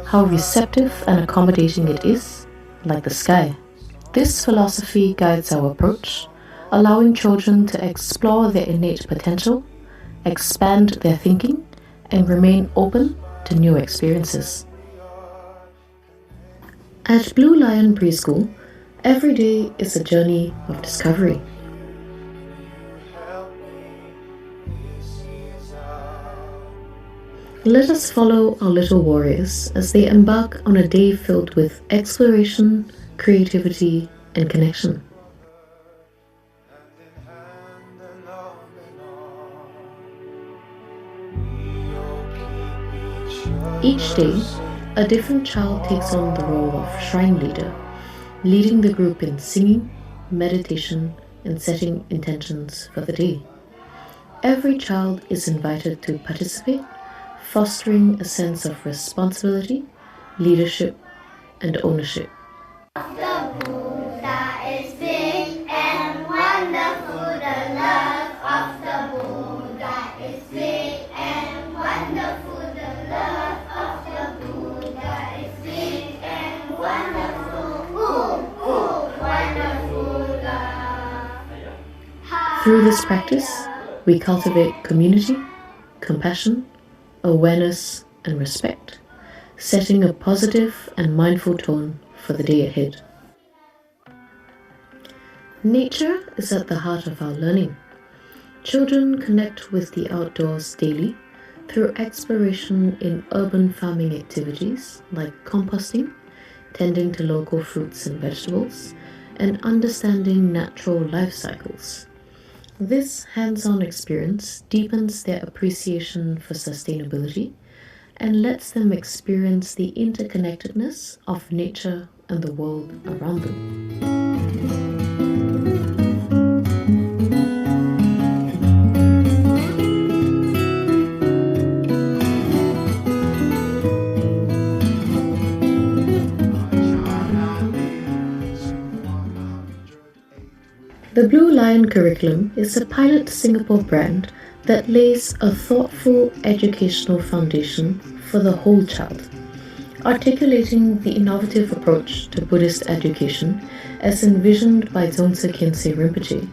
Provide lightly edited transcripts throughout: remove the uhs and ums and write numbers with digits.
how receptive and accommodating it is, like the sky. This philosophy guides our approach, allowing children to explore their innate potential, expand their thinking, and remain open to new experiences. At Blue Lion Preschool, every day is a journey of discovery. Let us follow our little warriors as they embark on a day filled with exploration, creativity, and connection. Each day, a different child takes on the role of shrine leader, leading the group in singing, meditation, and setting intentions for the day. Every child is invited to participate, fostering a sense of responsibility, leadership, and ownership. The Buddha is big and wonderful. The love of the Buddha is big and wonderful. The love of the Buddha is big and wonderful. Wonderful love. Through this practice, we cultivate community, compassion, awareness, and respect, setting a positive and mindful tone for the day ahead. Nature is at the heart of our learning. Children connect with the outdoors daily through exploration in urban farming activities like composting, tending to local fruits and vegetables, and understanding natural life cycles. This hands-on experience deepens their appreciation for sustainability and lets them experience the interconnectedness of nature and the world around them. The Blue Lion curriculum is a pilot Singapore brand that lays a thoughtful educational foundation for the whole child, articulating the innovative approach to Buddhist education as envisioned by Dzongtse Khyentse Rinpoche.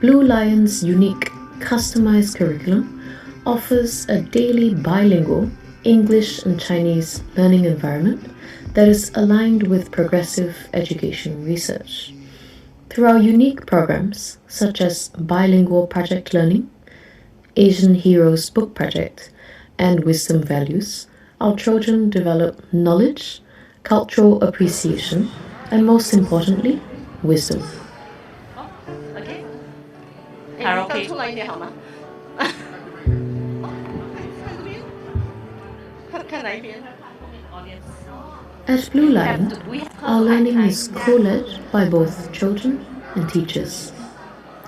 Blue Lion's unique, customized curriculum offers a daily bilingual English and Chinese learning environment that is aligned with progressive education research. Through our unique programs, such as Bilingual Project Learning, Asian Heroes Book Project, and Wisdom Values, our children develop knowledge, cultural appreciation, and most importantly, wisdom. Okay. Karaoke. At Blue Lion, our learning is co-led by both children and teachers.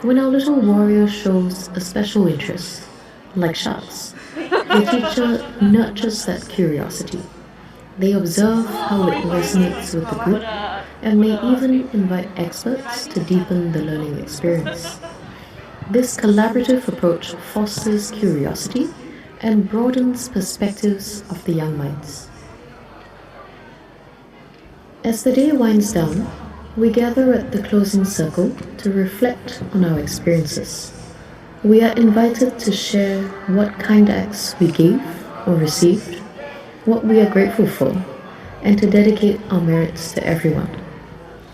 When our little warrior shows a special interest, like sharks, the teacher nurtures that curiosity. They observe how it resonates with the group and may even invite experts to deepen the learning experience. This collaborative approach fosters curiosity and broadens perspectives of the young minds. As the day winds down, we gather at the closing circle to reflect on our experiences. We are invited to share what kind acts we gave or received, what we are grateful for, and to dedicate our merits to everyone.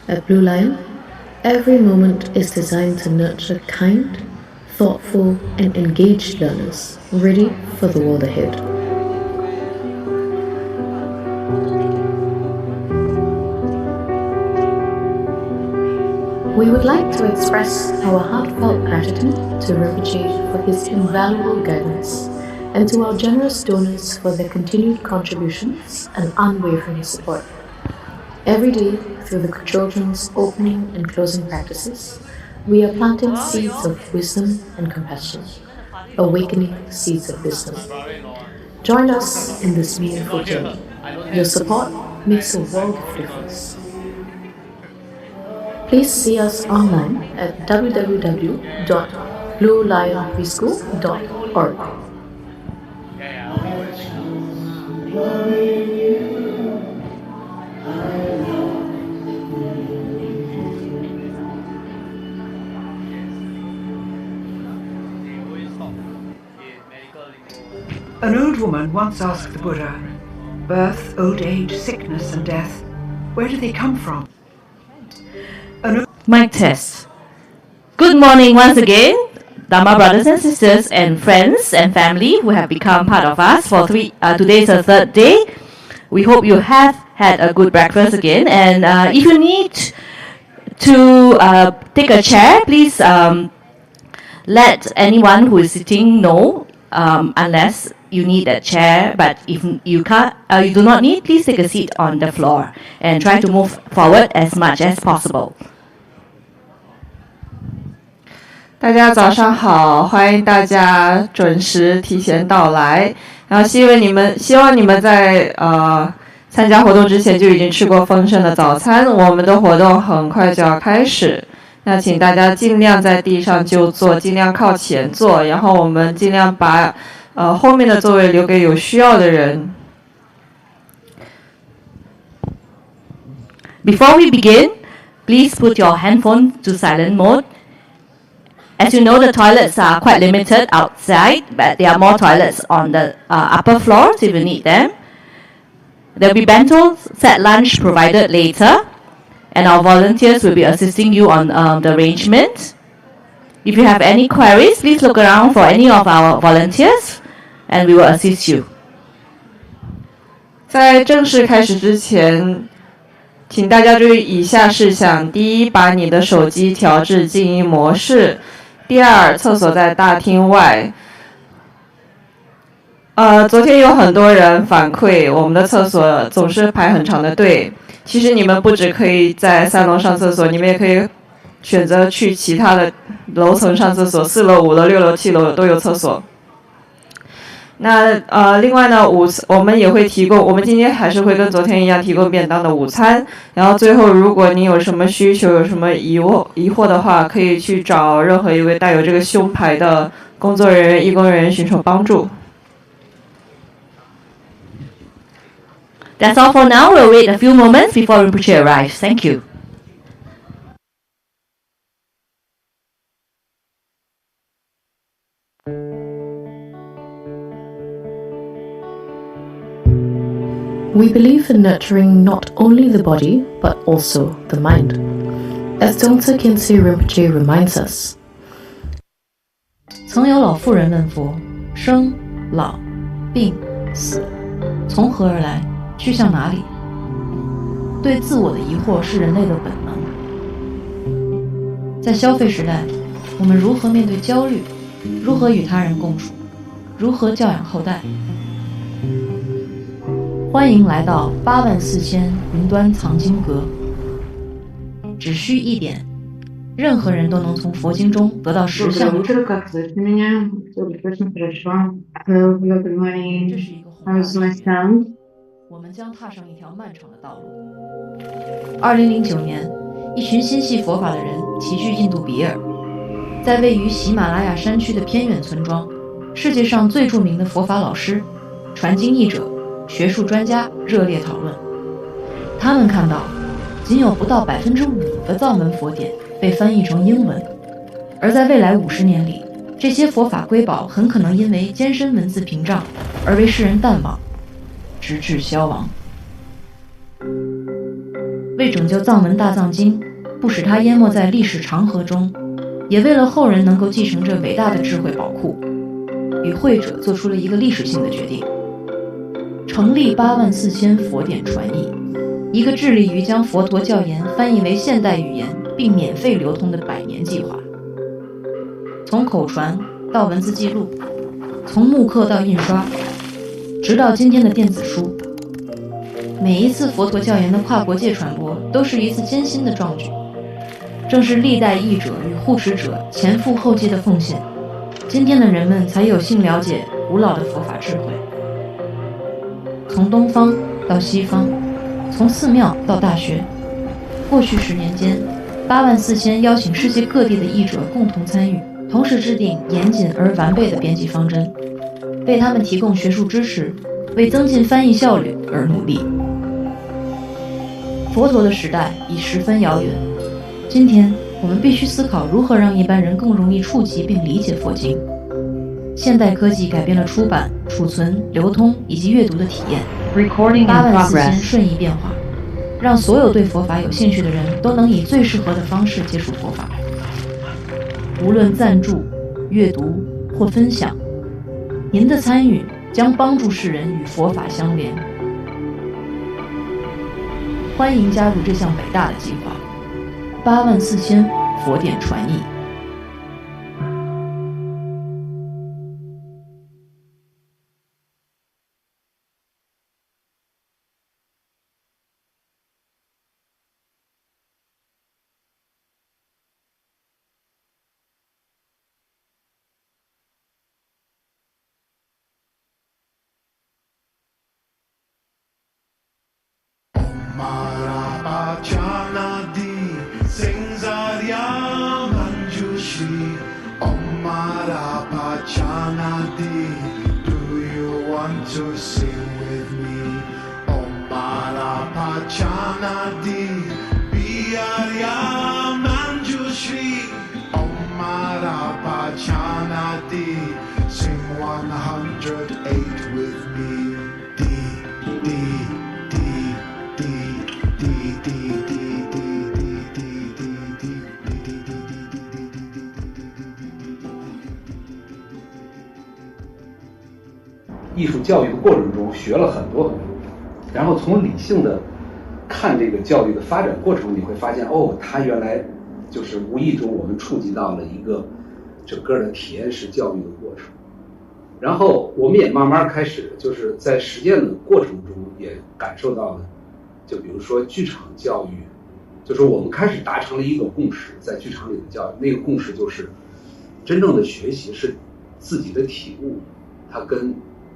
At Blue Lion, every moment is designed to nurture kind, thoughtful, and engaged learners ready for the world ahead. We would like to express our heartfelt gratitude to Rinpoche for his invaluable guidance and to our generous donors for their continued contributions and unwavering support. Every day, through the children's opening and closing practices, we are planting seeds of wisdom and compassion, awakening seeds of wisdom. Join us in this meaningful journey. Your support makes a world of difference. Please see us online at www.bluelionpreschool.org. An old woman once asked the Buddha, birth, old age, sickness and death, where do they come from? Mic test. Good morning once again, Dharma brothers and sisters and friends and family who have become part of us for today's the third day. We hope you have had a good breakfast again, and if you need to take a chair, please let anyone who is sitting know, unless you need that chair. But if you can't, you do not need, please take a seat on the floor and try to move forward as much as possible. 大家早上好，欢迎大家准时提前到来。然后希望你们在参加活动之前就已经吃过丰盛的早餐。我们的活动很快就要开始，那请大家尽量在地上就坐，尽量靠前坐，然后我们尽量把后面的座位留给有需要的人。Before we begin, please put your handphone to silent mode. As you know, the toilets are quite limited outside, but there are more toilets on the upper floors if you need them. There will be bento set lunch provided later, and our volunteers will be assisting you on the arrangement. If you have any queries, please look around for any of our volunteers, and we will assist you. 在正式开始之前，请大家注意以下事项：第一，把你的手机调至静音模式。第二，厕所在大厅外。昨天有很多人反馈，我们的厕所总是排很长的队。其实你们不只可以在3楼上厕所，你们也可以选择去其他的楼层上厕所，4楼、5楼、6楼、7楼都有厕所。那另外呢，我们也会提供，我们今天还是会跟昨天一样提供便当的午餐。然后最后，如果你有什么需求、有什么疑惑的话，可以去找任何一位带有这个胸牌的工作人员、义工人员寻求帮助。That's all for now. We'll wait a few moments before Rinpoche arrives. Thank you. We believe in nurturing not only the body, but also the mind. As Dongsa Khyentse Rinpoche reminds us, 曾有老妇人问佛：生、老、病、死，从何而来？去向哪里？对自我的疑惑是人类的本能。在消费时代，我们如何面对焦虑？如何与他人共处？如何教养后代？欢迎来到84000云端藏经阁。只需一点，任何人都能从佛经中得到实相。这是一个宏大的，我们将踏上一条漫长的道路。2009年，一群心系佛法的人齐聚印度比尔，在位于喜马拉雅山区的偏远村庄，世界上最著名的佛法老师、传经译者、学术专家热烈讨论。他们看到，仅有不到5%的藏文佛典被翻译成英文，而在未来50年里，这些佛法瑰宝很可能因为艰深文字屏障而为世人淡忘，直至消亡。为拯救藏文大藏经，不使它淹没在历史长河中，也为了后人能够继承这伟大的智慧宝库，与会者做出了一个历史性的决定：成立84000佛典传译，一个致力于将佛陀教言翻译为现代语言并免费流通的100年计划。从口传到文字记录，从木刻到印刷，直到今天的电子书，每一次佛陀教言的跨国界传播都是一次艰辛的壮举。正是历代译者与护持者前赴后继的奉献，今天的人们才有幸了解古老的佛法智慧。从东方到西方，从寺庙到大学，过去10年间，84000邀请世界各地的译者共同参与，同时制定严谨而完备的编辑方针，为他们提供学术支持，为增进翻译效率而努力。佛陀的时代已十分遥远，今天我们必须思考如何让一般人更容易触及并理解佛经。现代科技改变了出版、储存、流通以及阅读的体验。 Recording in 84000 progress. 瞬移变化，让所有对佛法有兴趣的人都能以最适合的方式接触佛法。无论赞助、阅读或分享，您的参与将帮助世人与佛法相连。欢迎加入这项伟大的计划，84000佛典传译。Do you want to sing with me? Om Mara Chanadi, Biarya Manjushri. Om Mara Chanadi, sing 108 with me. D, D, D, D, D, D, D. 艺术教育的过程中学了很多，然后从理性的看这个教育的发展过程，你会发现哦，它原来就是无意中我们触及到了一个整个的体验式教育的过程。然后我们也慢慢开始就是在实践的过程中也感受到了，就比如说剧场教育，就是我们开始达成了一个共识，在剧场里的教育，那个共识就是真正的学习是自己的体悟，它跟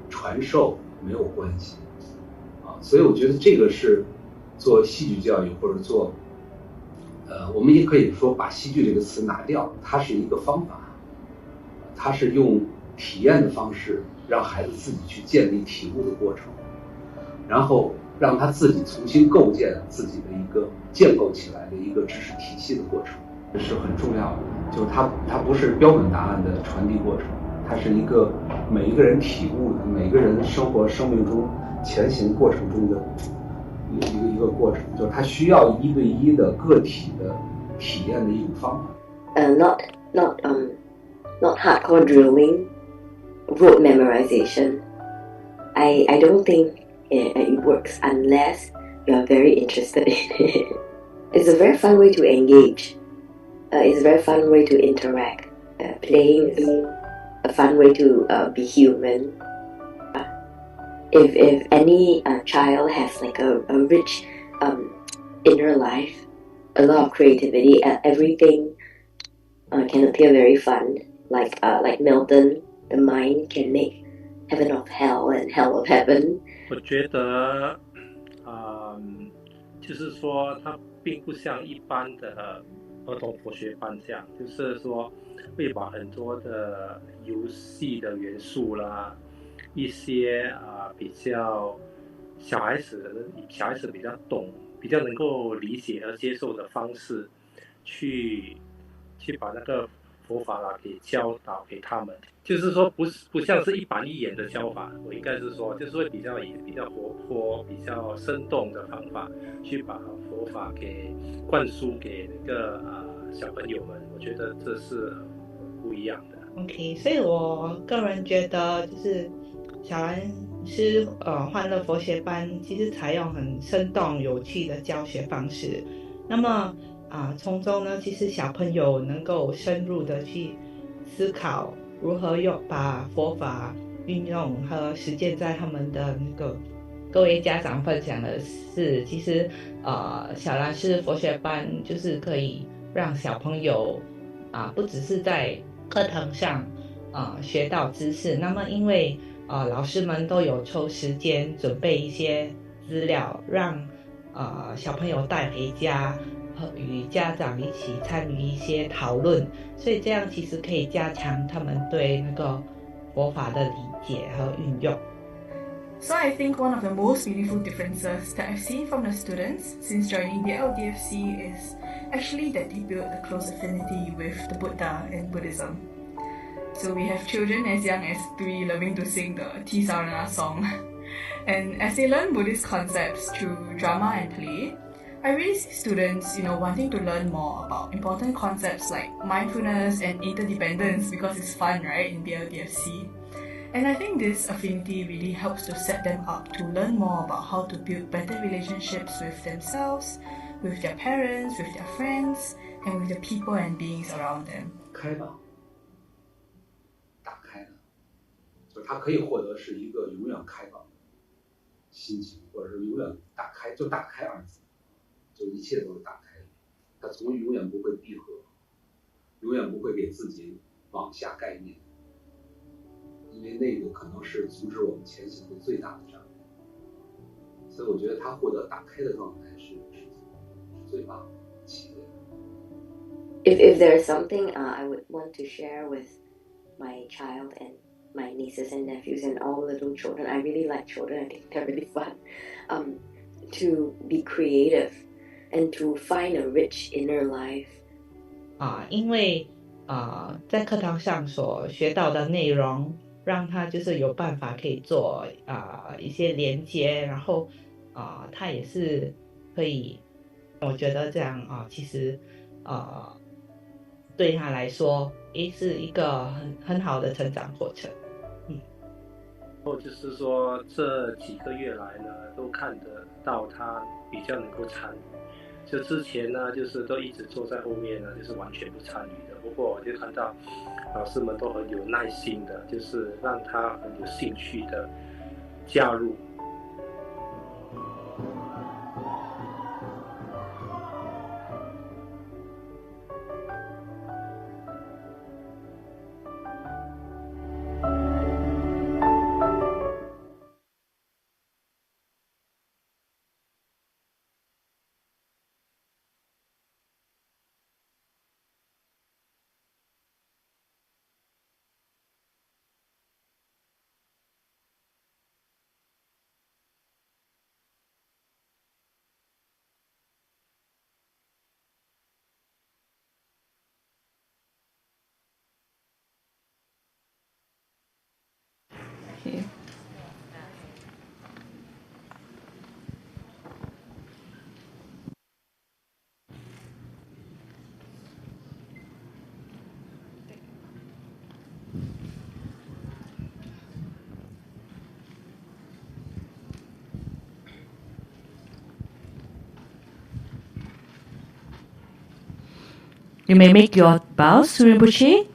传授没有关系啊，所以我觉得这个是做戏剧教育或者做我们也可以说把戏剧这个词拿掉，它是一个方法，它是用体验的方式让孩子自己去建立体悟的过程，然后让他自己重新构建自己的一个建构起来的一个知识体系的过程，这是很重要的。就是它不是标准答案的传递过程，它是一个每一个人体悟的，每个人生活生命中前行过程中的一个过程，就是它需要1对1的个体的体验的一种方法。Not hardcore drilling, rote memorization. I don't think it works unless you are very interested in it. It's a very fun way to engage. It's a very fun way to interact. Playing is a fun way to be human. If any child has like a rich inner life, a lot of creativity, everything can appear very fun. Like Milton, the mind can make heaven of hell and hell of heaven. 我觉得，就是说它并不像一般的儿童佛学班这样，就是说会把很多的游戏的元素啦，一些比较小孩子比较懂、比较能够理解和接受的方式，去把那个佛法啦给教导给他们，就是说不像是一板一眼的教法，我应该是说就是会比较活泼、比较生动的方法去把佛法给灌输给那个小朋友们，我觉得这是不一样的。OK， 所以我个人觉得就是小兰师欢乐佛学班其实采用很生动有趣的教学方式，那么从中呢，其实小朋友能够深入的去思考如何把佛法运用和实践在他们的那个。各位家长分享的是，其实小兰师佛学班就是可以让小朋友不只是在课堂上学到知识，那么因为老师们都有抽时间准备一些资料，让小朋友带回家。和与家长一起参与一些讨论，所以这样其实可以加强他们对那个佛法的理解和运用。So I think one of the most beautiful differences that I've seen from the students since joining the LDFC is actually that they build a close affinity with the Buddha and Buddhism. So we have children as young as 3 loving to sing the Tisarana song. And as they learn Buddhist concepts through drama and play, I really see students, wanting to learn more about important concepts like mindfulness and interdependence because it's fun, right, in BLDFC. And I think this affinity really helps to set them up to learn more about how to build better relationships with themselves, with their parents, with their friends, and with the people and beings around them. 开放，打开的，就是他可以获得是一个永远开放的心情，或者是永远打开，就打开二字。就一切都是打开的，他从永远不会闭合，永远不会给自己往下概念，因为那个可能是阻止我们前行的最大的障碍。所以我觉得他获得打开的状态是最棒的企业。If there's something I would want to share with my child and my nieces and nephews and all little children, I really like children. I think they're really fun. To be creative and to find a rich inner life. 因为在课堂上所学到的内容，让他就是有办法可以做一些连接，然后他也是可以，我觉得这样其实对他来说也是一个很好的成长过程。就是说这几个月来呢，都看得到他比较能够参与。就之前呢，就是都一直坐在后面呢，就是完全不参与的。不过我就看到老师们都很有耐心的，就是让他很有兴趣的加入。You may make your bows to Rinpoche.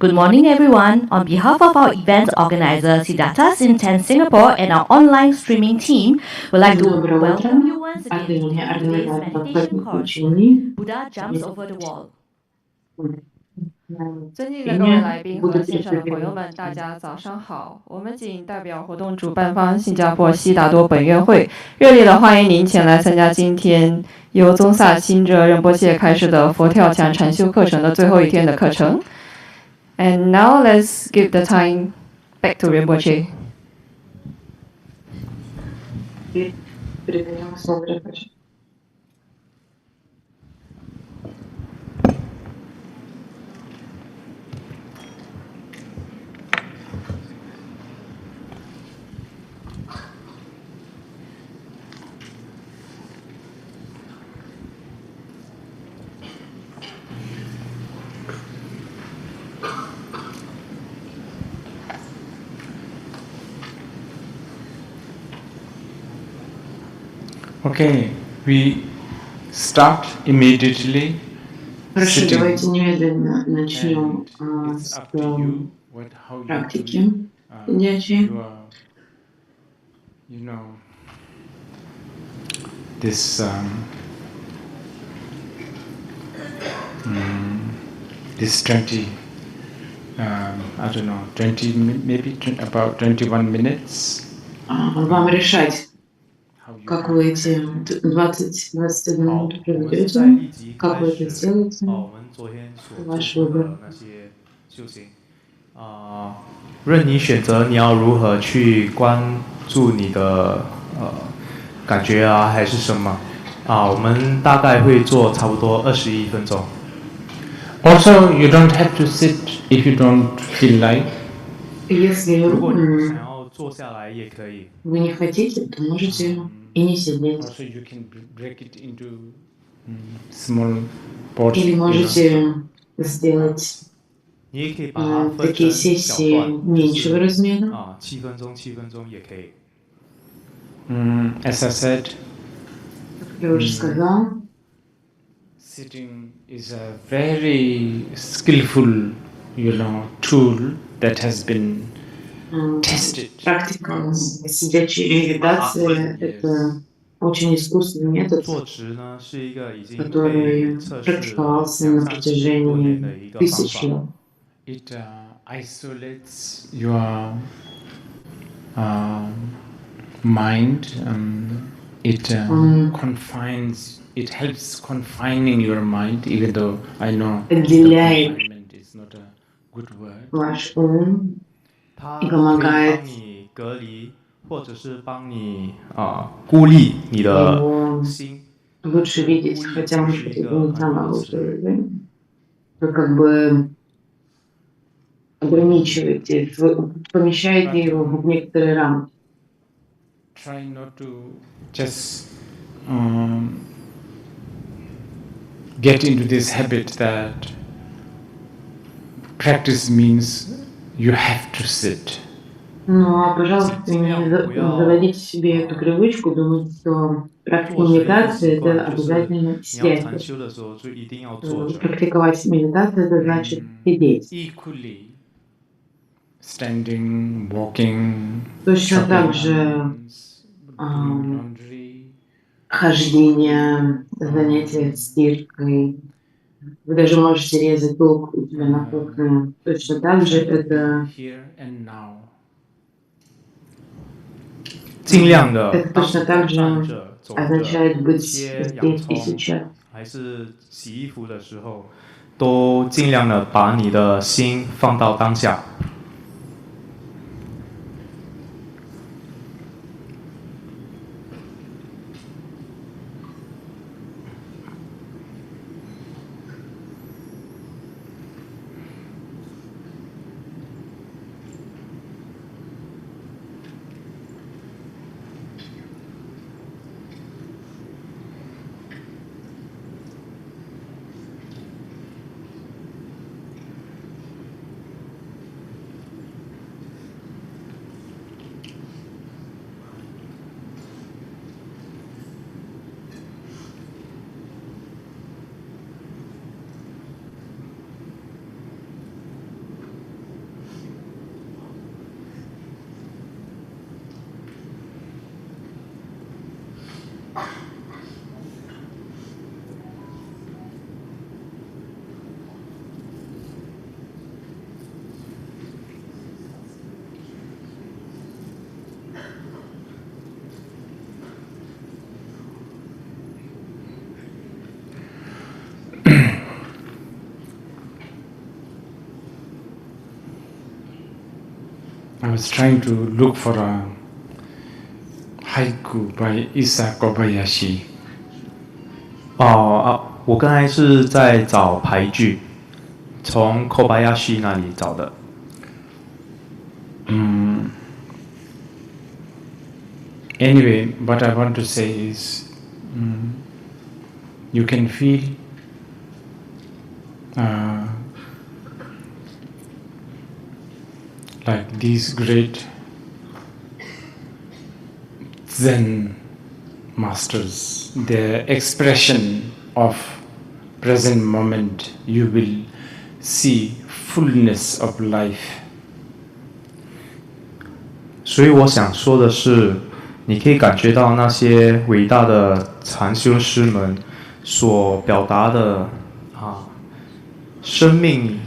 Good morning, everyone. On behalf of our event organizer, Siddhartha Sinten Singapore, and our online streaming team, we'd like to welcome you once again to today's meditation course, Buddha Jumps Over the Wall. 尊敬的各位来宾和线上的朋友们，大家早上好！我们谨代表活动主办方新加坡悉达多本院会，热烈的欢迎您前来参加今天由宗萨钦哲仁波切开始的佛跳墙禅修课程的最后一天的课程。And now let's give the time back to Rinpoche. Okay, we start immediately. Хорошо, давайте немедленно начнем с практики сидячей. This this 20, I don't know, 20, maybe about 21 minutes. Вам решать, как вы эти 20 минут проведете, как вы это сделаете, 我们昨天所 ваш 做过 выбор. 的那些修行，任你选择你要如何去关注你的感觉啊，还是什么我们大概会做差不多21分钟。Also, you don't have to sit if you don't feel like. Если 如果你想要坐下来也可以。 вы не хотите, то можете и не сидеть. Also, you can break it into small parts. Или можете сделать 你也可以把它分 такие 成小 сессии 段， меньшего размера. 7分钟7分钟也可以。 As I said, Как я уже сказал, sitting is a very skillful, tool that has been tested. практика сидячей медитации – это очень искусственный метод, 坐直呢是一个已经 который 被测试了 практиковался на 2-3十多年的一 протяжении 个方 тысяч 法。 лет. It isolates your mind. It confines. It helps confining your mind, even though I know Отделяет confinement is not a good word. ваш ум 它 и 可以 помогает 帮你隔离，或者是帮你孤立你的 его 心。 лучше видеть, хотя, может быть, это не самое лучшее решение. Вы как бы ограничиваете, помещаете его в некоторые рамки. Try not to just get into this habit that practice means you have to sit. Ну, пожалуйста, не заводите себе эту привычку, думать, что практика медитации – это обязательно сидеть. Практиковать медитацию – это значит сидеть. Equally, standing, walking, Точно так же хождение, занятия стиркой. Вы даже можете резать лук у тебя на кухне. Точно так же это... Это точно так же означает быть здесь и сейчас. 还是洗衣服的时候，都尽量的把你的心放到当下。 I was trying to look for a haiku by Isa Kobayashi. 我刚才是在找俳句，从 Kobayashi 那里找的。Anyway, what I want to say is, you can feel like these great Zen masters, their expression of present moment, you will see fullness of life. 所以我想说的是，你可以感觉到那些伟大的禅修师们所表达的生命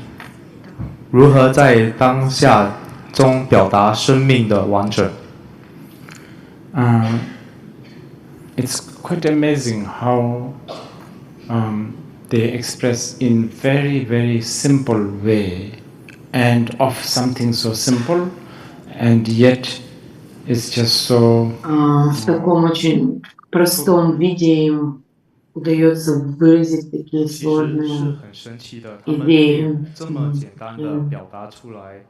如何在当下中表达生命的完整。it's quite amazing how they express in very, very simple way, and of something so simple, and yet it's just so. В таком очень простом виде им удается выразить такие 其实是 сложные 很神奇的，他们可以 идеи, 这么简单的表达出来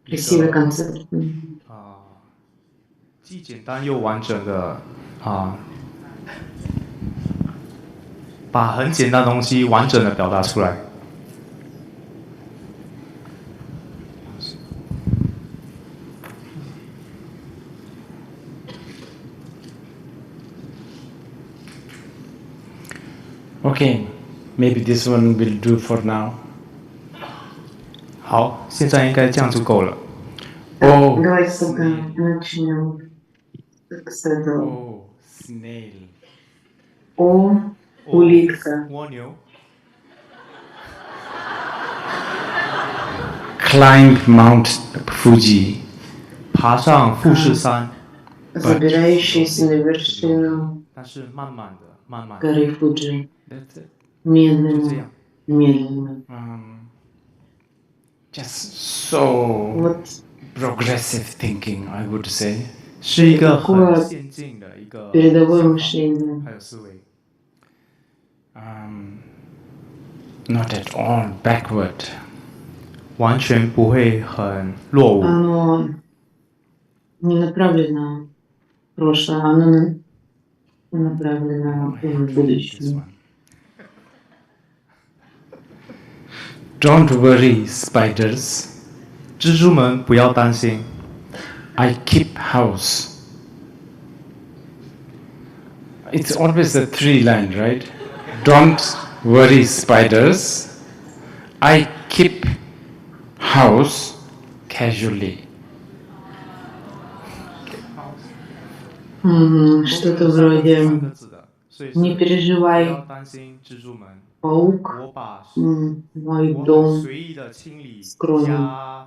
一 красивые 个 концепты. 既简单又完整的把很简单的东西完整的表达出来。Okay, maybe this one will do for now. 好，现在应该这样就够了。Oh, Давайте только начнем с этого. oh, snail. О, улитка. 蜗牛。Climb Mount Fuji. 爬上富士山。Забирающийся на вершину 但是慢慢的，慢慢的。 горы Фуджи. Медленно, медленно. Just so progressive thinking, I would say. 是一个很先进的一个 передовое мышление. 还有思维。Not at all backward. 完全不会很落伍。Оно не направлено в прошлое, оно направлено в будущее. Don't worry, spiders. 蜘蛛们不要担心。I keep house. It's always a three-line, right? Don't worry, spiders. I keep house casually. Что-то вроде «Не переживай, паук, мой дом скромен».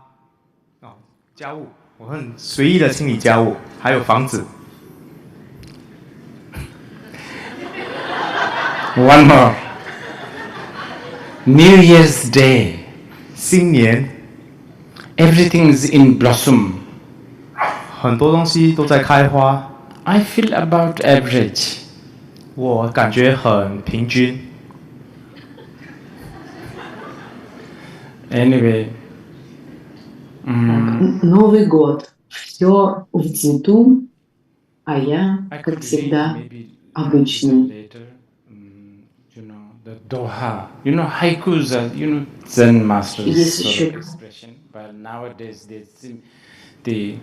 家务，我很随意的清理家务，还有房子。One more. New Year's Day. 新年 Everything is in blossom. 很多东西都在开花。I feel about average. 我感觉很平均。Anyway. Новый год. Все в цвету, а я, как всегда, обычный. The Doha, haikus are, Zen masters sort of expression, but nowadays they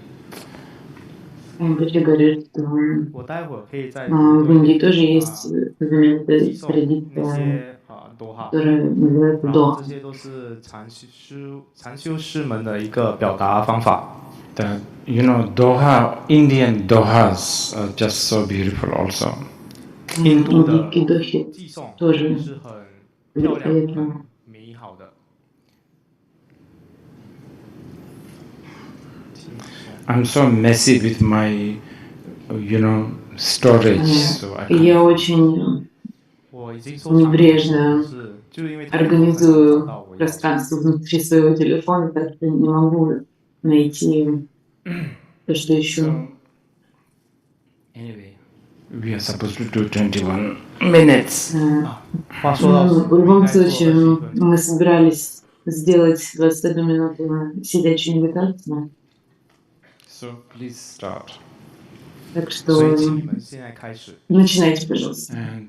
Эмбри говорит, что в Индии тоже есть знаменитая традиция, которая называется Доха. 这些都是禅修师们的一个表达方法。Doha, Indian Dohas are just so beautiful also. 印度的 Дохи 寄送 тоже 是很漂亮、很美好的。I'm so messy with my, storage. So I Я очень небрежно организую пространство внутри своего телефона, так что не могу найти то, что ищу. Anyway, we are supposed to do 21 minutes. В любом случае, мы собирались сделать 21 минуту сидячей медитации. So please start. Так что начинайте, пожалуйста. And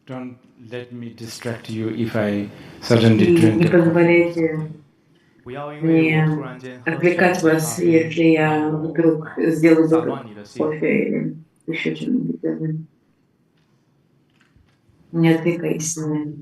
don't let me distract you if I suddenly drink. Не позволяйте мне отвлекать вас, если я вдруг сделаю глоток кофе или еще что-нибудь. Не отвлекайтесь на меня.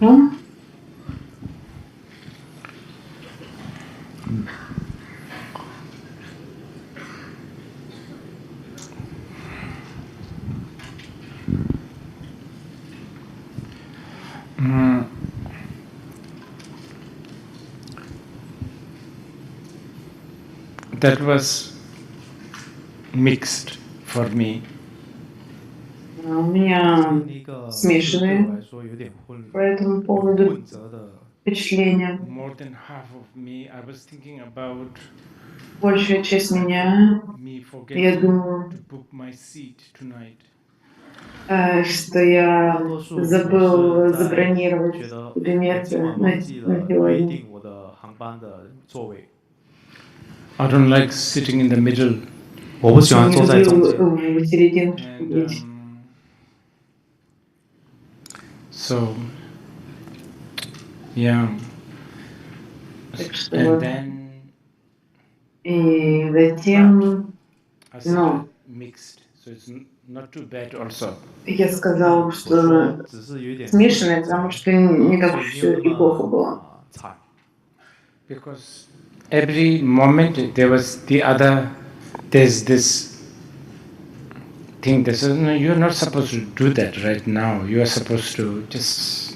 Ну, that was mixed for me. у меня смешанные по этому поводу впечатления. More than half of me, I was thinking about Большая часть меня, me я forgetting думаю, to book my seat tonight. что я забыл забронировать себе место на сегодня. I don't like sitting in the middle. 我不喜欢坐在中间。 В серединке сидеть. So, yeah. Так что And then и затем, I said mixed, so it's not too bad also. я сказал, что смешанное, потому что не так уж все и плохо было. Because every moment there's this thing that says, no, you're not supposed to do that right now. You are supposed to just...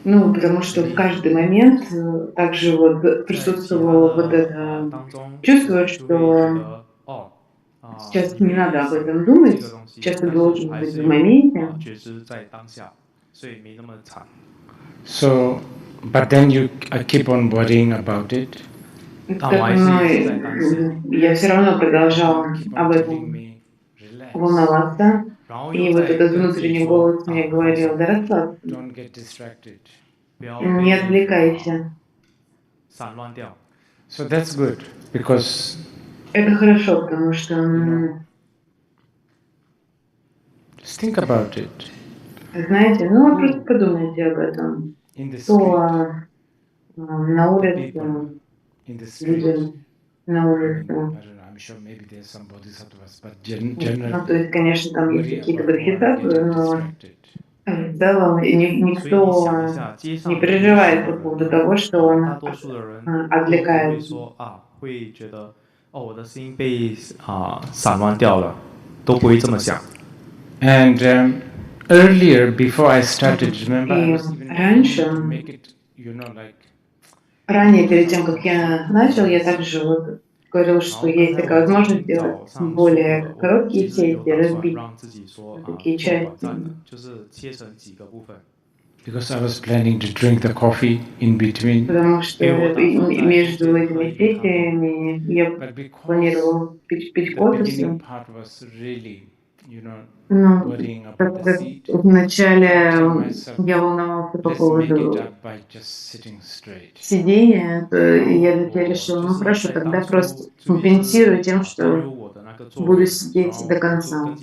Ну, потому что в каждый момент также вот присутствовало вот это чувство, что сейчас не надо об этом думать, сейчас ты должен быть в моменте. So, but then you keep on worrying about it. Но я все равно продолжала об этом волноваться. И вот этот внутренний голос мне говорил: да расслабься, не отвлекайся. So that's good, because это хорошо, потому что just think about it. Знаете, ну вы просто подумайте об этом. То на улице люди на улице. Ну, то есть, конечно, там есть какие-то бодхисаттвы, но в целом никто не переживает по поводу того, что он отвлекается. 会觉得我的心被散乱掉了，都不会这么想。And earlier, before I started, remember, I was even раньше, make it, like. Ранее, перед тем, как я начал, я также вот говорил, что есть такая возможность сделать более короткие сессии, разбить такие части. Because I was planning to drink the coffee in between. Потому что между этими сессиями я планировал пить кофе. Ну, вначале я волновался по поводу сидения, то я решил, ну хорошо, тогда просто компенсирую тем, что буду сидеть до конца.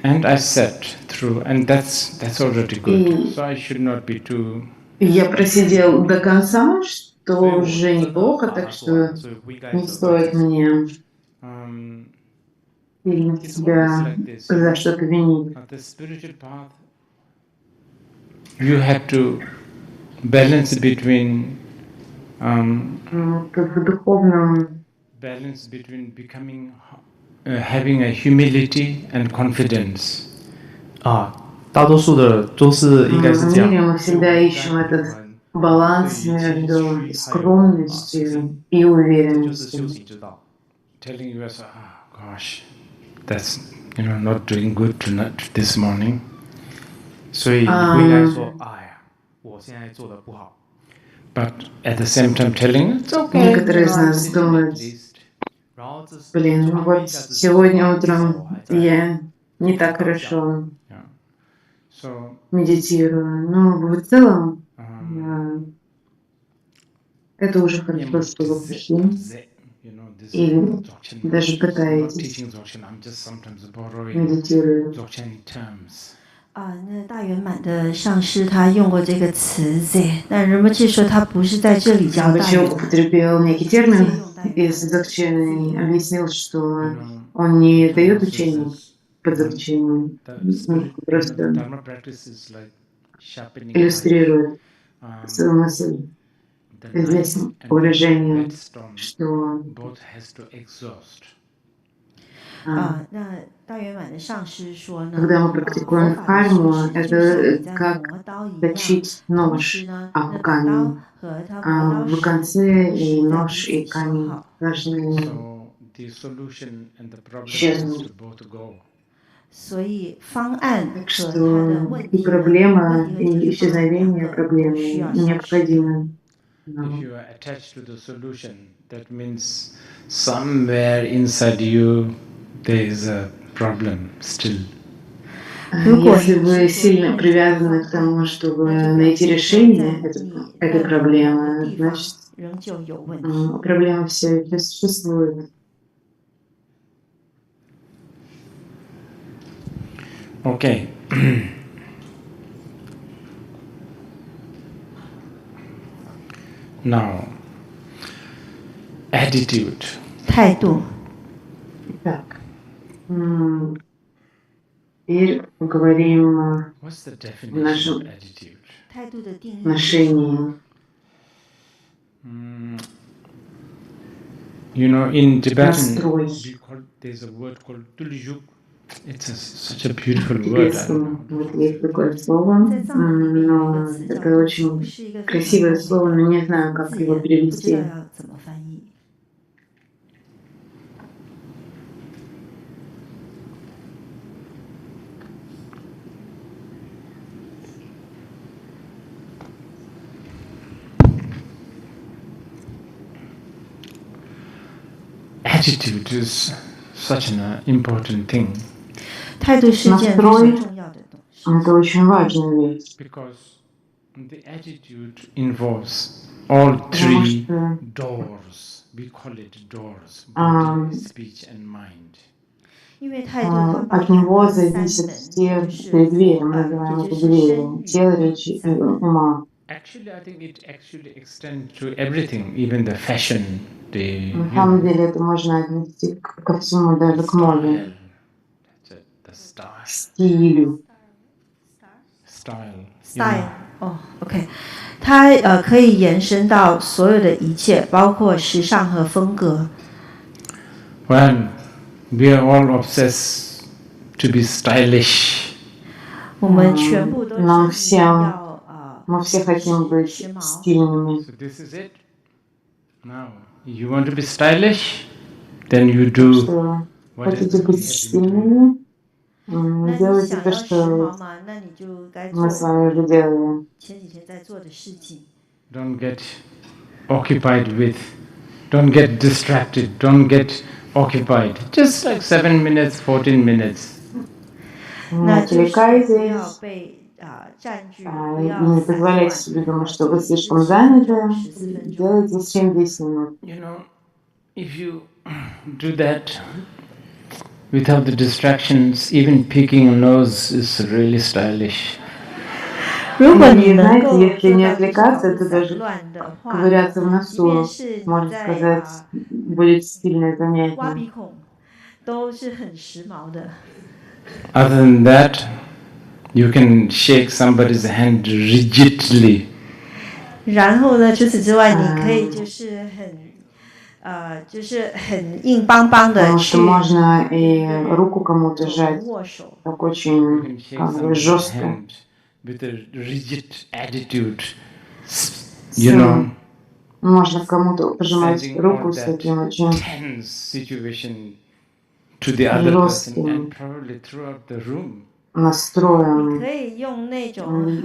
And I sat through, and that's already good. So I should not be too. Я просидел до конца, что уже неплохо, так что не стоит мне сильно себя за что-то винить. You have to balance between в dуховном balance between becoming having a humility and confidence. 大多数的都是应该是这样。В мире мы всегда ищем этот баланс между скромностью и уверенностью. Telling yourself, oh, gosh, that's not doing good tonight, this morning. 所以你不应该说，哎呀，我现在做的不好。But at the same time, telling it's okay. Некоторые из нас думают, блин, ну вот сегодня утром я не так хорошо медитирую, но в целом это уже хорошо, что вы пришли и даже пытаетесь медитировать. 那大圆满的上师他用过这个词 Z， 但人们其实说他不是在这里教大圆满。употребил некий термин из Дзogчена и объяснил, что он не дает учение под заключением просто иллюстрирует свою мысль известным выражением, что когда мы практикуем карму, это как точить нож об камень, а в конце и нож, и камень должны исчезнуть. Так что и проблема, и исчезновение проблемы необходимы. If you are attached to the solution, that means somewhere inside you there is a problem still. Если вы сильно привязаны к тому, чтобы найти решение этой проблемы, значит, проблема все еще существует. Okay. Now, attitude. 态度。 Так. Теперь поговорим о нашем отношении. You know, in Tibetan, there's a word called tuljuk. It's such a beautiful word. Вот есть такое слово, но это очень красивое слово, но не знаю, как его перевести. Attitude is such an important thing. Настрой – это очень важная вещь. Because the attitude involves all three doors. We call it doors: body, speech, and mind. От него зависят все три двери, мы называем это двери: тело, речи и ума. Actually, I think it actually extends to everything, even the fashion. На самом деле это можно отнести ко всему, даже к моде, стилю. Style. 哦 ，OK， 它可以延伸到所有的一切，包括时尚和风格。Well, we are all obsessed to be stylish. 我们全部都мы все хотим быть стильными. So this is it. Now, you want to be stylish, then you do. Хотите быть стильными? Делайте то, что мы с вами уже делали. Don't get occupied with, don't get distracted, don't get occupied. Just like 7 minutes, 14 minutes. Не отвлекайтесь, не позволяйте себе думать, что вы слишком заняты. Делайте 7-10 минут. You know, if you do that without the distractions, even picking a nose is really stylish. Знаете, если не отвлекаться, то даже ковыряться в носу, можно сказать, будет стильное занятие. Other than that, you can shake somebody's hand rigidly. 然后呢，除此之外，你可以就是很硬邦邦的去 можно и руку кому-то жать, так очень жестко. With a rigid attitude, you know. Можно кому-то пожимать руку с таким очень жестким настроем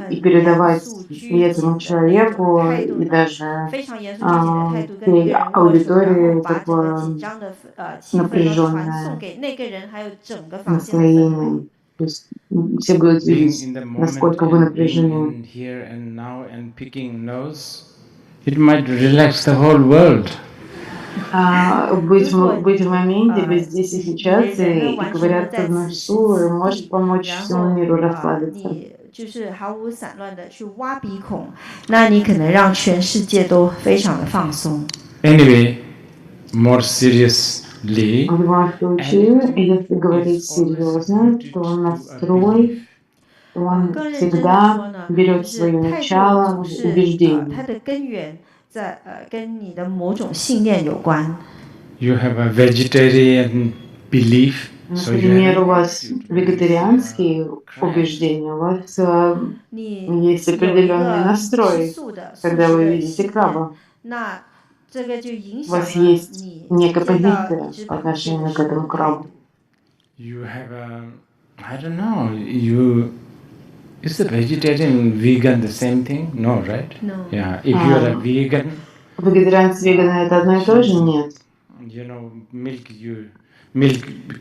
и передавать и этому человеку, и даже всей аудитории такое напряженное настроение. То есть все будут видеть, насколько вы напряжены. It might relax the whole world. Быть в моменте, быть здесь и сейчас, и ковыряться в носу может помочь всему миру расслабиться. 就是毫无散乱的去挖鼻孔，那你可能让全世界都非常的放松。Anyway, more serious В любом случае, если говорить серьезно, то настрой, он 更认真的 всегда 说呢， берет 就 свое 是态度 начало 总 в 是它 убеждении. 的根源在跟你的某种信念有关。 You have a vegetarian belief, so you Например, у have вас вегетарианские убеждения, у вас есть 有一 определенный 个吃 настрой, 素的素 когда 食 вы 的 видите 信念， краба. 那这个就影 У вас 响了 есть 你 некая 见到 позиция 已知 по 螃蟹的 отношению к 时候 этому 的态 крабу. 度。 you have a, I don't know, you, is the vegetarian vegan the same thing? No, right? No. Yeah, if you are a vegan, Вегетарианцы и веганы это одно и то же? Нет. you know, milk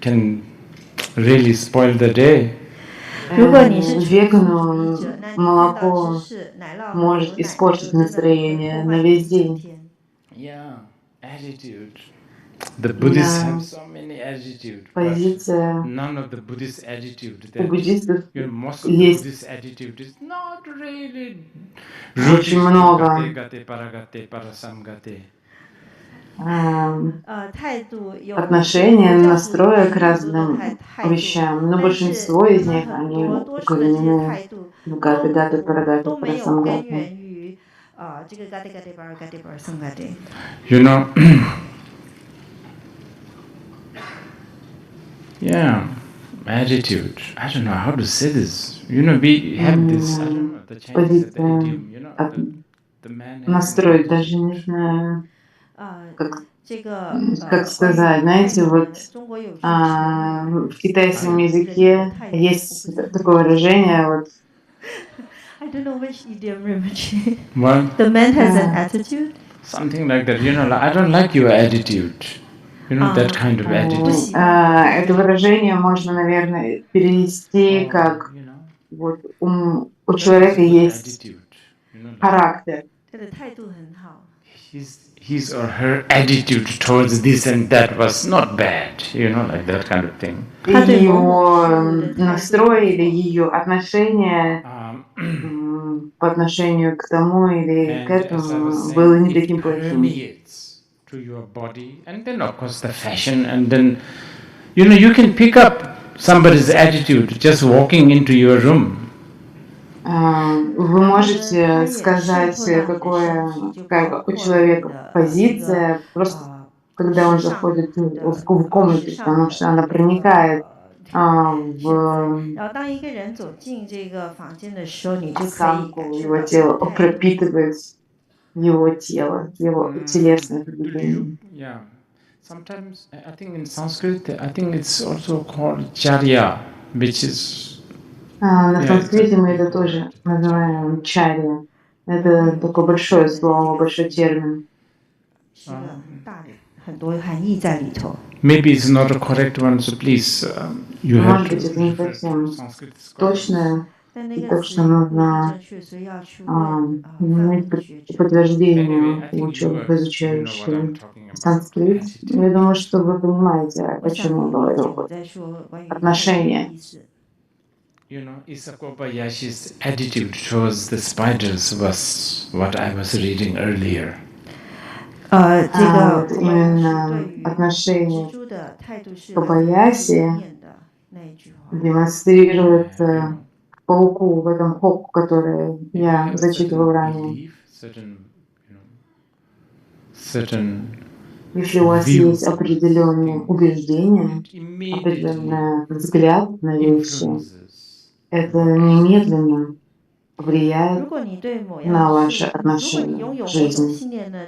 can really spoil the day. 如果你是纯素主义 Вегану 者，那你看到芝 молоко 士、奶酪和 может 牛奶， испортить 就真的会 настроение 破 на 坏你 весь 一整 день. 天。 Yeah, attitude. The Buddhists Да. have so many attitudes, but Позиция none of the Buddhist attitude у that, буддистов you know, most of the есть Buddhist attitude is not really очень много gate paragate parasamgate. 态度有 отношения, 佛教徒 настроя к 很多很多的 разным 态度， вещам, но 但是 большинство 他 из 们 них, 很 они 多多数的这些 укоренены 态度 в гаты, гаты, 都 парагаты, 没有根 парасамгаты. 源于这个 gate gate bar gate bar sam gate。 You know, yeah, attitude. I don't know how to say this. You know, we have this, I don't know, the Chinese have the Позиция, idiom, you know, the man has an настрой, attitude. даже не знаю, 这个 как 关于 сказать, 态 знаете, 度 вот 呢，中国有句成语 в китайском 人的 языке 态度， есть 我不知道 такое выражение, вот I don't know which idiom remember. What? The man has an attitude. Something like that, you know, like, I don't like your attitude. You know, that kind of attitude. Это выражение можно, наверное, перевести как вот у человека есть характер. 他的态度很好。 His or her attitude towards this and that was not bad, you know, like that kind of thing. Его настрой или ее отношение по отношению к тому или к этому было не таким плохим. To your body, and then of course the fashion, and then, you know, you can pick up somebody's attitude just walking into your room. Вы можете сказать, какая у человека позиция, просто когда он заходит в комнату, потому что она проникает в 然后当一个人走进这个房间的时候，你就可以 осанку 感受 его 到 тела, 态度。 пропитывает его тело, его телесное поведение. Yeah, sometimes I think in Sanskrit, I think it's also called charya, which is. На санскрите мы это тоже называем чарья. Это такое большое слово, большой термин. 是个大很多含义在里头。 Maybe it's not a correct one, so please, you have Может быть, это не совсем точное,但那 и 个 так 词 что 不一定 нужно 正确，所以要去问 иметь подтверждение у ученых, изучающих санскрит. Я думаю, что вы понимаете, о чем я говорю. Отношения. You know, Isakobayashi's attitude towards the spiders was what I was reading earlier. 这个 именно отношение 猪的态度是 Кобаяси 的那一句话。 демонстрирует к пауку в этом хоку, который я зачитывал ранее. Если у вас есть определенные убеждения, определенный взгляд на вещи, это немедленно влияет 如果你对某 на 样 ваши 事，如果你 отношения 拥有 к 某种 жизни. 信念呢，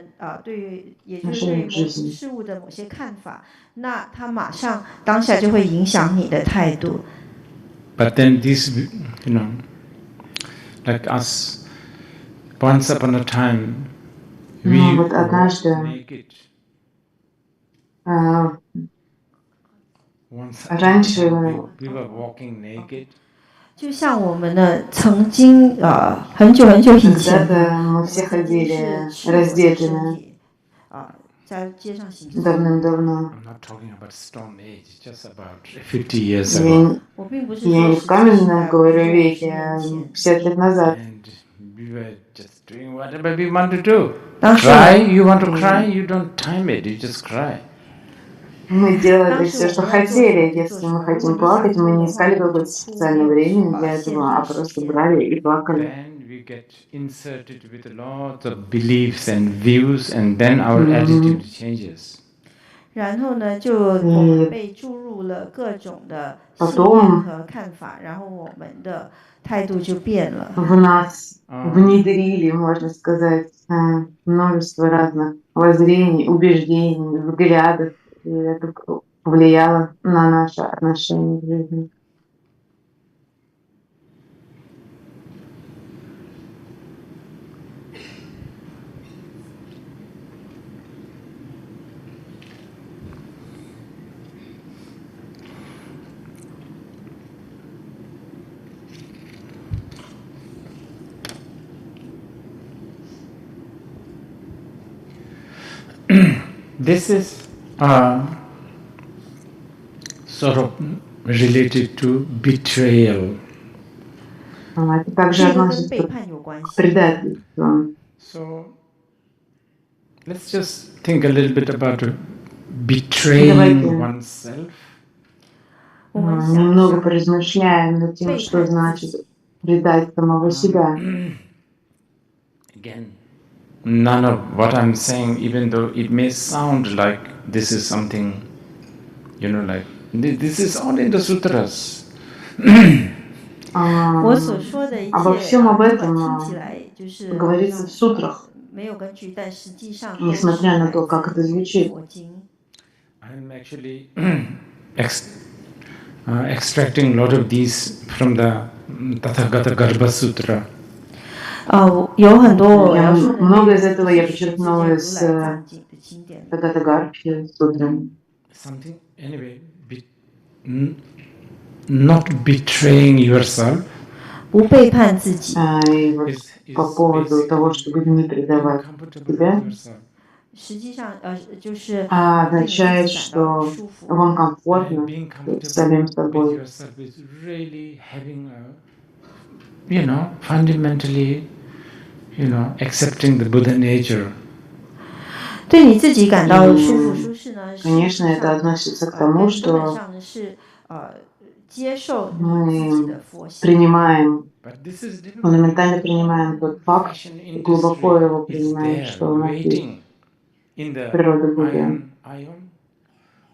对于也就是对于某事物的某些看法，那它马上当下就会影响你的态度。 But then this, you know, like us, once upon a time, we вот однажды раньше we were walking naked. 就像我们的曾经很久很久以前， мы все ходили раздетыми 在街上行走。 давным-давно. I'm not talking about Stone Age, just about 50 years ago. Я не в каменном, говорю, веке, а 50 лет назад. And we were just doing whatever we want to do. That's Cry, right. you want to cry, you don't time it, you just cry. Мы делали все, что хотели. Если мы хотим плакать, мы не искали какое-то специальное время для этого, а просто брали и плакали. Then we get inserted with lots of beliefs and views, and then our attitude changes. 然后呢，就我们被注入了各种的信念和看法，然后我们的态度就变了。В нас внедрили, можно сказать, множество разных воззрений, убеждений, взглядов, и это повлияло на наше отношение к жизни. This is sort of related to betrayal. Это также относится к предательству. So let's just think a little bit about betraying oneself. Немного поразмышляем над тем, что значит предать самого себя. Again, none of what I'm saying, even though it may sound like this is something, like this is all in the sutras. Обо всем об этом говорится в сутрах, несмотря на то, как это звучит. I'm actually extracting a lot of these from the Tathagata Garbha Sutra. Много из этого я почерпнула из Tathagata Garbha Sutra. Something, anyway, not betraying yourself. И вот по поводу того, чтобы не предавать себя, означает, что вам комфортно с самим собой. Fundamentally, accepting the Buddha nature. 对你自己感到舒服舒适呢？ Конечно, это относится к тому, что мы принимаем, фундаментально принимаем тот факт, и глубоко его принимаем, что у нас есть природа Будды.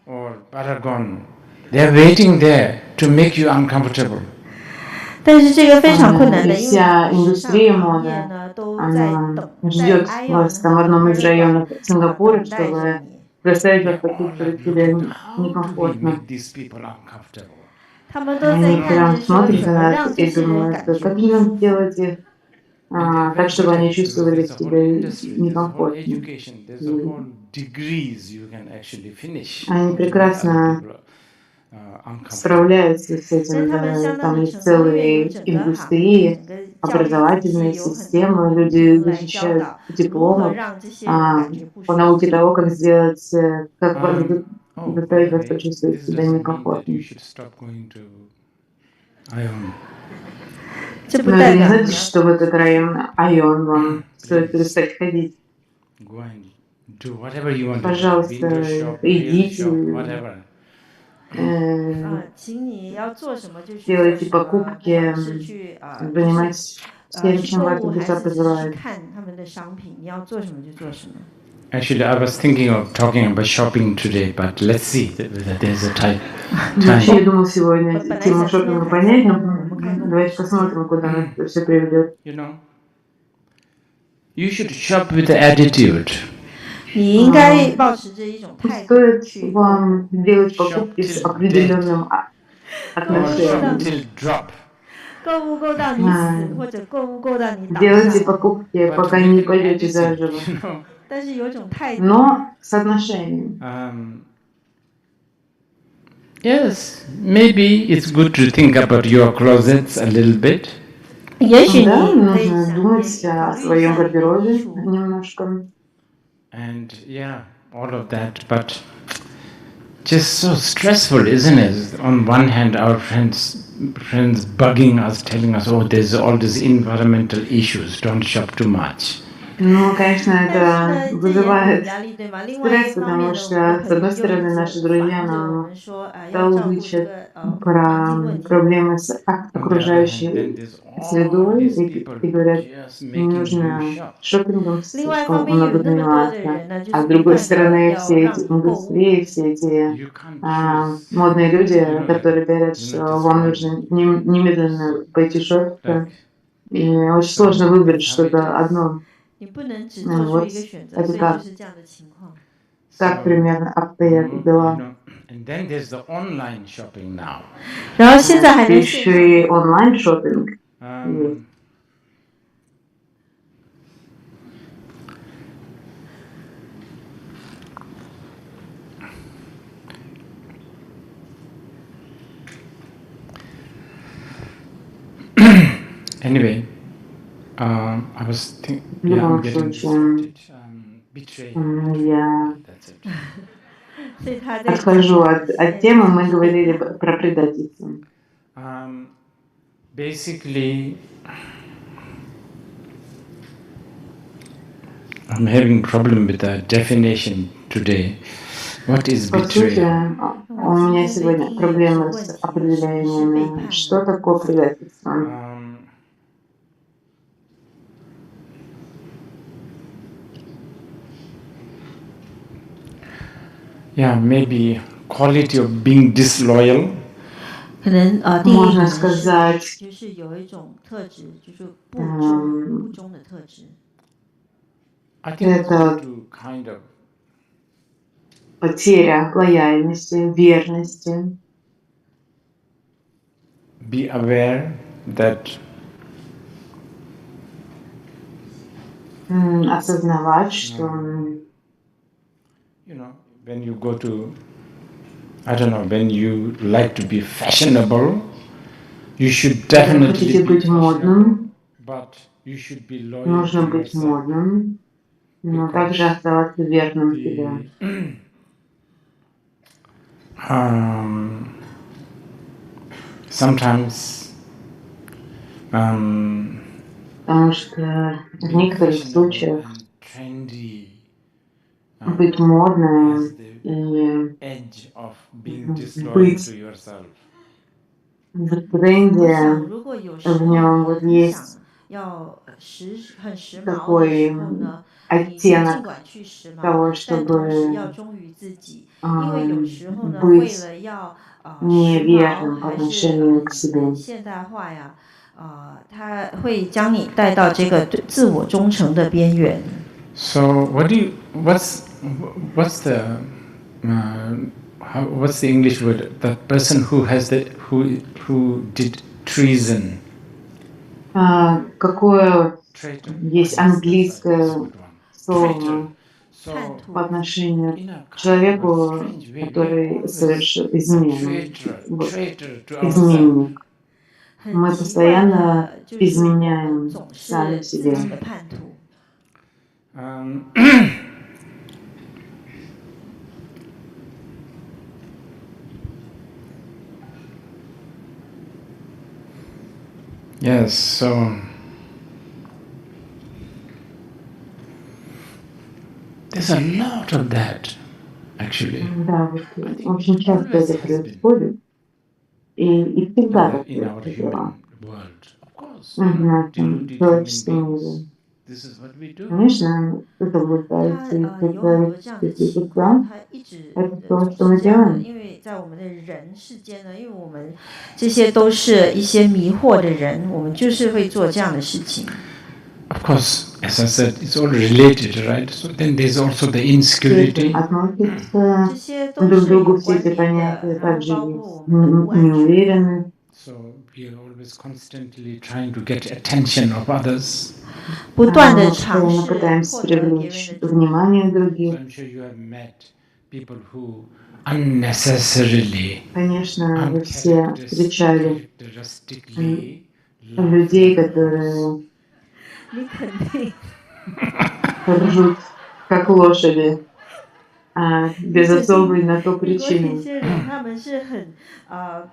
Or Paragon, they are waiting there to make you uncomfortable. 但是这个非常困难的， И вся индустрия моды, она ждет вас там в одном из районов Сингапура, чтобы заставить вас почувствовать себя некомфортно. Они прям смотрят на нас и думают, что как же нам сделать их так, чтобы они чувствовали себя некомфортно. Они прекрасно справляются с этим, да, там есть целые индустрии, образовательные системы, люди защищают дипломы по науке того, как сделать, как заставить вас почувствовать себя некомфортно. Но это не значит, что в этот район Айон вам стоит перестать ходить. Пожалуйста, идите. Делайте покупки, занимайтесь всем, чем ваша душа пожелает. Actually, I was thinking of talking about shopping today, but let's see whether there's a time. Вообще, я думал сегодня тему шопинга понять, но давайте посмотрим, куда нас это все приведет. You should shop with the attitude. 你应该保持着一种态度 Стоит вам делать покупки с определенным отношением. 购物购到你死，或者购物购到你倒 Делайте покупки, пока не пойдете заживо. 但是有种态度 Но с отношением. Yes, maybe it's good to think about your closets a little bit. 也许 Да, 你可以 нужно 想 думать о своем гардеробе немножко. And yeah, all of that, but just so stressful, isn't it? On one hand, our friends bugging us, telling us, oh, there's all these environmental issues, don't shop too much. Ну, конечно, 但是 это 呢，这也很有 вызывает 压力，对吗？另外一 стресс, 方面 потому 呢，我们的 что, с 朋友 одной 又一 стороны, 直 наши друзья 烦着我 нам 们说，要照顾这 толдычат 个环境 про 问题。 проблемы с On the other hand, then окружающей there's all средой these people и говорят, just не making you нужно shop. шопингом 另外一方 слишком 面，又有 много 那么多的 заниматься. 人呢，就 А 是 с 不 другой 断的 стороны, 要 все 让 эти 你购物。 индустрии, все эти You can't choose. модные люди, You know, like, которые говорят, you что know, this вам one. нужно немедленно пойти Like, шопиться. И очень so сложно выбрать that's how it что-то is. одно. 你不能只做出 Вот 一个选择， это 所以就是这样的情况。 так So, примерно обстоят you дела. know, and then there's the online shopping now. 然后现在还能线 Еще 上 и 购物。 онлайн-шопинг есть. Anyway, I was thinking, В yeah, I'm любом getting случае, distracted. Betray. я That's it. 所以他在讲 отхожу от 现 темы. Мы 自己背 говорили 叛。 про предательство. Basically, I'm having problem with the definition today. What is По сути, betrayal? у меня сегодня проблемы с определениями, что такое предательство. Yeah, maybe quality of being disloyal. 可能定义可 Можно 能是 сказать, 就是有一种特质，就是不忠的特质。 I think it's это due to kind of потеря лояльности, верности. be aware that Осознавать, что you know, when you go to, I don't know, when you like to be fashionable, you should definitely хотите be быть fashionable, модным, but you should be loyal нужно to быть yourself. модным, но также Because оставаться верным себе. Sometimes Потому что в некоторых случаях trendy быть модным и edge of being disloyal быть to yourself. в тренде, 如果有时 в 候 нем вот 你 есть 想要很时髦的 такой 时候呢，你就尽 оттенок 管去时髦， того, 但同时 чтобы 要忠于自己，因为有时候呢， быть 为了要时髦 неверным по 还是 отношению к себе. 很现代化呀，它会将你带到这个自我忠诚的边缘。 So what's the what's the English word? The person who has who did treason. Какое Traitor. есть английское слово по отношению к человеку, который совершил измену, вот, изменник. Мы постоянно изменяем сами себе. Yes, so there's a lot of that, actually. Да, вот, очень часто это происходит, и всегда так происходило в нашем человеческом мире. Конечно, это является человеческие существа, это то, что мы делаем. 因为在我们的人世间呢，因为我们这些都是一些迷惑的人，我们就是会做这样的事情。 Of course, as I said, it's all related, right? So then there's also the insecurity. Относятся друг к другу все эти понятия, также есть неуверенность. So we are always constantly trying to get attention of others. 不断的尝 постоянно 试 пытаемся 获得别人 привлечь 的注意。 внимание So других. I'm sure you have met people who unnecessarily, Конечно, вы все встречали uncharacteristically людей, которые 你肯定 ржут как лошади. без особой на то 美国有 причины. 些人他们是很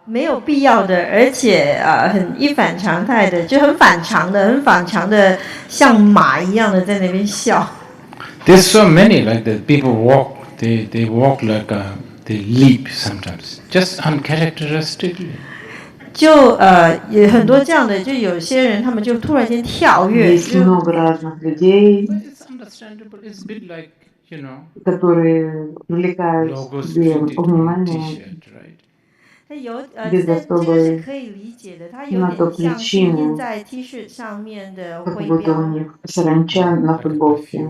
没有必要的，而且很一反常态的，就很反常的，像马一样的在那边笑。There's so many like that. People walk, they walk like they leap sometimes, just uncharacteristically. 就也很多这样的，就有些人他们就突然间跳跃。Есть много разных людей, But it's understandable. It's a bit like, you know, которые привлекают к себе printed on внимание T-shirt, right? 它有без 这个是 особой 可以理解的，它有 на то 点像是印 причины, 在 T 恤上面的 как 徽 будто у 标， них саранча на футболке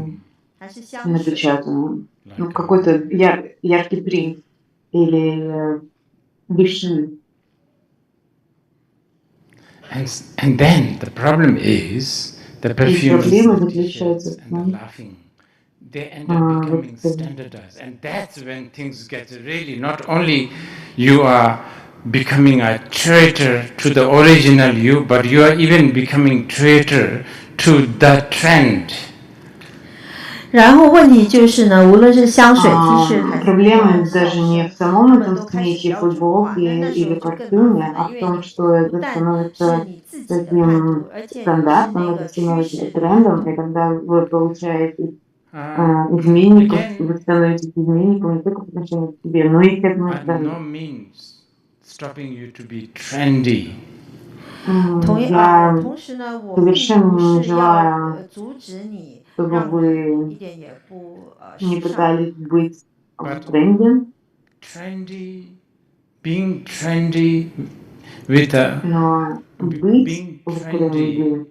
还是香水。 напечатано. Ну, какой-то яркий принт или вишни. And then the problem is the И perfumes проблема and the заключается T-shirts в and the том, laughing. They end up becoming вот, standardized, and that's when things get really not only you are becoming a traitor to the original you, but you are even becoming traitor to the trend. 然后问题就是呢，无论是香水、T 恤还是 проблема даже не в самом 他们 этом 都开始 смеси 标准化， футболки 那时 или 候就更麻 парфюме, 烦了， а 因 в 为 том, 你 что 不 это 但是 становится 你自己的叛徒， таким 而且你是 стандартом, 那 это 个趋 становится 势的。 трендом, и когда вы получаете изменников, Again, вы становитесь изменником не только по отношению к себе, но и к этому by тренду. no means stopping you to be trendy. Я 同时呢，我并 совершенно 不 не 是要 желаю, 阻止你， чтобы 让你 вы 一点也不 не 时尚。 пытались быть в But тренде, trendy, being trendy with a но быть being в trendy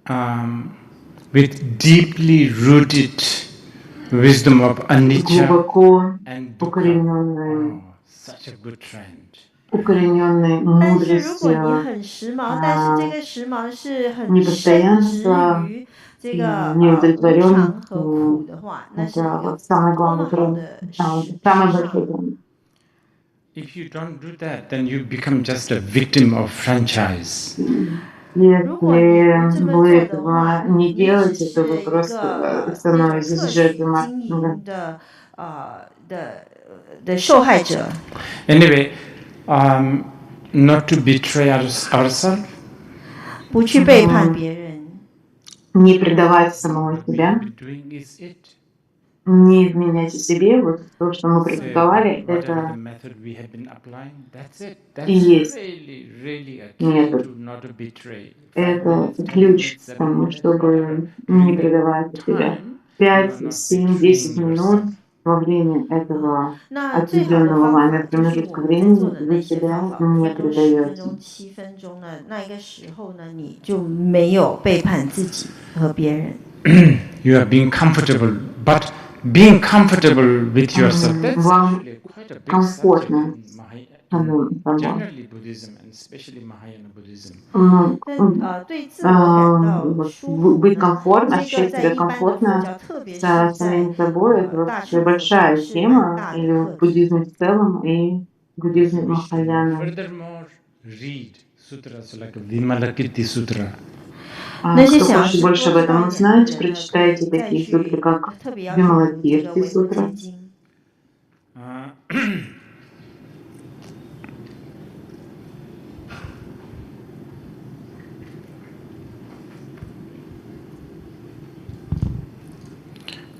тренде with deeply rooted wisdom of anicca глубоко and dukkha. Oh, such a good trend. укорененной 但是如果你 мудростью 很时髦，但是这个时髦是很深植 непостоянства 于这 и 个无常 неудовлетворенности, 和苦的话，那是一 это 个 вот самый 多么 главный 好 тренд, 的 самый 时 большой 尚。 тренд. If you don't do that, then you become just a victim of franchise. Если 如果你不这么 вы 做的话， этого не 你只 делаете, то вы 是一 просто 个那种 становитесь 特许 жертвой 经 маркетинга. 营的受害者。 Anyway, not to betray ourselves. 不去背叛别人， Не предавать самого себя, Doing is it. не изменяйте себе. Вот то, что мы So практиковали, whatever the это method we have been applying, that's it. и That's есть really a key метод. to not to betray. 5 Это minutes, 10 ключ minutes, к 7 тому, minutes, чтобы whatever. не During that предавать себя. time, you 5, are not 7, betraying 10 минут yourself. во время этого 那最好的 отведенного 方 вами 法就是我 промежутка 们在做 времени 的 вы 那些 себя 方法，5 не 分钟、10分 предаете. 钟、7分钟呢，那一个时候呢，你就没有背叛自己和别人。 You are being comfortable, but being comfortable with yourself, that's Вам actually quite a big subject комфортно in самим собой. generally Buddhism and especially Mahayana Buddhism. Ну, 对自我感到 вот 舒服 быть 呢， комфортно, 这个 ощущать 在 себя 一般的佛 комфортно 教，特别是 со 在 самим собой, это 大 вообще 乘佛教 большая 是蛮 тема 大 и 的 в 课题。 буддизме в целом, и в If you буддизме wish to know Махаяна. furthermore, read sutras like Vimalakirti Sutra. 那些 Кто 想要 хочет 是 больше 多 об 知道 этом 一点的 узнать, 人呢，可以 прочитайте 再 такие сутры, 去 как 特别要去读这个 Вималакирти 维摩诘 Сутра. 经。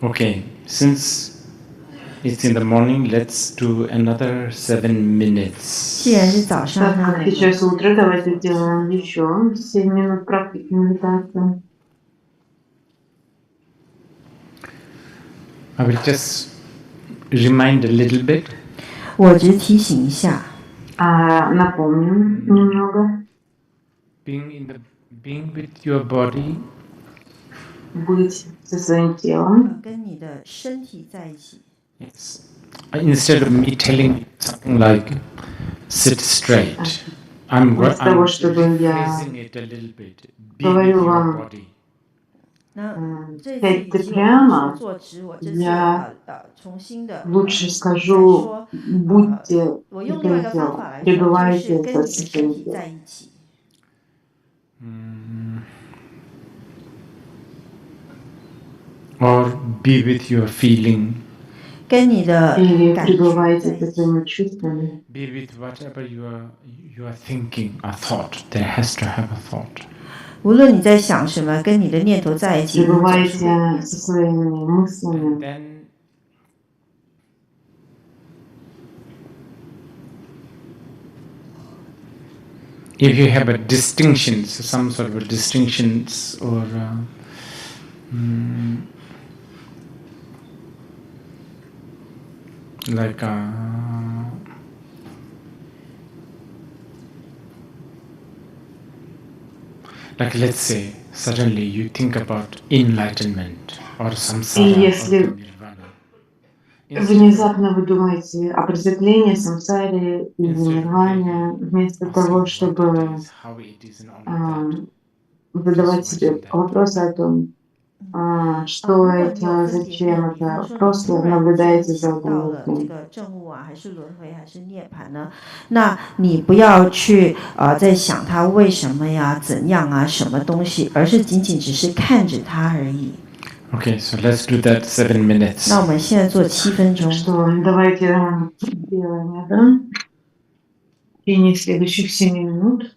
Okay, since it's in the morning, let's do another 7 minutes. 既然是早上， Так 那我 как 们 сейчас утро, давайте 做 сделаем 7 еще 7 минут практики медитации. I will just remind a little bit. 我只提醒一下， Напомним немного. Being with your body, Быть со своим телом. 跟你的身体在一起。 yes. Instead of me telling you something like sit straight, I'm Вместо того, чтобы я rephrasing it a little bit. Be with говорю your вам, body. 那这次 сядьте 以及我不是说 прямо, 坐直，我这次 я 重新的 лучше 再 скажу, 说， будьте 我 со 用另外一 своим 个方 телом, 法来说，就 пребывайте 是 со 跟你的身 своим 体在 телом. 一起。or be with your feeling, 跟你的 или 感觉 пребывайте 在一 со 起， своими чувствами, be with whatever you are thinking, a thought. There has to have a thought. 无论你在想什么，跟你的念头在一起，你总是会有 пребывайте 念 со 头。 своими And мыслями. then if you have a distinction, so some sort of a distinctions or like let's say suddenly you think about enlightenment or И samsara or если nirvana. внезапно вы думаете о просветлении, самсаре и нирване, вместо того, чтобы задавать себе вопросы о том, что 如果你有 это, 分别念， зачем 比方 это, 说你 просто 突然间 наблюдаете за 想到了这 удовольствием. 个正悟啊，还是轮回，还是涅槃呢？那你不要去在想它为什么呀、怎样啊、什么东西，而是仅仅只是看着它而已。 Okay, so let's do that 7 minutes. 那我们现在做7分钟。 Что, давайте сделаем это в течение следующих 7 минут.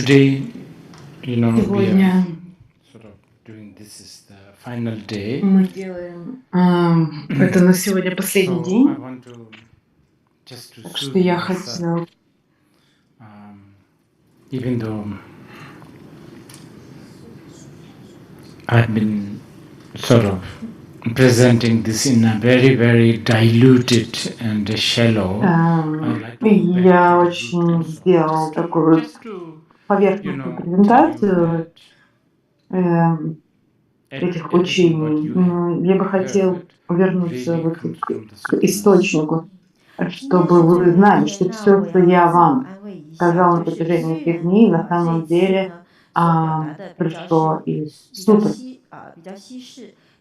today, we are Сегодня sort of doing this is the final day. мы делаем это на сегодня последний So I день, want to just to так что soothe я myself, хотела, even though I've been sort of presenting this in a very, very diluted and shallow. я очень сделал такую поверхностную презентацию этих учений. Я бы хотел вернуться вот к источнику, чтобы вы знали, что все, что я вам сказал на протяжении этих дней, на самом деле пришло из супер.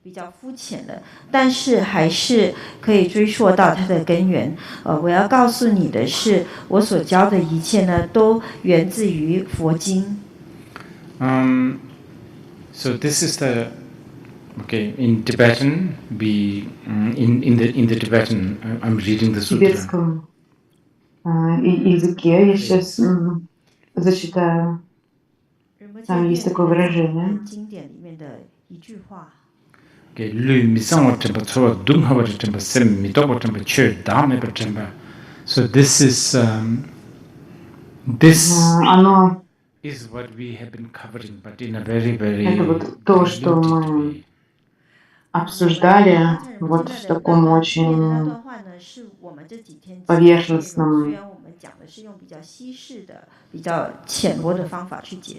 比较肤浅的，但是还是可以追溯到它的根源。我要告诉你的是，我所教的一切呢，都源自于佛经。So this is the in Tibetan we in the Tibetan I'm reading the В sutra. тибетском языке я сейчас зачитаю. Там есть такое выражение. 经典里面的一句话。 So this is оно is what we have been covering, but in a very, very это вот то, что мы обсуждали вот в таком очень поверхностном,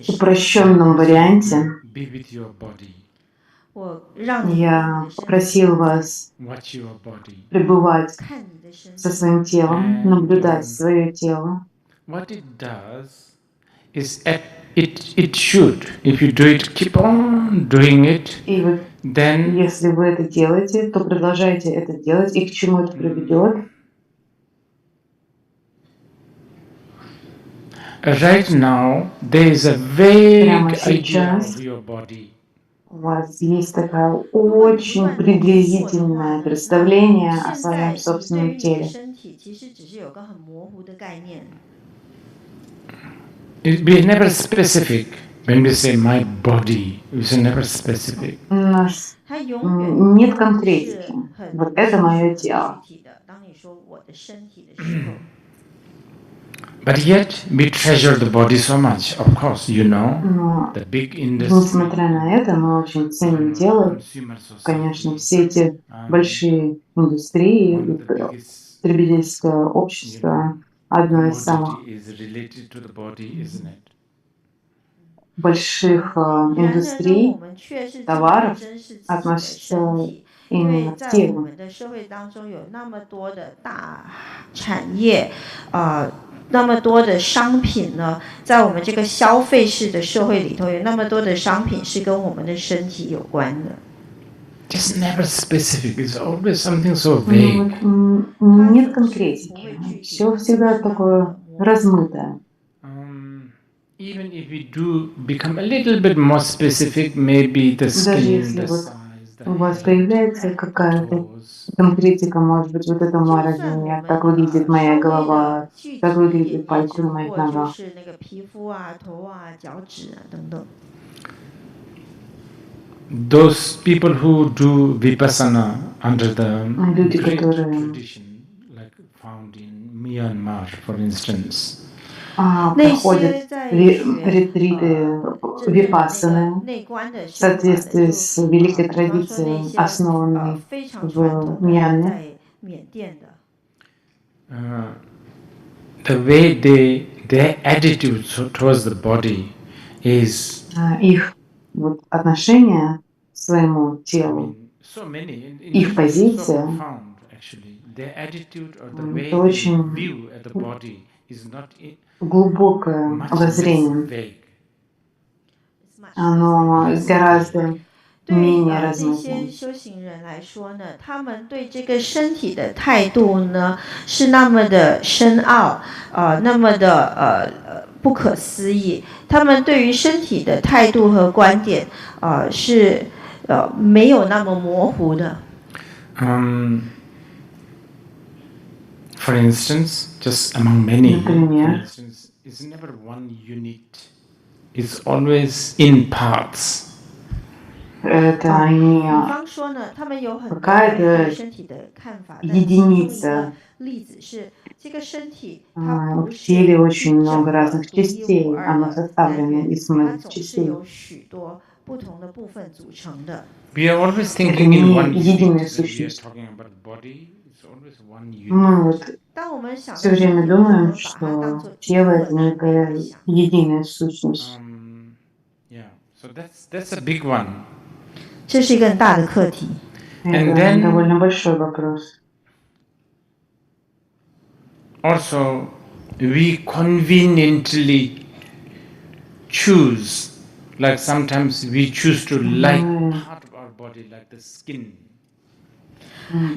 упрощенном варианте. Я попросил вас пребывать со своим телом, наблюдать свое тело. What it does is it should, if you do it, keep on doing it, И вот then если вы это делаете, то продолжайте это делать. И к чему это приведет? Right now there is a vague Прямо idea сейчас of your body. у вас есть такое очень приблизительное представление о своем собственном теле. We're never specific when we say my body. We're never specific. У нас нет конкретики. Вот это мое тело. But yet we treasure the body so much. Of course, you know, the big industry. Несмотря на это, мы очень ценим тело. Конечно, все эти большие индустрии, потребительское общество, одно из самых больших индустрий, товаров относится именно к телу. 那么多的商品呢，在我们这个消费式的社会里头，有那么多的商品是跟我们的身体有关的。Just never specific. It's always something so vague. Нет конкретики. Все всегда такое размытое. Even if we do become a little bit more specific, maybe the skin, the size. У вас появляется какая-то конкретика, может быть, вот это мой размер, как выглядит моя голова, как выглядят пальцы на моих ногах. Those people who do vipassana under the Люди, great которые tradition, like found in Myanmar, for instance. Проходят ретриты випассаны в соответствии с великой традицией, основанной в Мьянме. The way their attitude towards the body is их вот отношение к своему телу, их позиция, это очень глубокое воззрение. Оно гораздо менее размытое. 修行人来说呢，他们对这个身体的态度呢，是那么的深奥，那么的不可思议。他们对于身体的态度和观点，是没有那么模糊的。For instance, just among many, for Например, instance, it's never one unit it's always in parts. Это 比 не 方说呢，他们有很多关于 какая-то 身体的看法，但其中一个 единица. 例子是，这个身体它不 В 是 теле 一 очень 整 много 个 разных 独一无 частей, 二 оно 的单 составлено 元， из 它 многих 总是 частей. 由许多不同的部分组成的。 We are always Это thinking in не one единая unit. When we are сущность. talking about body, it's always one unit. Мы вот 当我们想 все 到身 время 体的时候，我 думаем, 们把它当 что 做一 тело 个 это 单位来 некая 想。 единая сущность. Yeah, so that's a big one. 这是一个很大的课题。 And Это then довольно большой вопрос. also, we conveniently choose, like sometimes we choose to like part of our body, like the skin.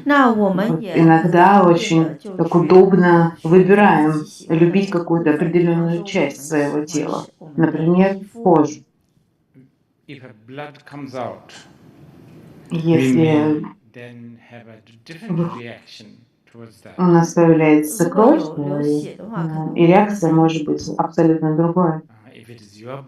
那我们 Вот 也 иногда 很 очень 就 так 去 удобно 选择自 выбираем 己喜欢的 любить 某个部 какую-то 分，比方 определенную 说我 часть 们 своего 喜欢 тела, 是我们的 например, 皮肤。 кожу. If a blood comes out, we Если may then have a different reaction towards that. у нас появляется 如果 кровь, 有流血的话，可能我 и 们会 реакция 反 может 应 быть 不同。 абсолютно другой. If it is your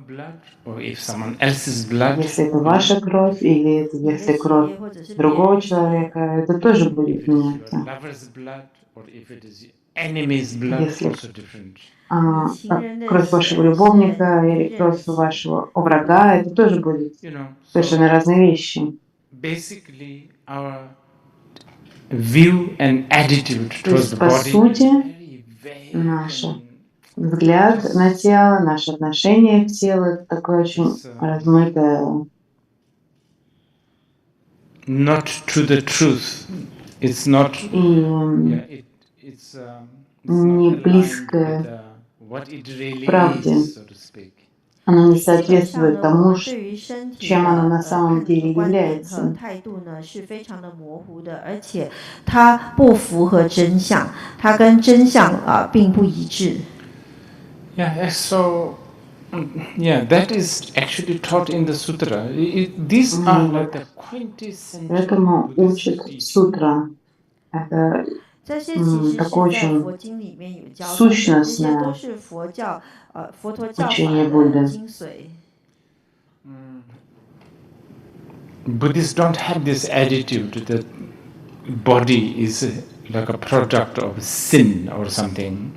blood, or if someone else's blood, Если это ваша кровь или это 你的 если 血 кровь 或者是别 другого 人的血， человека, это тоже if будет it is your меняться. lover's blood, or if it is your enemy's blood, Если also different. 你情人的 кровь 血 вашего 是 любовника 你 или 敌人的 кровь 血。 вашего врага, это тоже будет You know, совершенно so разные вещи. basically our view and attitude То towards есть, the по body is сути, very vague наш and взгляд на тело, наше отношение к телу, это такое очень размытое. not to the truth. It's not. И It's не not aligned близкое with what it really правде. is, so to speak. Оно не 基本上 соответствует 呢，我 тому, 们对于身体 чем оно на 的 самом 看 деле 观点和 является. 态度呢是非常的模糊的，而且它不符合真相，它跟真相并不一致。 Yeah, so yeah, that is actually taught in the sutra. These are like the quintessential Поэтому учит Buddhist teaching. сутра. Это 这些其实 такое 是在 очень 佛经里面有教导的，这些都 сущностное 是佛陀教法 учение 的 Будды. 精髓。 Buddhists don't have this attitude that body is like a product of sin or something.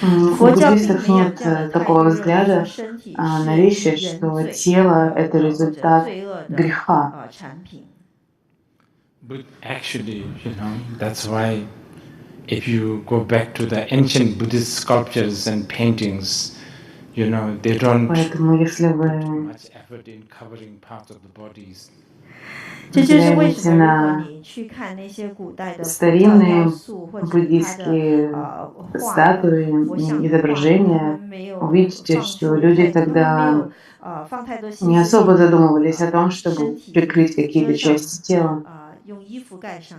У 佛教并 буддистов 没有 нет 这样的态 такого 度，认为说 взгляда 身体 на 是 вещи, 人 что 罪 тело — это 或者 результат 罪恶的 греха. 产品。 But actually, that's why if you go back to the ancient Buddhist sculptures and paintings, they don't Поэтому если put вы much effort in covering parts of the bodies. 这就是为什 взглянете 么，如果 на 你去看那些古代的佛教 старинные 雕塑，或者是它的 буддийские 画 статуи 佛像 и 的画，他 изображения, 们没有 увидите, 放 что 出 люди 他们没 тогда 有放太多心 не 思 особо 去 задумывались о том, 身 чтобы 体 прикрыть 遮 какие-то 上 части тела. 用衣服盖上。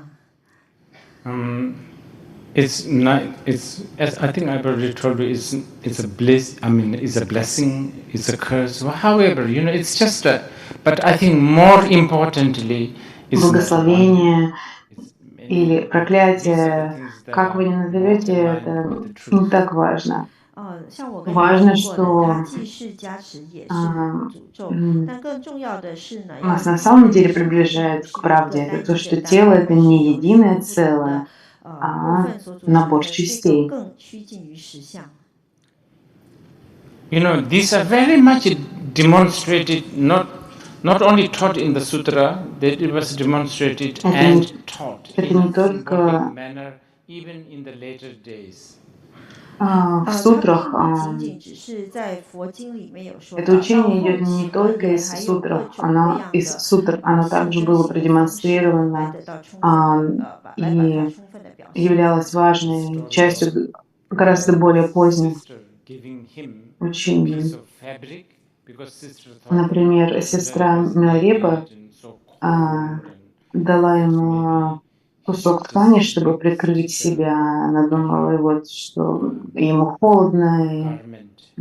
It's not. It's as I think I've already told you. It's a bliss. I mean, it's a blessing. It's a curse. However, it's just a. But I think more importantly, it's not one. Благословение или These are проклятие, the things that как вы are ни more назовете, aligned это with the не truth. так важно. 像我跟你 Важно, 说过的，它 что 既是加持，也是诅咒。但更重要的是呢，要 нас 理 на 解 самом 这个 деле 身体并 приближает 不是 к 一个 правде. 单 Это то, 一 что 的单 тело 位， это 而是 не 由许 единое 多不同 целое, 的部 а 分所组成 набор 的，这个 частей. 更趋近于实相。 These are very much demonstrated, not only taught in the sutra, that it was demonstrated and taught Это in a не только symbolic manner, even in the later days. в 它 сутрах, 并不仅仅只是在佛经里面有说 это 到，到 учение 后 идет 期 не 呢 только 也 из 还有各 сутрах, 种各 оно 样 из 的 сутр, оно 象 также 征 было 性的方式来 продемонстрировано 得到充分的来把它 и 充分的表现。 являлось важной частью гораздо более поздних Sister giving him a piece учений. of fabric because sister thought Например, сестра Миларепа and so cold and дала ему кусок ткани, чтобы прикрыть себя. Она думала, что ему холодно, и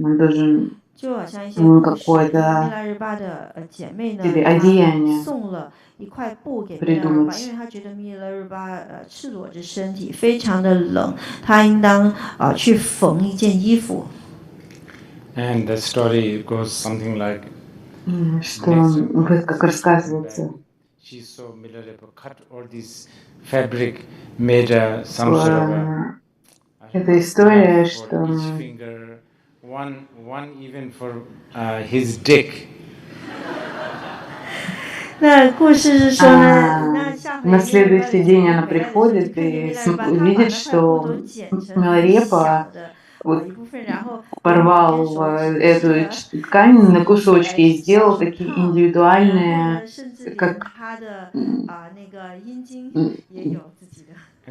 он должен 就好像一些故事，因为米拉日巴的姐妹呢，她送了一块布给米拉日巴，因为她觉得米拉日巴赤裸着身体，非常的冷，她应当去缝一件衣服。And the story goes something like, что вот как рассказывается, she saw Milarepa cut all this fabric, made some sort of a эта история, for что each finger, one even for his dick. 那故事是说呢，那下回на следующий день она приходит и видит, что Миларепа вот порвал эту ткань на кусочки и сделал такие индивидуальные, как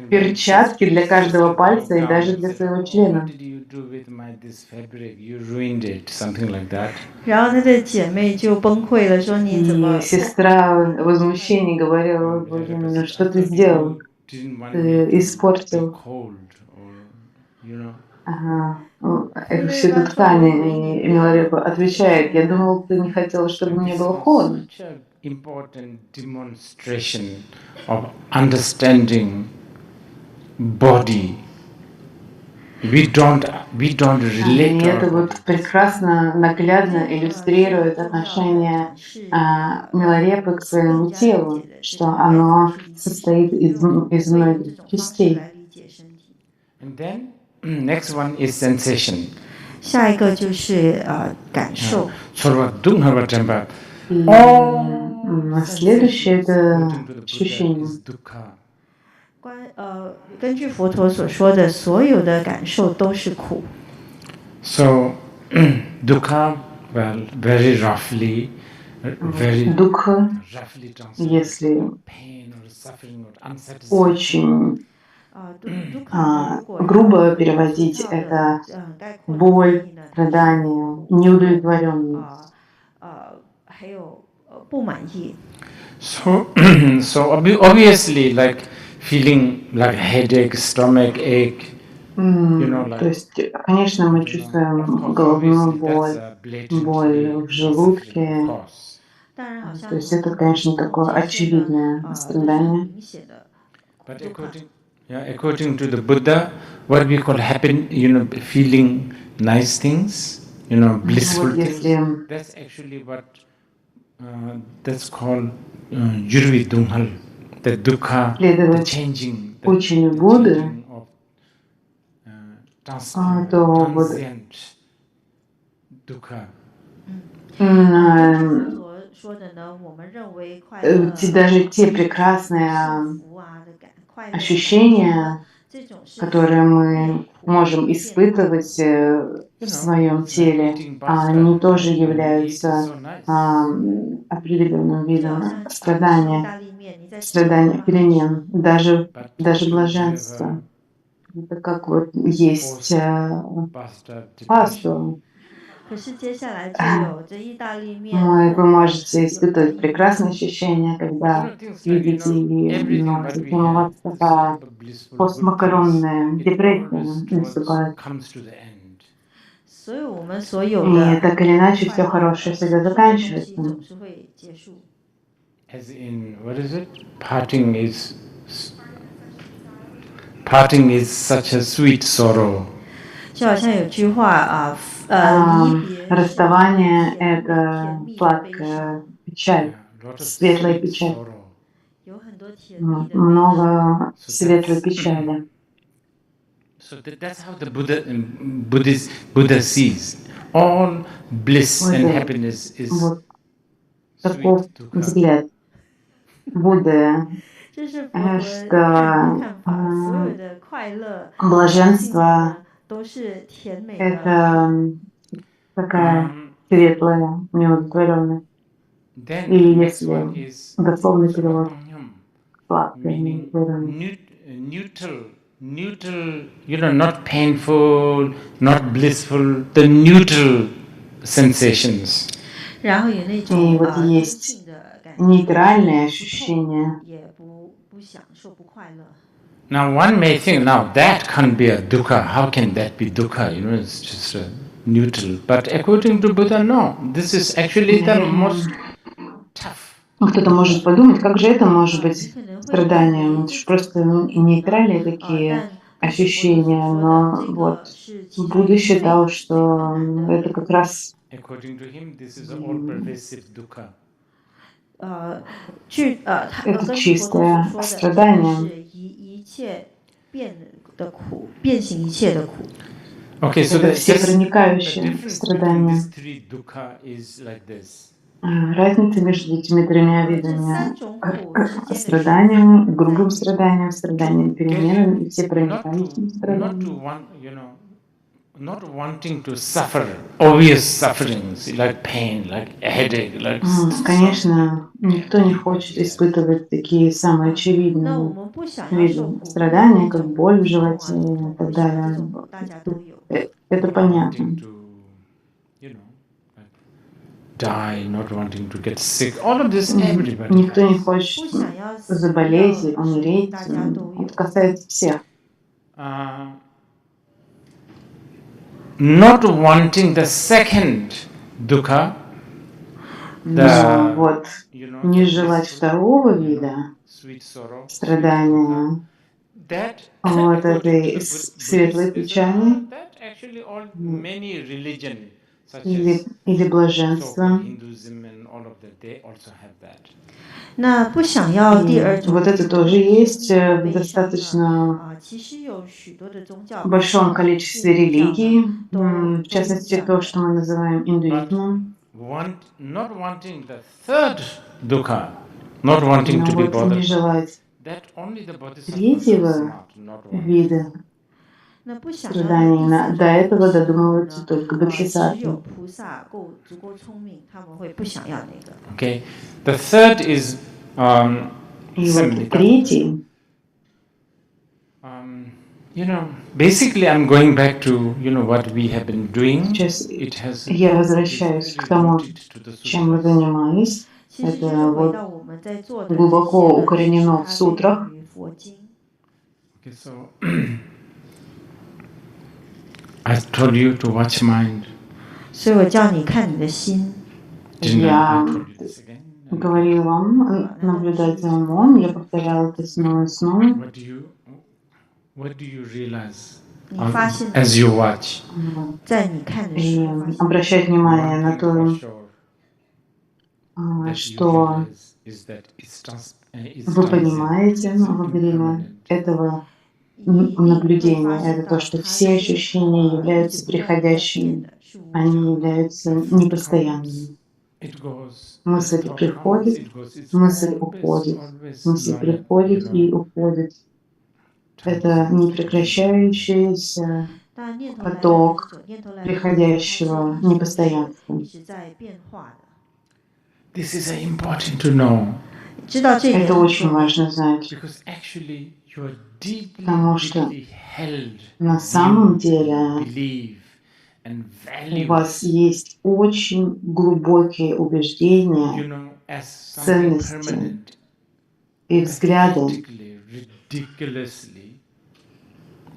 перчатки для каждого пальца и даже для своего члена. 然后她的姐妹就崩溃了，说你怎么？ И сестра в возмущении говорила: Боже мой, ну что ты сделал? Ты испортил всю эту ткань. И Миларепа отвечает: я думал, ты не хотела, чтобы мне было холодно. Important demonstration of understanding body. We don't relate. И это вот прекрасно, наглядно иллюстрирует отношение Миларепы к своему телу, что оно состоит из многих частей. And then next one is sensation. 下一个就是感受。 Следующее это ощущение. 根据佛陀所说的，所有的感受都是苦。So, dukkha, well, very roughly, Дуkkha, если очень грубо переводить, это боль, страдание, неудовлетворенность. So obviously, like feeling like headache, stomach ache. То есть, конечно, мы чувствуем головную боль, боль в желудке. То есть это, конечно, такое очевидное страдание. But according to the Buddha, what we call happy, feeling nice things, blissful things. That's actually what that's called Yurvi Dunghal, the dukkha, the changing, учению Будды, то вот даже те прекрасные ощущения, которые мы можем испытывать в своем теле, они тоже являются определенным видом страдания, перемен, даже блаженства. Это как вот есть пасту. Вы можете испытывать прекрасные ощущения, когда видите или затем у вас такая постмакаронная депрессия наступает. И так или иначе все хорошее всегда заканчивается. As in, what is it? Parting is such a sweet sorrow. 就好像有句话расставание — это сладкая печаль, светлая печаль. Много светлой печали. So that's how the Buddha sees. All bliss and happiness is таков взгляд Будды, что блаженство — это такая светлая неудовлетворенность. И если дословный перевод — сладкая неудовлетворенность. Neutral, not painful, not blissful, the neutral sensations. И вот есть нейтральные ощущения. Now one may think, now that can't be a dukkha. How can that be dukkha? It's just a neutral. But according to Buddha, no. This is actually the most tough. Кто-то может подумать, как же это может быть страданием? Это же просто нейтральные такие ощущения, но вот Будда считал, что это как раз according to him, this is all-pervasive dukkha. это 根据佛陀所 чистое 说的，这个 страдание. 是一切变的苦，变形一切的苦。 Okay, so Это the всепроникающее difference between страдание. these three dukkha is like this. Разница между этими тремя 这 видами 三种苦之间的区别 страданием, грубым страданием, страданием Get переменным и not всепроникающим to страданием. want, not wanting to suffer obvious sufferings like pain, like a headache, like. Конечно, никто не хочет испытывать такие самые 那 очевидные 我们不想要受 виды 苦， страдания, как боль в 痛 животе 啊、 и 痛， так 不想这 далее. 种苦大家都有。 Это Not понятно. wanting to, like die, not wanting to get sick. All of this everybody. Никто не has. хочет 不想要死， заболеть и 要 умереть. 大家都有 Это。касается всех. Not wanting the second dukkha, Но вот не желать второго вида sweet sorrow, страдания, that вот according to этой the светлой Buddhists, печали that actually all many religion such или as блаженства. so-called Hinduism and all of that, they also have that. 那不想要第二 И 种 вот это тоже есть в достаточно 其实有许多的宗教， большом количестве религий, 都 в частности то, что мы называем индуизмом. Not wanting the third dukkha, not wanting Но to be вот не bothered. желать That only the bodhisattvas are третьего smart, not wanting. вида 那不想要 страданий. 第三 До 种 этого 苦的时候 додумываются 呢， только 只有 бодхисаттвы. 菩萨足够聪明，他们会不想要那个。 Okay, the third is И вот третий, basically I'm going back to what we have been doing. сейчас It has я возвращаюсь к тому, чем мы занимались. 其实就 Это 是回 вот 到我们在做的这些 глубоко 呢，其实 укоренено в 它 сутрах. 归于佛经。 Okay, so I told you to watch mind. 所以我叫你看你的心。 Я говорила вам наблюдать за умом, я повторяла это снова и снова. What do you realize 你发现 as you watch? 在你看的 И 时候，发现 обращать внимание на One thing for то, sure, that you что realize is that it's вы понимаете во время этого наблюдения, это то, что все ощущения являются приходящими, они являются непостоянными. Мысль приходит, мысль уходит, мысль приходит и уходит. Это непрекращающийся поток приходящего непостоянства. This is important to know. 知道这一点 Это 很 очень 重要。 важно знать, Because actually you are deeply, потому что deeply held, на самом деле believe and у value, вас есть очень глубокие убеждения, as something ценности permanent, и взгляды. practically, ridiculously,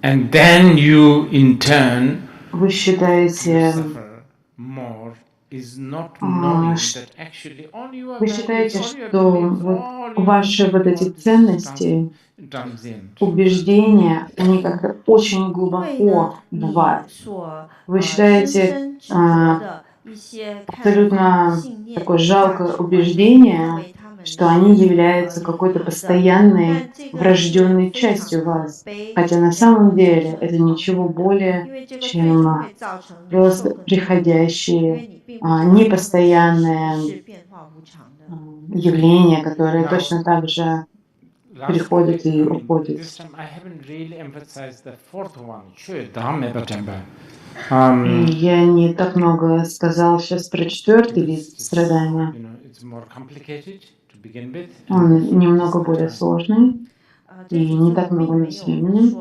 and then you in turn Вы считаете, suffer more. Is not knowing that actually all your вы values, считаете, all your что beliefs, вот all your ваши вот эти ценности, transient. убеждения, они как-то очень глубоко в вас. Вы считаете абсолютно такое жалкое убеждение, что они являются какой-то постоянной врожденной частью вас, хотя на самом деле это ничего более, чем просто приходящие, непостоянные явления, которые точно так же приходят и уходят. Я не так много сказал сейчас про четвертый вид страдания. Он немного более сложный и не так много у нас времени.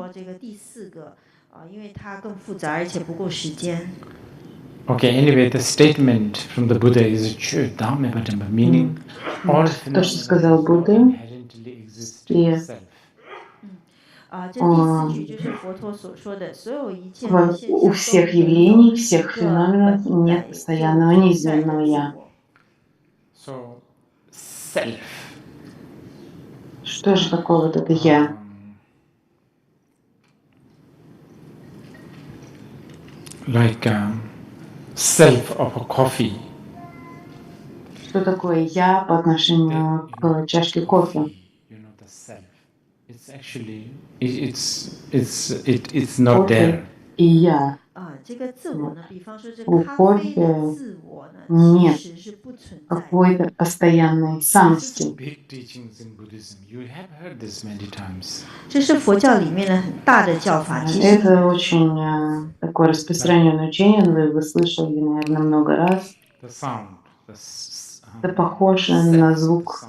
Okay, anyway, the statement from the Buddha is meaning all то, что сказал Будда, и у всех явлений, всех феноменов нет постоянного неизменного «я». Что же такое вот это «я»? like self of a coffee. Что такое я по отношению к чашке кофе? It's actually it's not Кофе there. и я. 这个自我呢，比方说这 У 咖啡的 кофе 自我呢， нет 其实是不存在的。 какой-то постоянной самости. Big teachings in Buddhism. You have heard this many times. 这是佛教里面的很大的教法。其实 Это очень такое распространенное учение, вы слышали, наверное, много раз. The sound, Это похоже на звук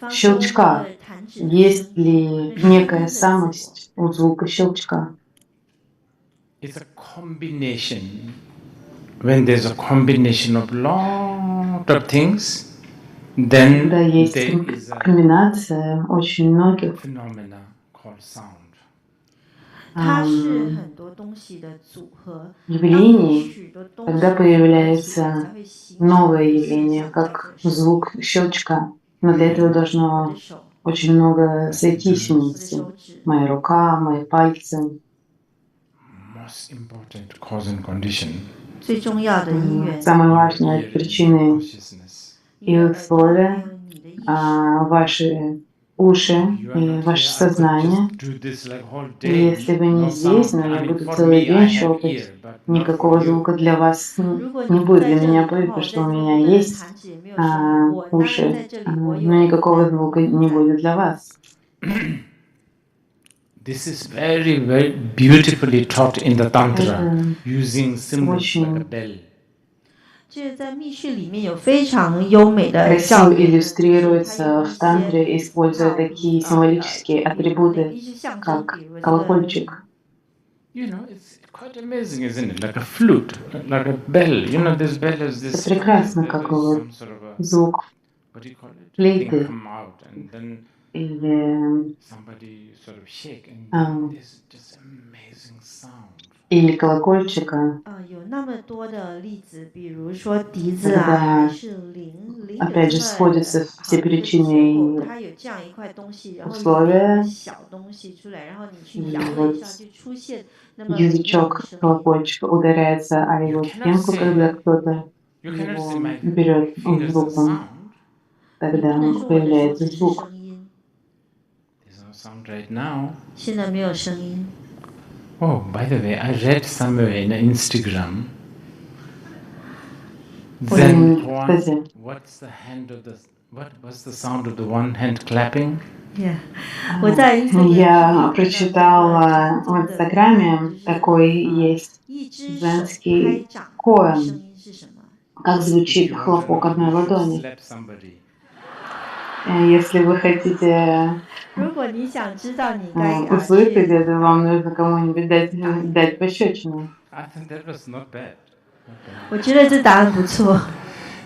щелчка. Есть ли некая самость у звука щелчка? It's a combination. When there's a combination of lot of things, then Когда есть there is a комбинация очень многих phenomena called sound. 它是很多东西的组合。 явлений, когда появляется новое явление, как звук щелчка. Но для этого должно очень много сойтись вместе. Моя рука, мои пальцы. Most important cause and condition. 最重要的因缘。 Самые важные причины и условия, ваши уши и ваше сознание. И если вы не здесь, но я буду целый день щелкать, никакого звука для вас не будет. Для меня будет, потому что у меня есть уши, но никакого звука не будет для вас. This is very, very beautifully taught in the Tantra, using symbols like a bell. 这在密室里面有非常优美的教 Красиво 育， иллюстрируется в тантре, используя такие символические атрибуты, как колокольчик. You know, it's quite amazing, isn't it? Like a flute, like a bell. You know, this bell is this. Это прекрасно, как вот звук What do you call it? флейты Thing come out, and then или somebody sort of shake, and this just amazing sound. или колокольчика. 有那么多的例子，比如说笛子啊，还是铃，有 опять 这 же 么 сходятся все 好的结 причины 果， и 它有这样一块东西，然后有一 условия. 个小东西出来，然后你去摇 И 了一 вот 下，就出现那么美妙的 язычок 声音。 колокольчика ударяется о его стенку, когда кто-то You cannot его see my берет fingers в the руку. sound. 你不 Тогда 能说我的手 появляется 只是 звук. 声音， There's no sound right now. 现在没有声音。 Oh, by the way, I read somewhere in Instagram. Then one, what's the hand of the what's the sound of the one hand clapping? Я прочитала в Инстаграме, такой есть дзенский коэн, как звучит хлопок одной ладони. Если вы хотите 如果你想知道你该 услышать это, вам нужно кому-нибудь дать пощечину. I think that was not bad. 我觉得这答案不错。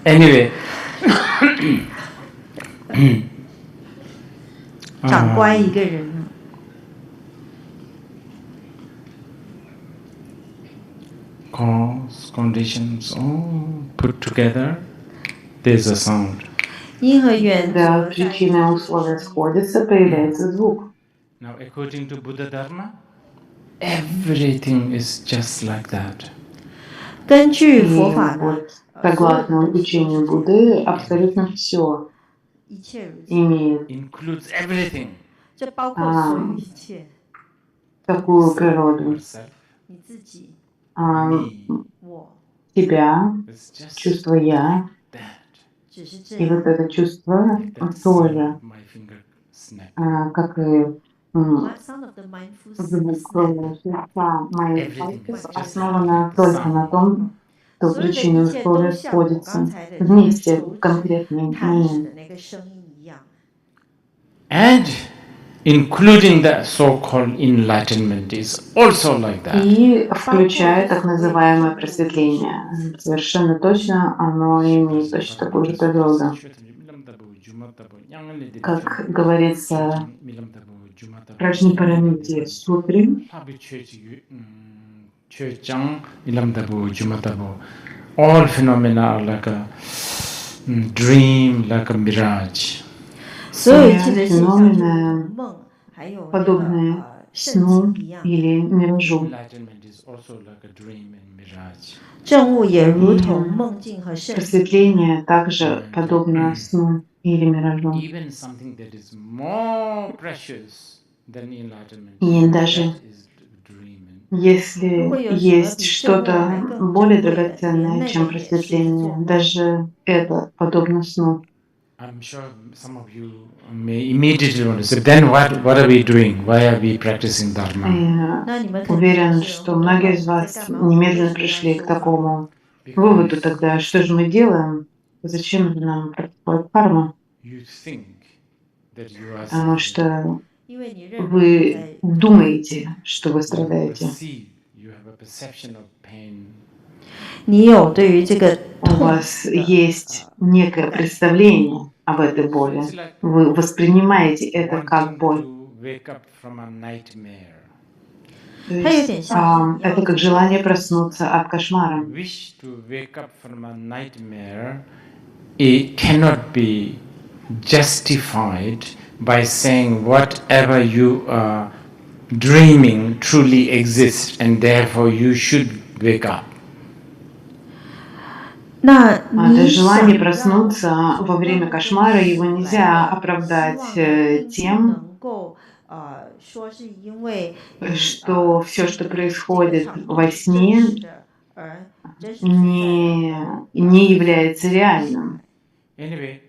Anyway. 长官一个人。 Cause, conditions, all put together, there's a sound. 因和缘 Когда причины и условия сходятся, появляется звук. Now, according to Buddha Dharma, everything is just like that. 根据佛法呢， Согласно учению Будды, абсолютно все имеет includes everything. 这包括所有一切。 такую природу. 你自己， Тебя, чувство я, 只是这 и 样。 вот это чувство тоже, как и звук сердца моих пальцев, основано только на том, что причины и условия сходятся вместе в конкретный момент. And including the so-called enlightenment is also like that. И включая так называемое просветление. Совершенно точно оно имеет точно такую же природу. Как говорится в Прajnaparamiti сутре, all phenomena are like a dream, like a mirage. все феномены, подобные сну или миражу. Enlightenment is also like a dream and mirage. 证悟也如И 同梦境和圣境。 просветление также подобно сну или миражу. Even something that is more precious than enlightenment, И даже that is dream. если есть что-то более драгоценное, чем просветление, даже это подобно сну. I'm sure some of you may immediately want to say, then what are we doing? Why are we practicing Dharma? И уверен, что многие из вас немедленно пришли к такому выводу тогда, что же мы делаем, зачем же нам практиковать карму, You think that you are потому suffering. что вы думаете, что вы страдаете. You have a perception of pain. 你有对于这个 У вас есть некое представление об этой боли. Вы воспринимаете это как боль. Wake up from a nightmare. То есть, это как желание проснуться от кошмара. Wish to wake up from a nightmare, it cannot be justified by saying whatever you are dreaming truly exists and therefore you should wake up. Это желание проснуться во время кошмара, его нельзя оправдать тем, что все, что происходит во сне, не является реальным. Anyway,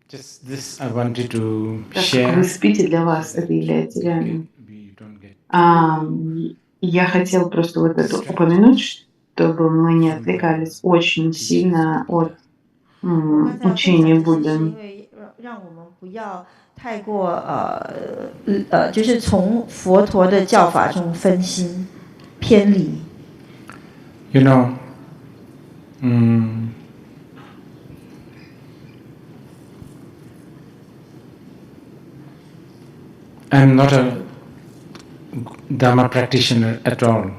just this I wanted to Так share. как вы спите, для вас это является реальным. Я хотел просто вот это упомянуть, чтобы мы не отвлекались очень сильно от учения Будды. 让我们不要太过就是从佛陀的教法中分心偏离。You know, I'm not a Dharma practitioner at all.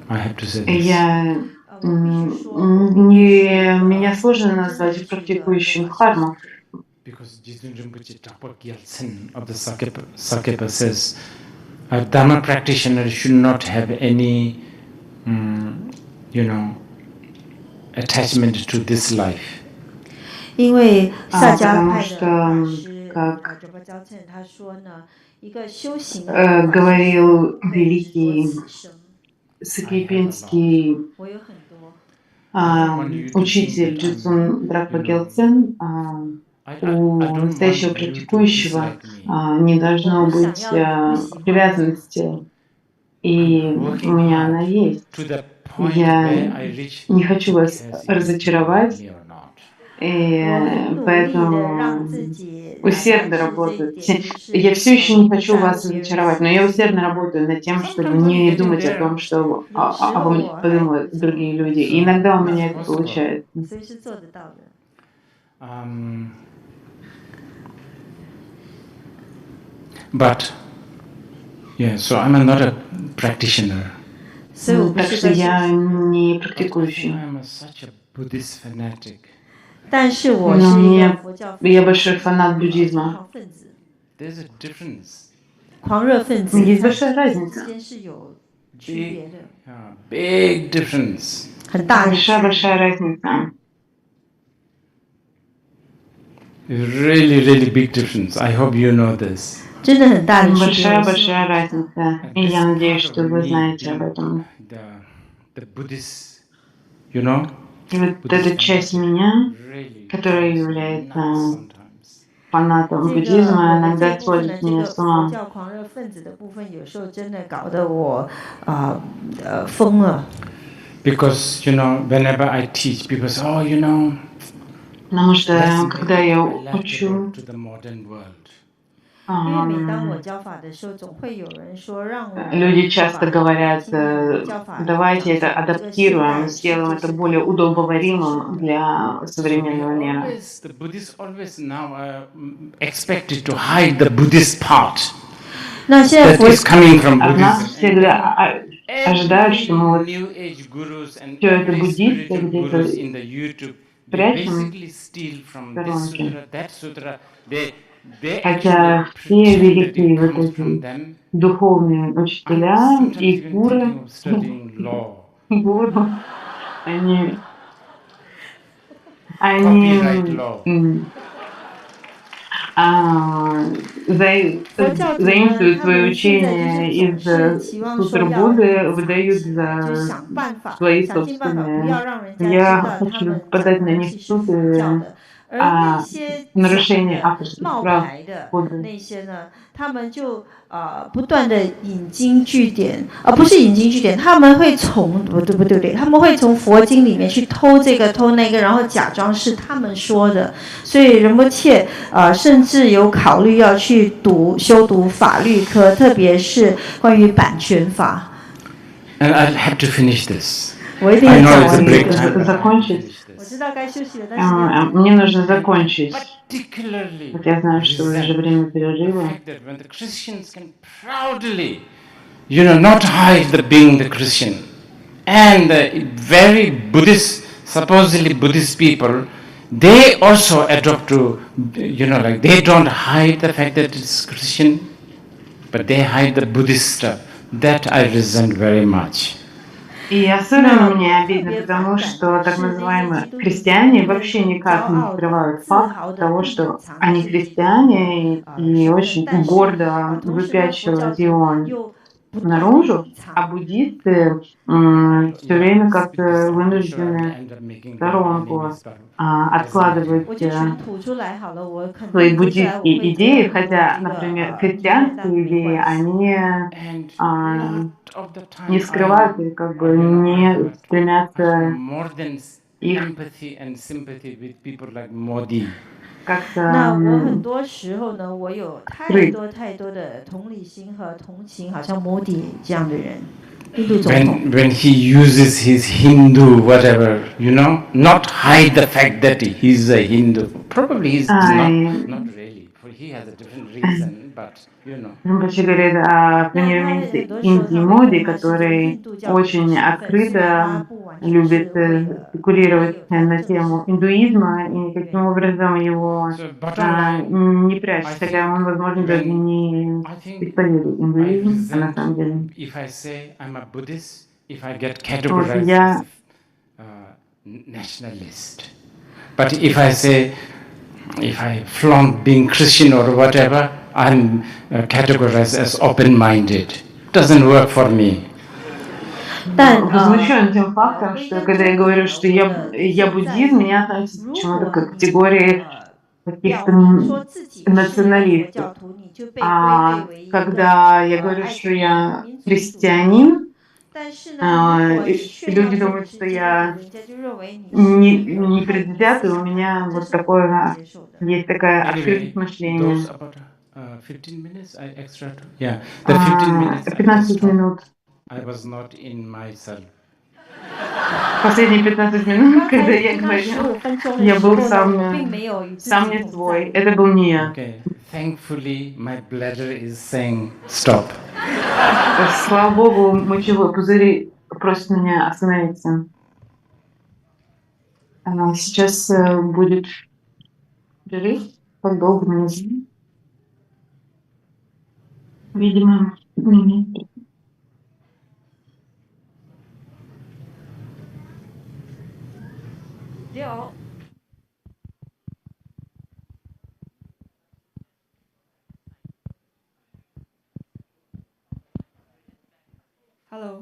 I have to say this. Меня сложно назвать практикующим дхарму. Because Jizun Rinpoche Thakpa Gyaltsen of the Sakepa says, a Dharma practitioner should not have any, attachment to this life. 因为萨迦потому派的что, 法师 как 卓巴焦璨他说呢，一个修行的 говорил великий сакьяпинский 我有很多 учитель Джитсун Дракпа Гелцен, у настоящего практикующего не должно быть привязанности, и у меня она есть. Я не хочу вас разочаровать, и поэтому усердно работаю. Я все еще не хочу вас разочаровать, но я усердно работаю над тем, чтобы не думать о том, что обо мне подумают другие люди. И иногда у меня это получается. But, yeah, so I'm not a practitioner. Так что я не практикующий. I'm such a Buddhist fanatic. 但是我Но 是一个佛教 я большой фанат буддизма. 分子 There's a difference. 狂热分子 Есть большая разница. 之间是有区别的 Big difference. 很大的区别 Большая разница. Really, really big difference. I hope you know this. 真的很大的区别 Большая разница. И я надеюсь, что вы знаете об этом. The Buddhist, you know? И вот эта часть меня, которая является фанатом буддизма, иногда сводит меня с 佛 ума. 教狂热分子的部分，有时候真的搞得我疯了。 Because, whenever I teach, people say, oh, Потому что, когда я учу, to the modern world. 因为每当我教法的时候，总会有人说让我 люди часто говорят, давайте это адаптируем, сделаем это более удобоваримым для современного мира. The Buddhists always now expected to hide the Buddhist part. 那现在 That is coming from От нас Buddhism. всегда ожидают, что мы вот New Age gurus and все это every буддисты spiritual где-то gurus in the YouTube, they прячем basically steal from в this сторонке. sutra, that sutra. They Хотя все великие вот эти духовные учителя и гуру, гуру, они, они заимствуют свои учения из сутр Будды, выдают за свои собственные. Я хочу подать на них в суд нарушение авторских прав Будды. 他们就不断的引经据典，不是引经据典，他们会从不对，他们会从佛经里面去偷这个偷那个，然后假装是他们说的，所以仁波切甚至有考虑要去修读法律科，特别是关于版权法。And I'll have to finish this. 我一定要讲完。закончить. 我知道该休息了，但是мне нужно закончить. Вот я знаю, что уже время перерыва. When the Christians can proudly, not hide being the Christian, and the very Buddhist, supposedly Buddhist people, they also adopt to, like they don't hide the fact that it's Christian, but they hide the Buddhist stuff. That I resent very much. И особенно мне обидно, потому что так называемые христиане вообще никак не скрывают факт того, что они христиане и очень гордо выпячивают его наружу, а буддисты все время как-то вынуждены в сторонку откладывать свои буддистские идеи, хотя, например, христианские идеи, они не скрывают и как бы не стремятся их как-то 那我很多时候呢，我有太多的同理心和同情，好像摩迪这样的人，印度总统。When he uses his Hindu whatever, not hide the fact that he's a Hindu. Probably he's not really, for he has a different reason, but Римпоче говорит о премьер-министре Индии Моди, который очень открыто любит спекулировать на тему индуизма и никаким образом его не прячет, хотя он, возможно, даже не исповедует индуизм, а на самом деле. Вот я nationalist. But if I flaunt being Christian or whatever, I'm categorized as open-minded. Doesn't work for me. Возмущен тем фактом, что когда я говорю, что я буддист, меня относятся почему-то к категории каких-то националистов. А когда я говорю, что я христианин, люди думают, что я не предвзятый, у меня вот такое, есть такая открытость мышления. 15 минут. I was not in myself. Последние 15 минут, когда я говорил, я был сам не свой. Это был не я. Thankfully, my bladder is saying stop. Слава богу, мочевой пузырь просит меня остановиться. Сейчас будет перерыв. Как долго мы не знаем? Видимо, минут.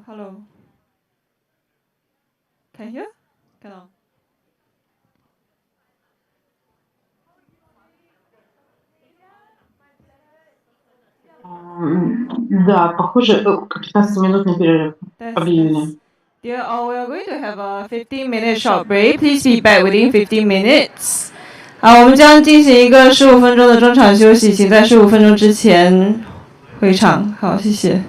Hello. Can you hear? Cannot. Да, похоже, 15-минутный перерыв объявили. Dear all, we are going to have a 15-minute short break. Please be back within 15 minutes. 好，我们将进行一个15分钟的中场休息，请在15分钟之前回场。好，谢谢。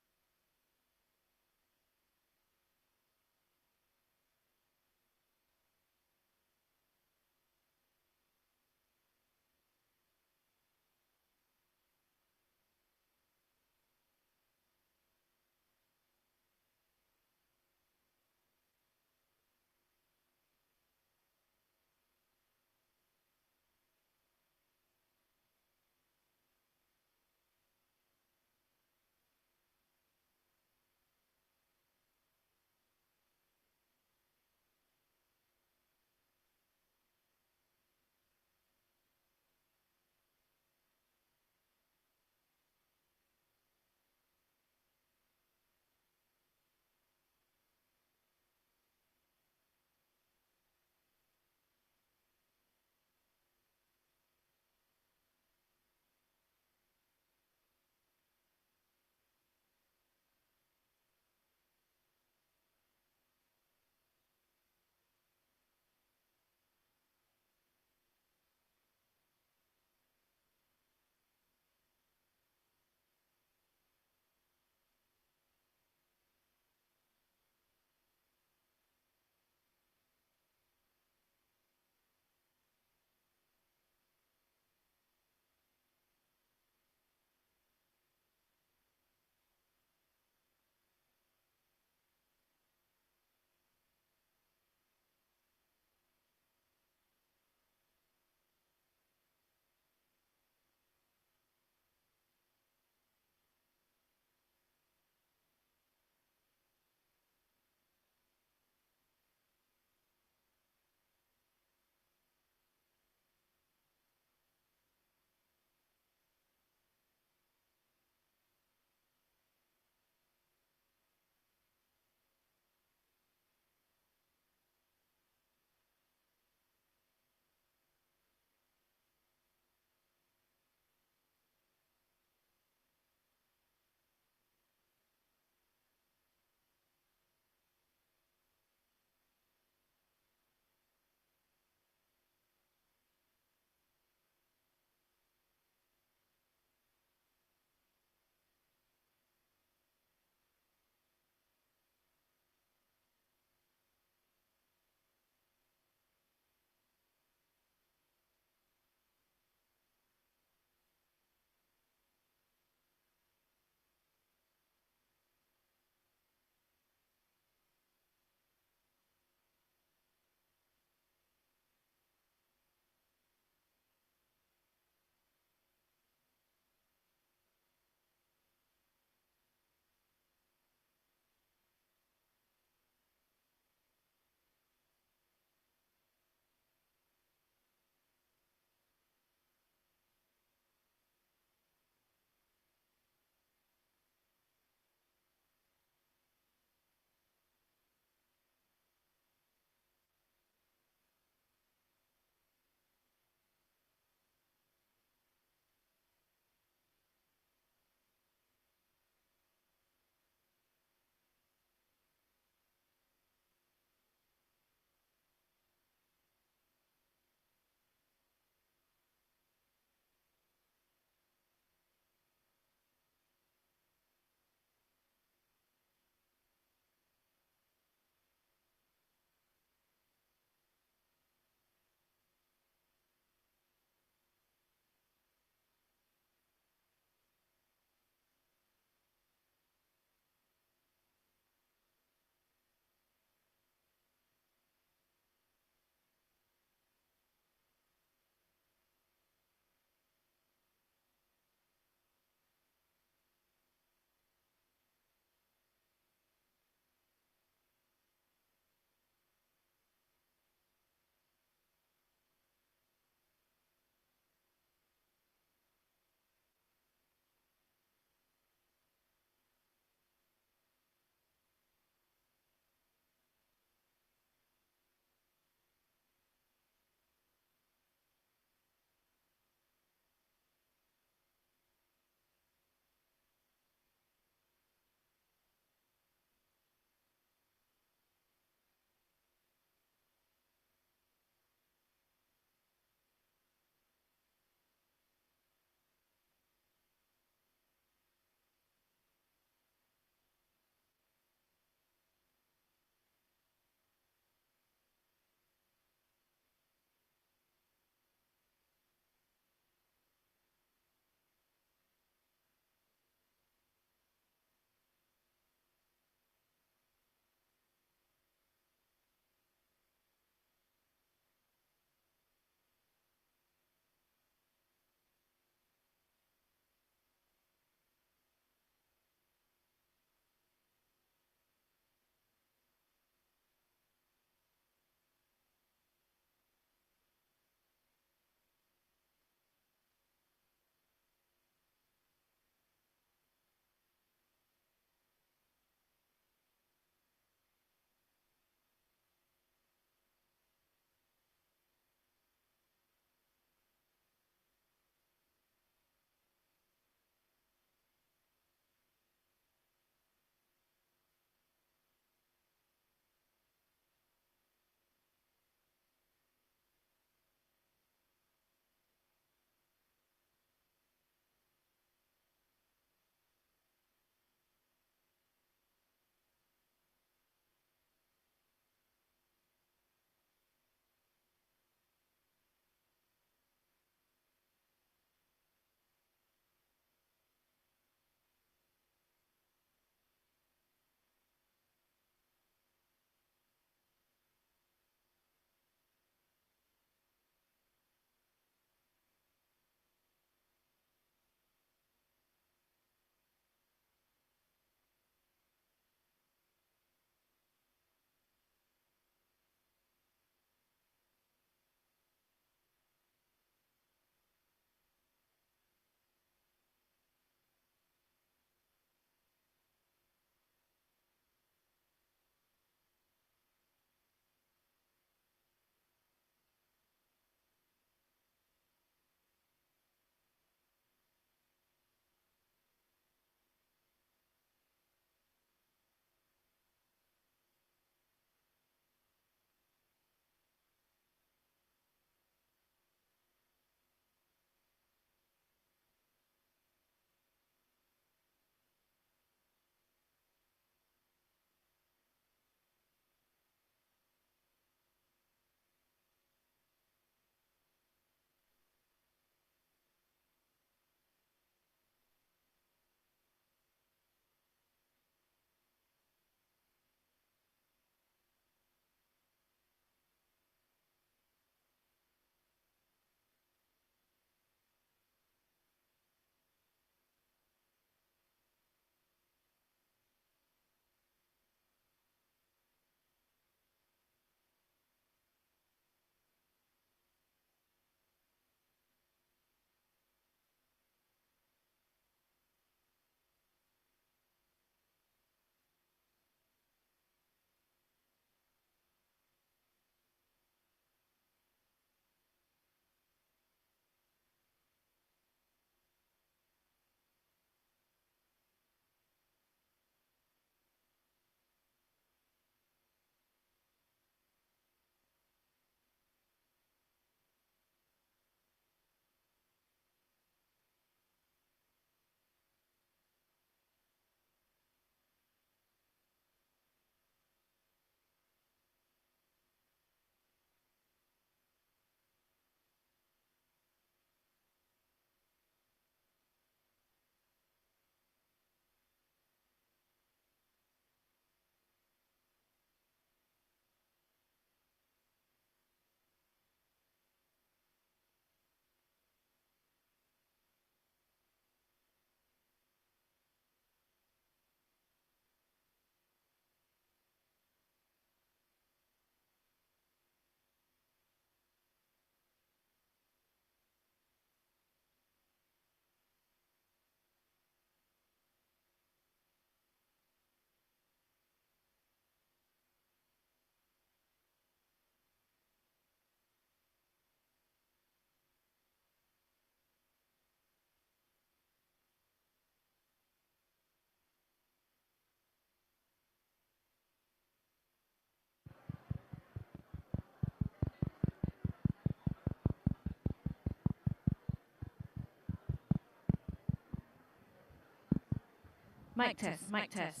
Mic test, mic test.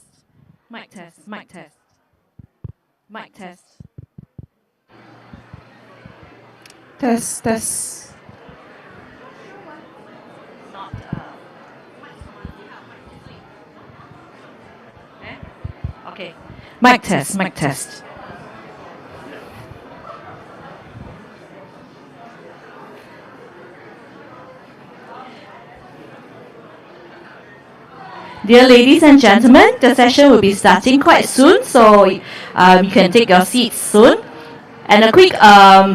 Mic test, mic test. Mic test. Test, test. Not, okay. Mic test, mic test. Dear ladies and gentlemen, the session will be starting quite soon, so you can take your seats soon. And a quick,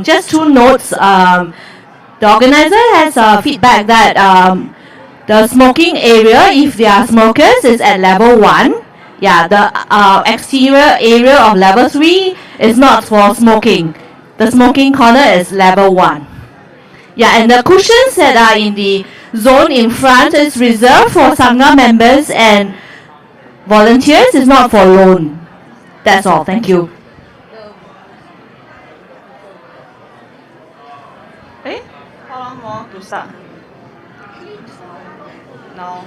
just 2 notes. The organizer has feedback that the smoking area, if they are smokers, is at level 1. Yeah, the exterior area of level 3 is not for smoking. The smoking corner is level 1. Yeah, and the cushions that are in the zone in front is reserved for Sangha members and volunteers, is not for loan. That's all. Thank you. How long more to start? No.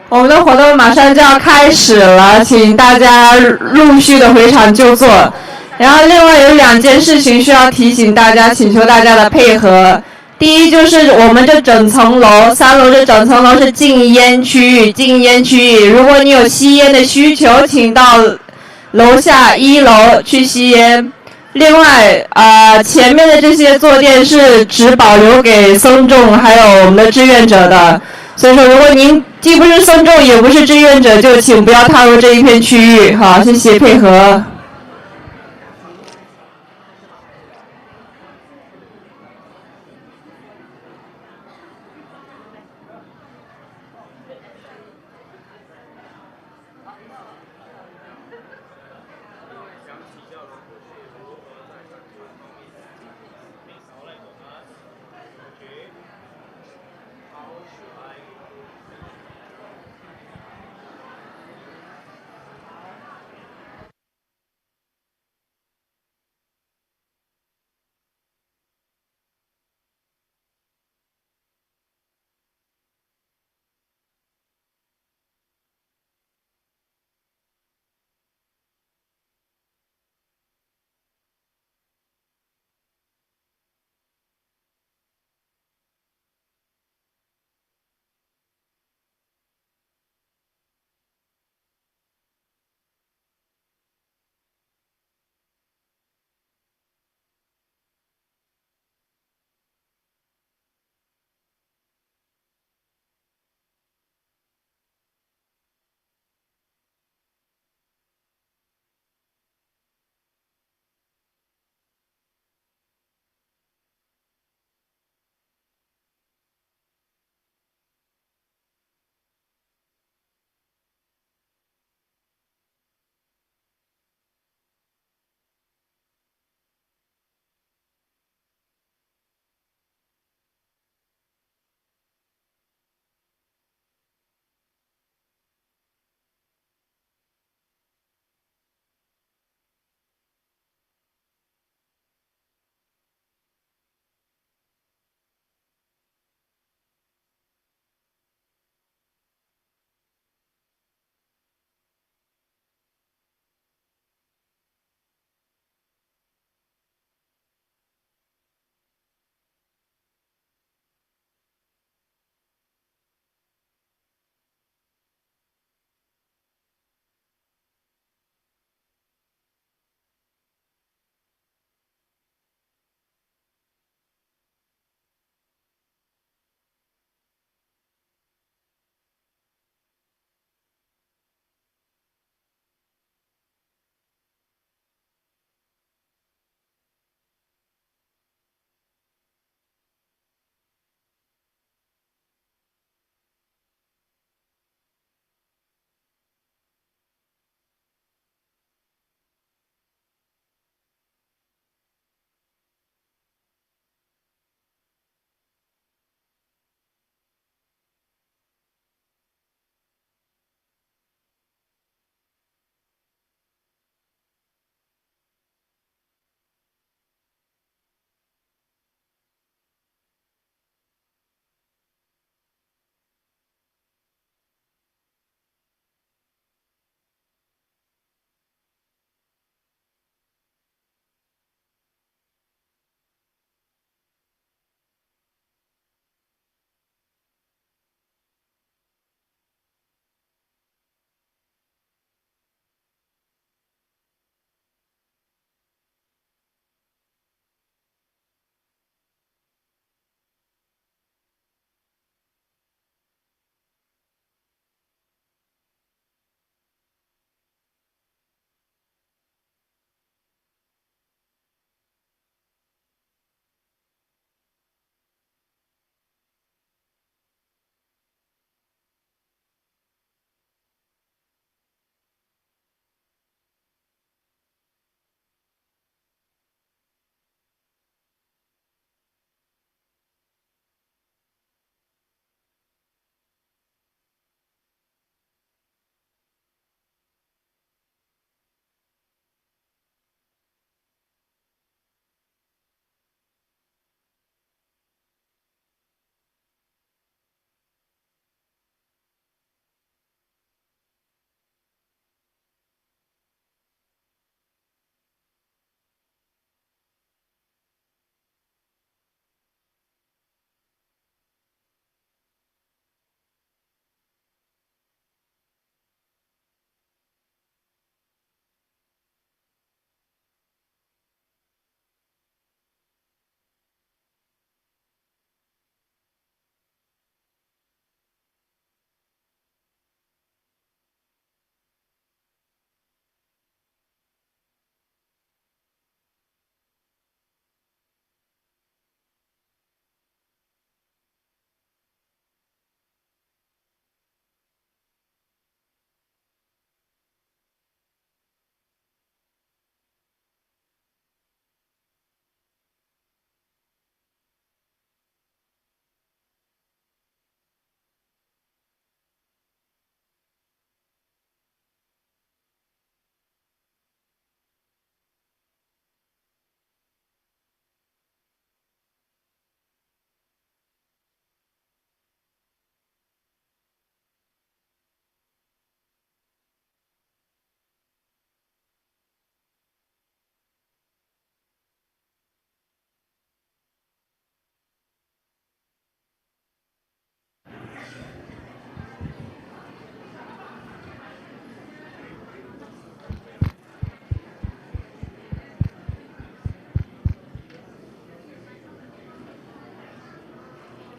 我们的活动马上就要开始了，请大家陆续的回场就座。然后另外有2件事情需要提醒大家，请求大家的配合。第一就是我们这整层楼3楼这整层楼是禁烟区域，禁烟区域。如果你有吸烟的需求，请到楼下1楼去吸烟。另外，前面的这些坐垫是只保留给僧众还有我们的志愿者的。所以说，如果您既不是僧众也不是志愿者，就请不要踏入这一片区域。好，谢谢配合。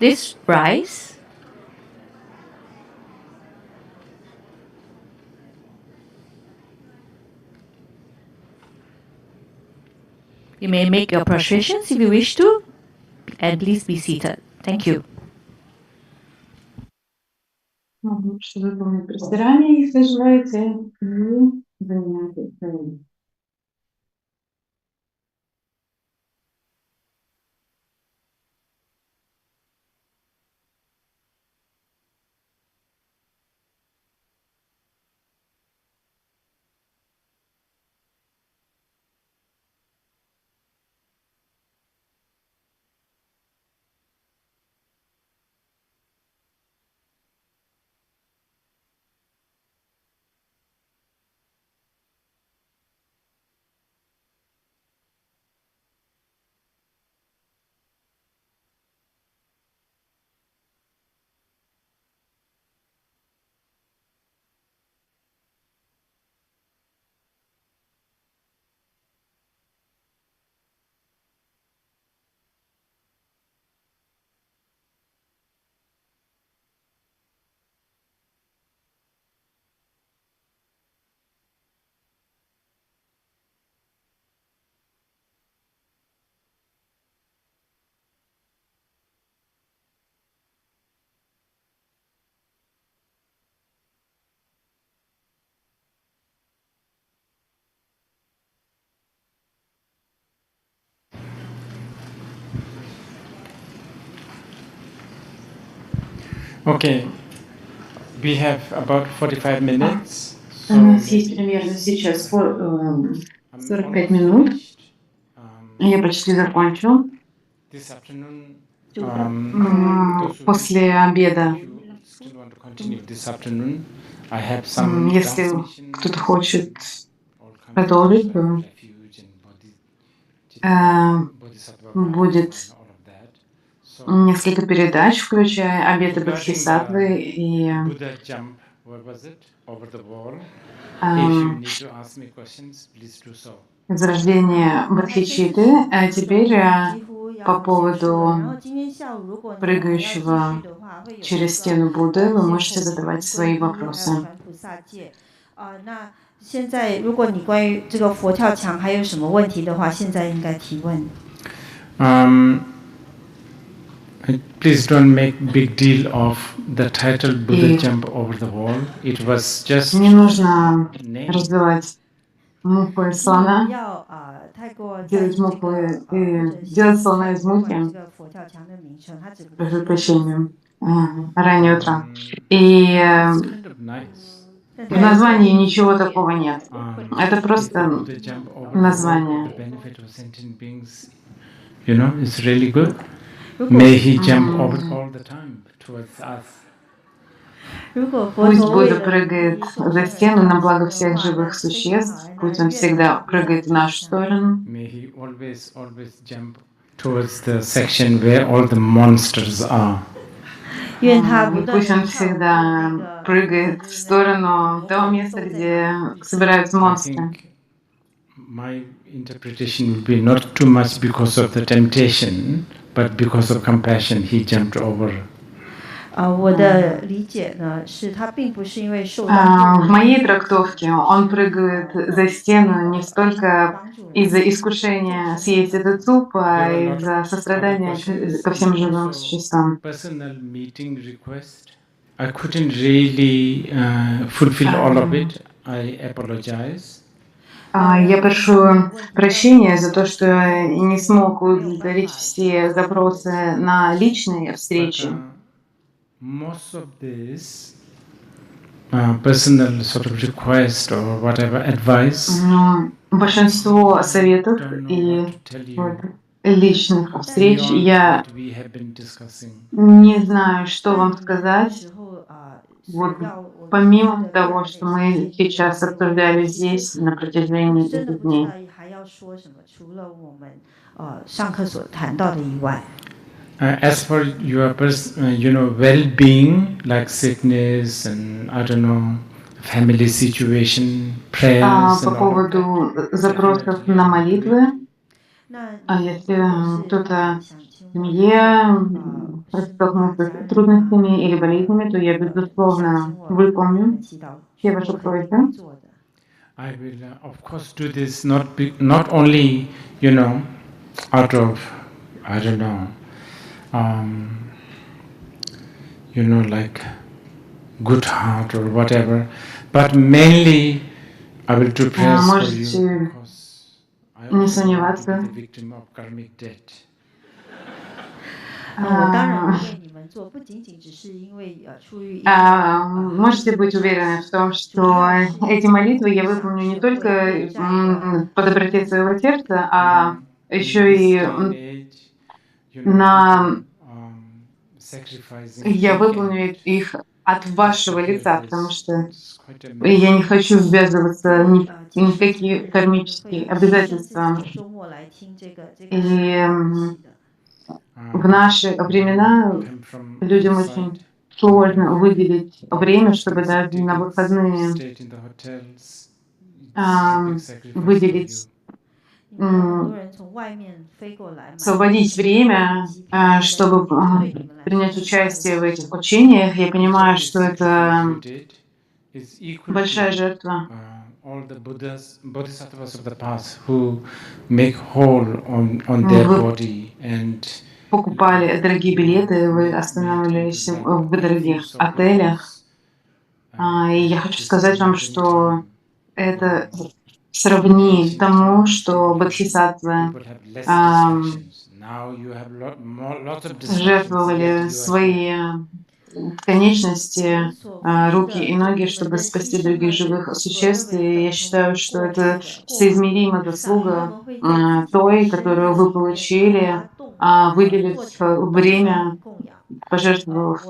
this rice. You may make your prostrations if you wish to, and please be seated. Thank you. Лучше выполнить простирание, если желаете, и занимайтесь своим. Okay, we have about 45 minutes. У нас есть примерно сейчас 45 минут. Я почти закончил. После обеда, если кто-то хочет продолжить, будет несколько передач, включая обеты Бодхисаттвы и возрождение Бодхичитты. А теперь по поводу прыгающего через стену Будды вы можете задавать свои вопросы. 现在，如果你关于这个佛跳墙还有什么问题的话，现在应该提问。Please don't make big deal of the title Buddha jump over the wall. It was just. Не нужно развивать муху и слона, делать муху и делать слона из мухи. Прошу прощения, раннее утро. И в названии ничего такого нет. Это просто название. You know, it's really good. May he jump over all the time towards us. Пусть Будда прыгает за стену на благо всех живых существ. Пусть он всегда прыгает в нашу сторону. May he always jump towards the section where all the monsters are. Пусть он всегда прыгает в сторону того места, где собираются монстры. My interpretation would be not too much because of the temptation, but because of compassion, he jumped over. 我的理解呢，是他并不是因为受到。В моей трактовке он прыгает за стену не столько из-за искушения съесть этот суп, а из-за сострадания ко всем живым существам. Personal meeting request. I couldn't really fulfill all of it. I apologize. Я прошу прощения за то, что не смог удовлетворить все запросы на личные встречи. Most of this personal sort of request or whatever advice. Большинство советов и личных встреч я не знаю, что вам сказать. Вот, помимо того, что мы сейчас обсуждали здесь на протяжении этих дней. As for your well-being, like sickness and I don't know, family situation, prayers. По поводу запросов на молитвы, если кто-то в семье, столкнуться с трудностями или болезнями, то я, безусловно, выполню все ваши просьбы. I will, of course, do this not only, out of, I don't know, like good heart or whatever, but mainly I will do prayers for you because I also want to be the victim of karmic debt. 我当然会为你们做，不仅仅只是因为出于一种 Можете быть уверены в том, что эти молитвы я выполню не только по доброте своего сердца, а еще и я выполню их от вашего лица, потому что я не хочу ввязываться ни в какие кармические обязательства. И в наши времена людям очень сложно выделить время, чтобы даже на выходные выделить, освободить время, чтобы принять участие в этих учениях. Я понимаю, что это большая жертва. All the bodhisattvas of the past who make whole on their body and покупали дорогие билеты, вы останавливались в дорогих отелях. И я хочу сказать вам, что это сравни тому, что бодхисаттвы жертвовали свои конечности, руки и ноги, чтобы спасти других живых существ. И я считаю, что это соизмерима заслуга той, которую вы получили, выделив время, пожертвовав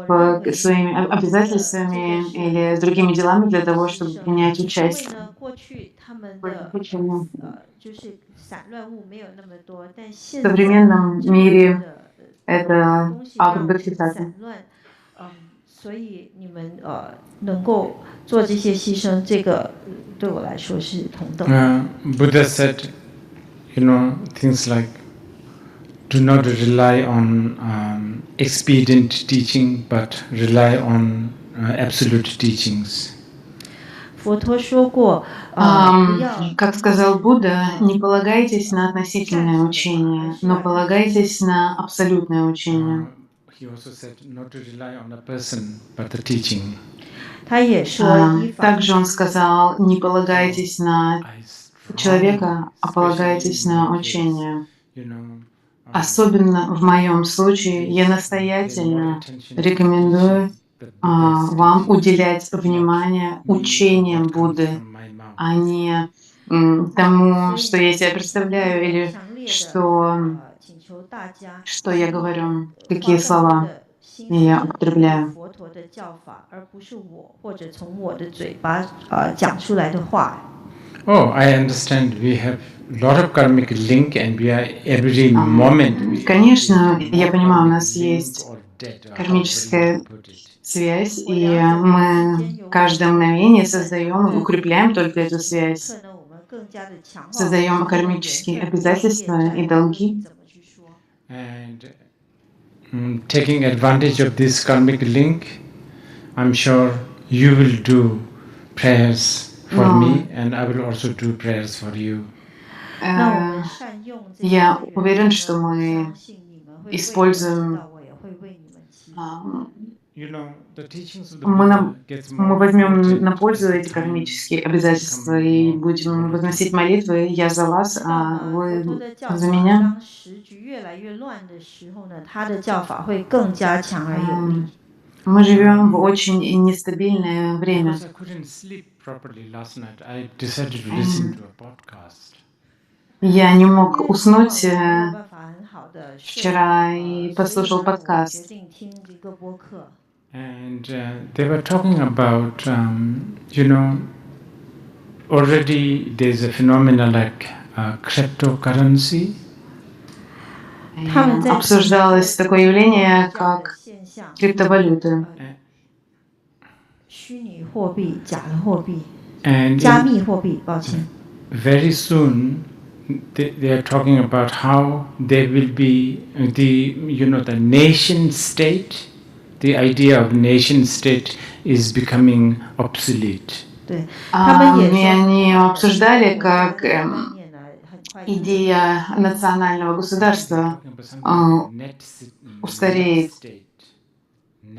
своими обязательствами или другими делами для того, чтобы принять участие. В современном мире это акт бодхисаттвы. 所以你们能够做这些牺牲，这个对我来说是同等的。Buddha said, things like, do not rely on expedient teaching, but rely on absolute teachings. 佛陀说过， как сказал Будда, не полагайтесь на относительное учение, но полагайтесь на абсолютное учение. He also said not to rely on a person, but the teaching. Также он сказал, не полагайтесь на человека, а полагайтесь на учение. Особенно в моем случае я настоятельно рекомендую вам уделять внимание учениям Будды, а не тому, что я себе представляю или что я говорю, какие слова я употребляю. Oh, I understand. We have a lot of karmic link, and we are every moment. Конечно, я понимаю, у нас есть кармическая связь, и мы каждое мгновение создаем и укрепляем только эту связь. Создаем кармические обязательства и долги. And taking advantage of this karmic link, I'm sure you will do prayers for me, and I will also do prayers for you. Я уверен, что мы используем, мы возьмем на пользу эти кармические обязательства и будем возносить молитвы. Я за вас, а вы за меня. Мы живем в очень нестабильное время. Я не мог уснуть вчера и послушал подкаст. And they were talking about, already there's a phenomenon like cryptocurrency. Обсуждалось такое явление, как криптовалюты. And very soon they are talking about how there will be the nation state. The idea of nation state is becoming obsolete. Они обсуждали, как идея национального государства устареет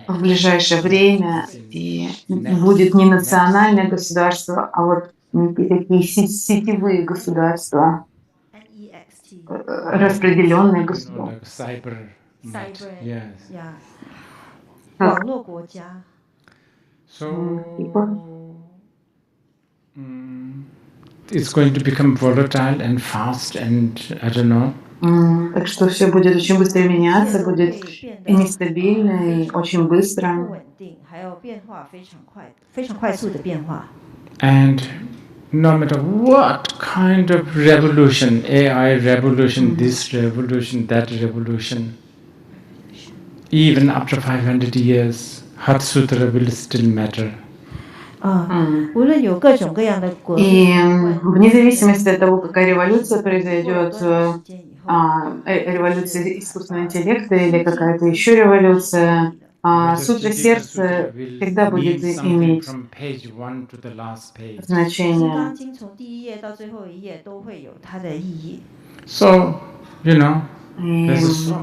в ближайшее время, и будет не национальное государство, а вот некие такие сетевые государства, распределенные государства. It's going to become volatile and fast, and I don't know. Так что все будет очень быстро меняться, будет и нестабильно, и очень быстро. And no matter what kind of revolution, AI revolution, this revolution, that revolution, even after 500 years, Heart Sutra will still matter. И вне зависимости от того, какая революция произойдет, революция искусственного интеллекта или какая-то еще революция, сутра сердца всегда будет иметь значение. So, и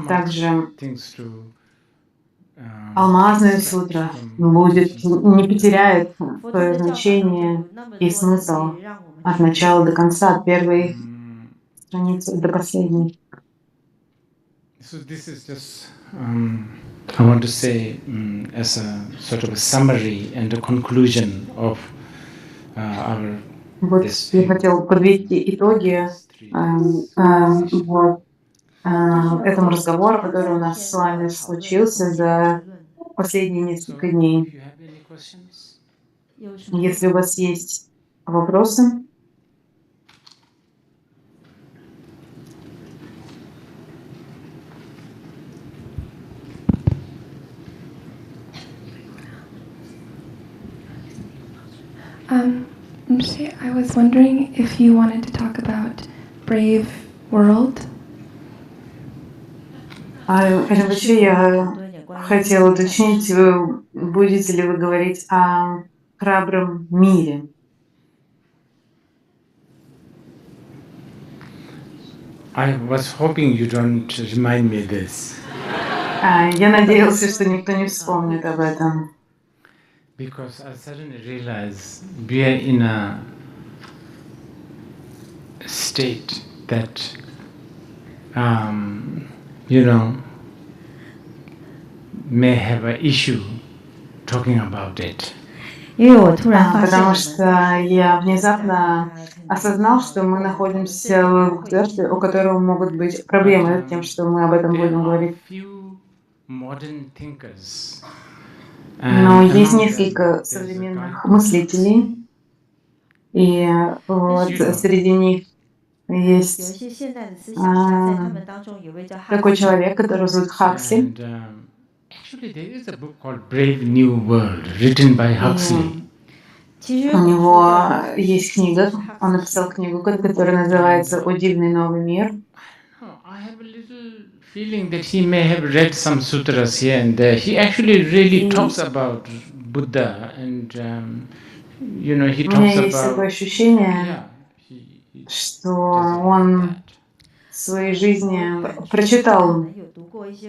также алмазная сутра не потеряет свое значение и смысл от начала до конца, от первой страницы до последней. So this is just, I want to say, as a sort of a summary and a conclusion of our. Вот я хотела подвести итоги этому разговору, который у нас с вами случился за последние несколько дней. Если у вас есть вопросы. I was wondering if you wanted to talk about Brave World. Вообще я хотела уточнить, будете ли вы говорить о храбром мире? I was hoping you don't remind me this. Я надеялся, что никто не вспомнит об этом. Because I suddenly realized we are in a state that, may have an issue talking about it. Потому что я внезапно осознал, что мы находимся в государстве, у которого могут быть проблемы с тем, что мы об этом будем говорить. Но есть несколько современных мыслителей, и вот среди них есть такой человек, которого зовут Хаксли. Actually, there is a book called Brave New World, written by Huxley. У него есть книга, он написал книгу, которая называется «О дивный новый мир». I have a little feeling that he may have read some sutras here and there. He actually really talks about Buddha, and he talks about. У меня есть такое ощущение, что он в своей жизни прочитал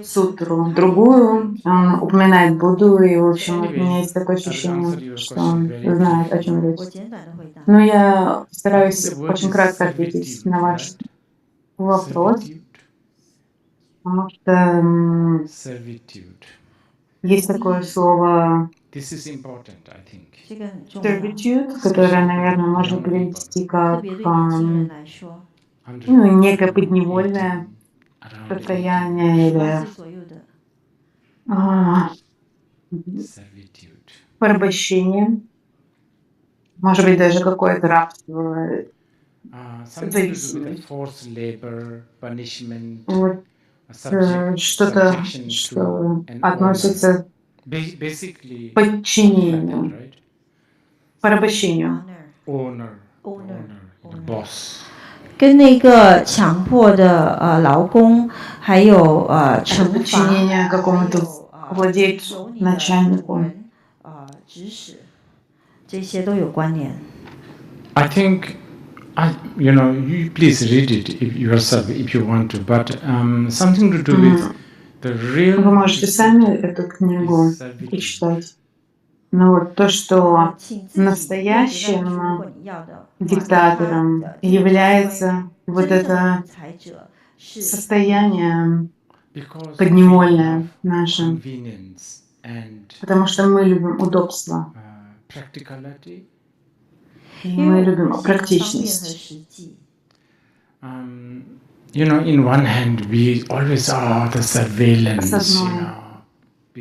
сутру другую, он упоминает Будду, и, в общем, у меня есть такое ощущение, что он знает, о чем речь. Но я постараюсь очень кратко ответить на ваш вопрос, потому что есть такое слово servitude, которое, наверное, можно перевести как некое подневольное состояние или порабощение, может быть, даже какое-то рабство, зависимость. Вот что-то, что относится к подчинению, порабощению. Owner, boss. 跟那个强迫的劳工，还有惩罚， подчинение какому-то владельцу, начальнику. 指使，这些都有关联。 I think, you please read it yourself if you want to, but something to do with the real. Вы можете сами эту книгу прочитать. Но вот то, что настоящим диктатором является вот это состояние подневольное наше, потому что мы любим удобство, и мы любим практичность. In one hand, we always the surveillance.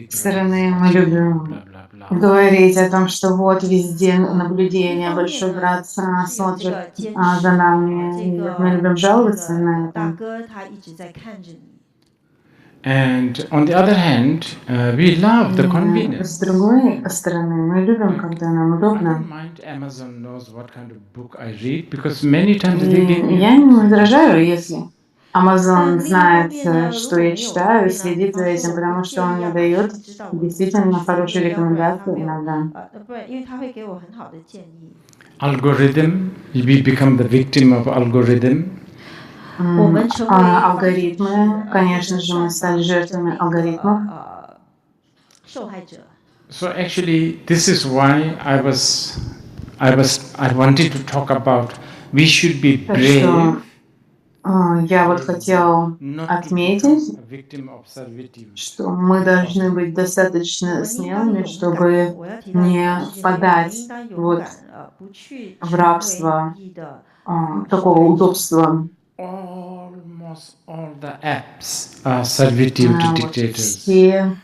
С одной стороны, мы любим говорить о том, что вот везде наблюдение, большой брат смотрит за нами, и мы любим жаловаться на это. And on the other hand, we love the convenience. С другой стороны, мы любим, когда нам удобно. Amazon knows what kind of book I read because many times they give me. Я не возражаю, если Amazon знает, что я читаю, и следит за этим, потому что он мне дает действительно хорошие рекомендации иногда. Algorithm, we become the victim of algorithm. Алгоритмы, конечно же, мы стали жертвами алгоритмов. So actually, this is why I wanted to talk about. We should be brave. Я вот хотел отметить, что мы должны быть достаточно смелыми, чтобы не впадать вот в рабство такого удобства. Almost all the apps are servitude to dictators. Все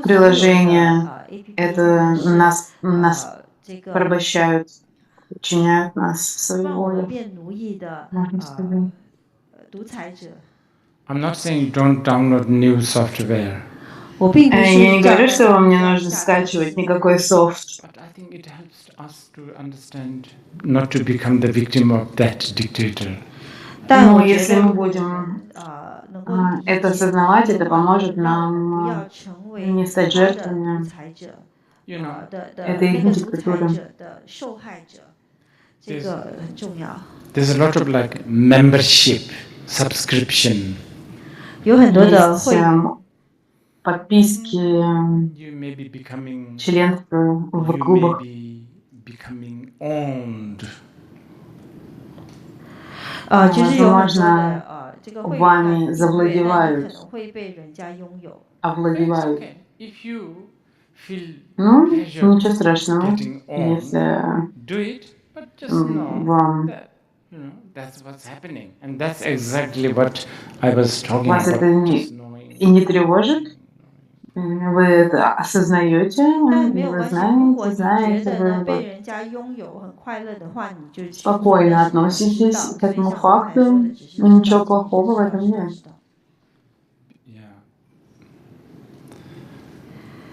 приложения это нас порабощают, подчиняют нас своей воле. Можно сказать. I'm not saying don't download new software. Я не говорю, что вам не нужно скачивать никакой софт. But I think it helps us to understand not to become the victim of that dictator. Но если мы будем это осознавать, это поможет нам не стать жертвами этой диктатуры. There's a lot of like membership, subscription. Есть подписки, членство в клубах. Возможно, вами завладевают, овладевают. Ну, ничего страшного, если вам вас это и не тревожит, вы это осознаете, вы знаете, вы спокойно относитесь к этому факту, ничего плохого в этом нет.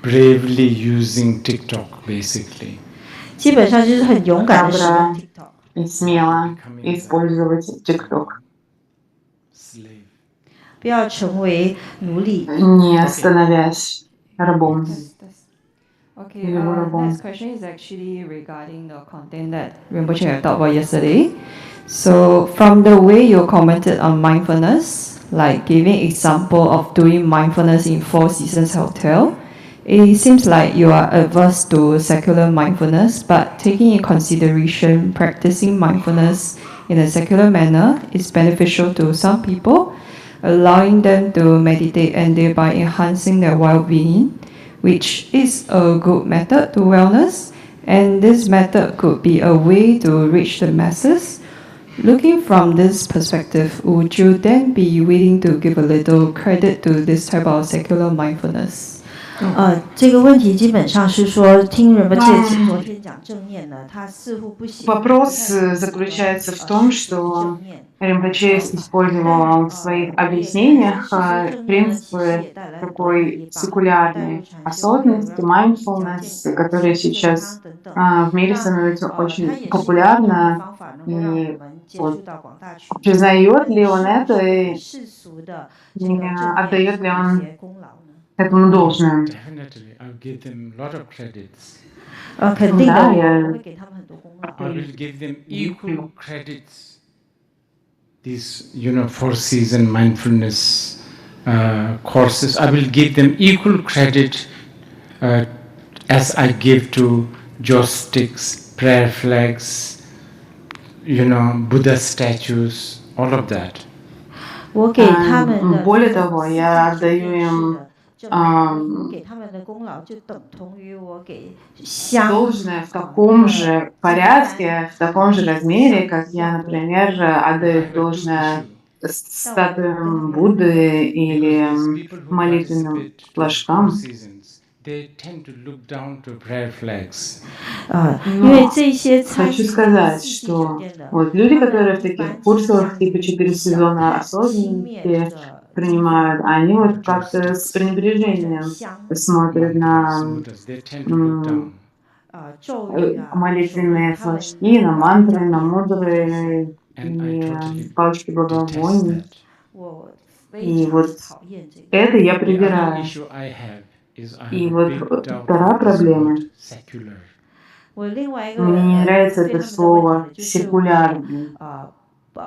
Bravely using TikTok, basically. 基本上就是很勇敢的使用 TikTok， и смело использовать TikTok. 不要成为奴隶， не становясь рабом. Okay, next question is actually regarding the content that Rinpoche had talked about yesterday. So, from the way you commented on mindfulness, like giving example of doing mindfulness in Four Seasons Hotel, it seems like you are averse to secular mindfulness, but taking in consideration practicing mindfulness in a secular manner is beneficial to some people, allowing them to meditate and thereby enhancing their well-being, which is a good method to wellness, and this method could be a way to reach the masses. Looking from this perspective, would you then be willing to give a little credit to this type of secular mindfulness? 这个问题基本上是说，听人们昨天讲正念呢，他似乎不喜欢。Вопрос заключается в том, что Ринпоче использовал в своих объяснениях принципы такой секулярной осознанности, mindfulness, которая сейчас в мире становится очень популярна. И вот, признает ли он это и отдает ли он этому должное? Да, я I will give them equal credits. These, four-season mindfulness courses, I will give them equal credit as I give to joysticks, prayer flags, Buddha statues, all of that. Более того, я отдаю им должное в таком же порядке, в таком же размере, как я, например, отдаю должное статуям Будды или молитвенным флажкам. Но хочу сказать, что вот люди, которые в таких курсах типа 4 сезона осознанности принимают, они вот как-то с пренебрежением смотрят на молитвенные флажки, на мантры, на мудры и палочки благовоний. И вот это я прибираю. И вот вторая проблема. Мне не нравится это слово «секулярный». I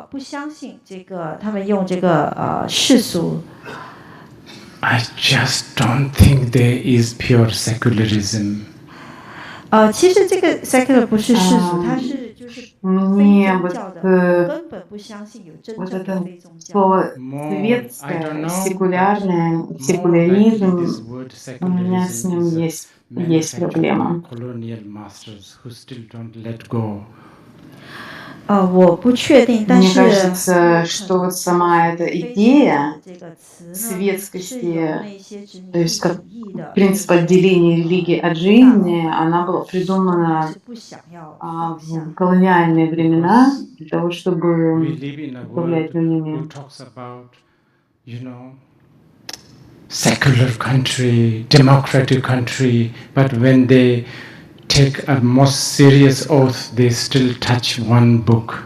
just don't think there is pure secularism. 其实这个 secular 不是世俗，它是就是非宗教的，根本不相信有真正的非宗教。Слово светское, секулярное, секуляризм, у меня с ним есть проблема. 我不确定，但是 мне кажется, что вот сама эта идея светскости, то есть как принцип отделения религии от жизни, она была придумана в колониальные времена для того, чтобы управлять людьми. Secular country, democratic country, but when they take a most serious oath, they still touch one book.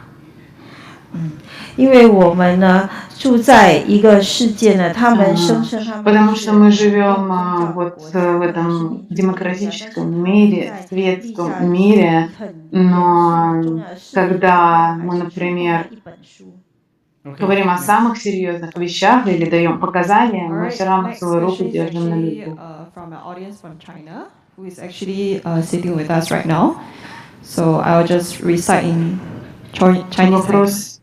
因为我们呢住在一个世界呢，他们声称他们 потому что мы живем вот в этом демократическом мире, светском мире, но когда мы, например, говорим о самых серьезных вещах или даем показания, мы все равно свою руку держим на лбу. Who is actually sitting with us right now. So I'll just recite in Chinese.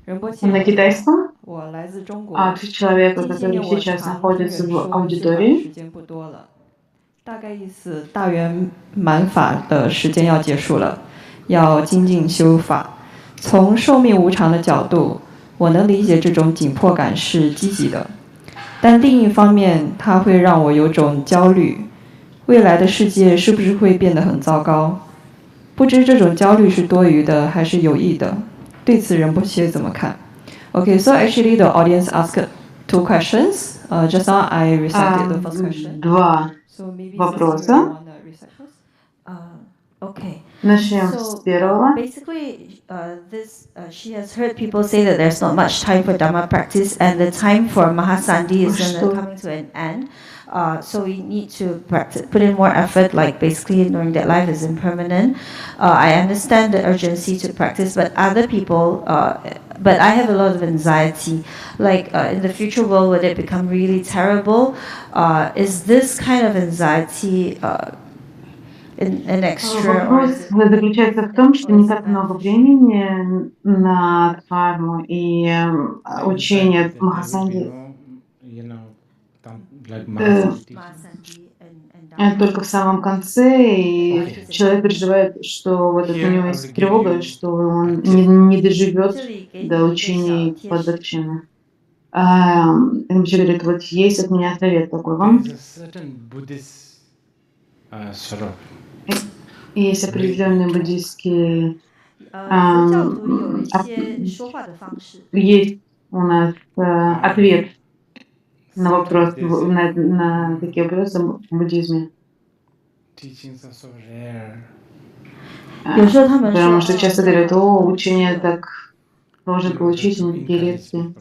Вопрос на китайском от человека, который сейчас находится в аудитории. 大概意思，大圆满法的时间要结束了，要精进修法。从寿命无常的角度，我能理解这种紧迫感是积极的，但另一方面，它会让我有种焦虑。未来的世界是不是会变得很糟糕？不知这种焦虑是多余的还是有益的？对此仁波切怎么看 ？Okay, so actually the audience asked 2 questions. Just now I recited the first question. Два вопроса. Okay. Начнем с первого. Basically, she has heard people say that there's not much time for Dhamma practice, and the time for Mahasandhi is coming to an end. So we need to practice, put in more effort, like basically knowing that life is impermanent. I understand the urgency to practice, but other people, but I have a lot of anxiety. Like in the future world, would it become really terrible? Is this kind of anxiety an extra? Вопрос заключается в том, что не так много времени на дхарму и учение Махасанди. Только в самом конце, и человек переживает, что вот это у него есть тревога, что он не доживет до учений по дакшине. Rinpoche говорит, вот есть от меня совет такой вам. Есть определенные буддийские есть у нас ответ на вопрос, на такие вопросы в буддизме. Потому что часто говорят, учение так сложно получить, не такие редкие.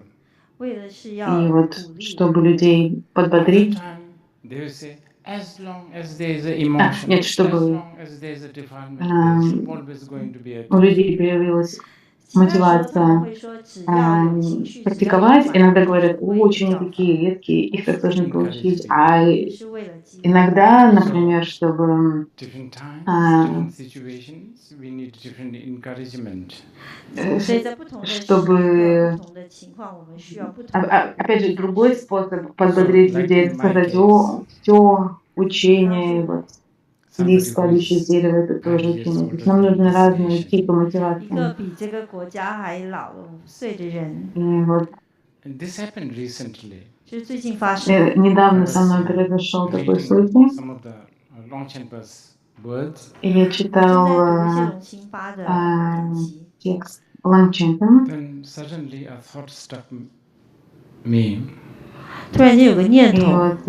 И вот, чтобы людей подбодрить, нет, чтобы у людей появилась мотивация практиковать. Иногда говорят, учения такие редкие, их так сложно получить. А иногда, например, чтобы опять же, другой способ подбодрить людей, это сказать, все учение, вот, лист, падающий с дерева, это тоже учение. То есть нам нужны разные типы мотивации. И вот недавно со мной произошел такой случай. И я читал текст Лангченпа. И вот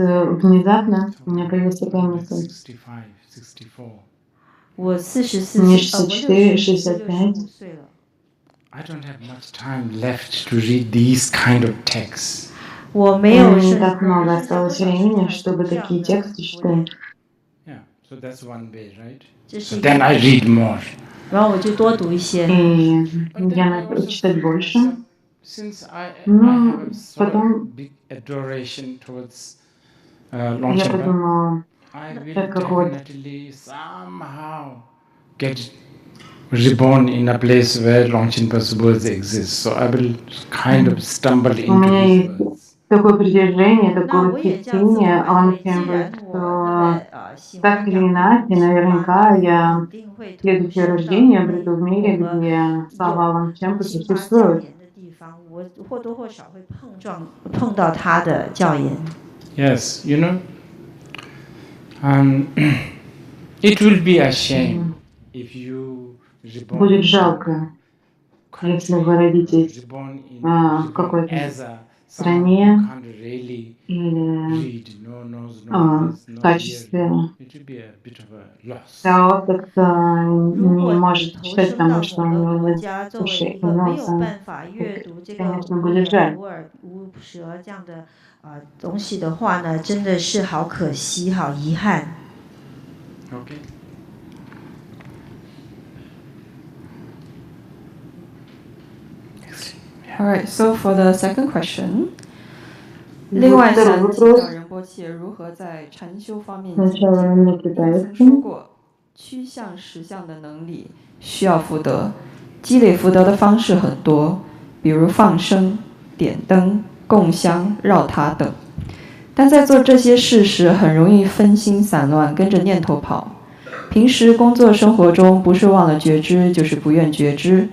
внезапно у меня появилась такая мысль. Мне 64, 65. У меня не так много осталось времени, чтобы такие тексты читать. Then I read more. И я начала читать больше. Ну, потом я подумала, так как вот reborn in a place where Longchenpa's words exist, so I will kind of stumble into these words. Такое притяжение, такое восхищение Лангченпа, что так или иначе, наверняка я в следующее рождение обрету в мире, где слова Лангченпа существуют. Yes, you know, it will be a shame if you Будет жалко, если вы родитесь в какой-то стране или в качестве того, кто не может читать, потому что у него нет уши и носа. Конечно, будет жаль. Okay. Alright, so for the second question, 另外想请教仁波切如何在禅修方面精进。我们说过，趋向实相的能力需要福德，积累福德的方式很多，比如放生、点灯、供香、绕塔等。但在做这些事时，很容易分心散乱，跟着念头跑。平时工作生活中，不是忘了觉知，就是不愿觉知。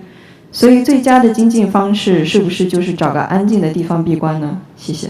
所以最佳的精进方式是不是就是找个安静的地方闭关呢？谢谢。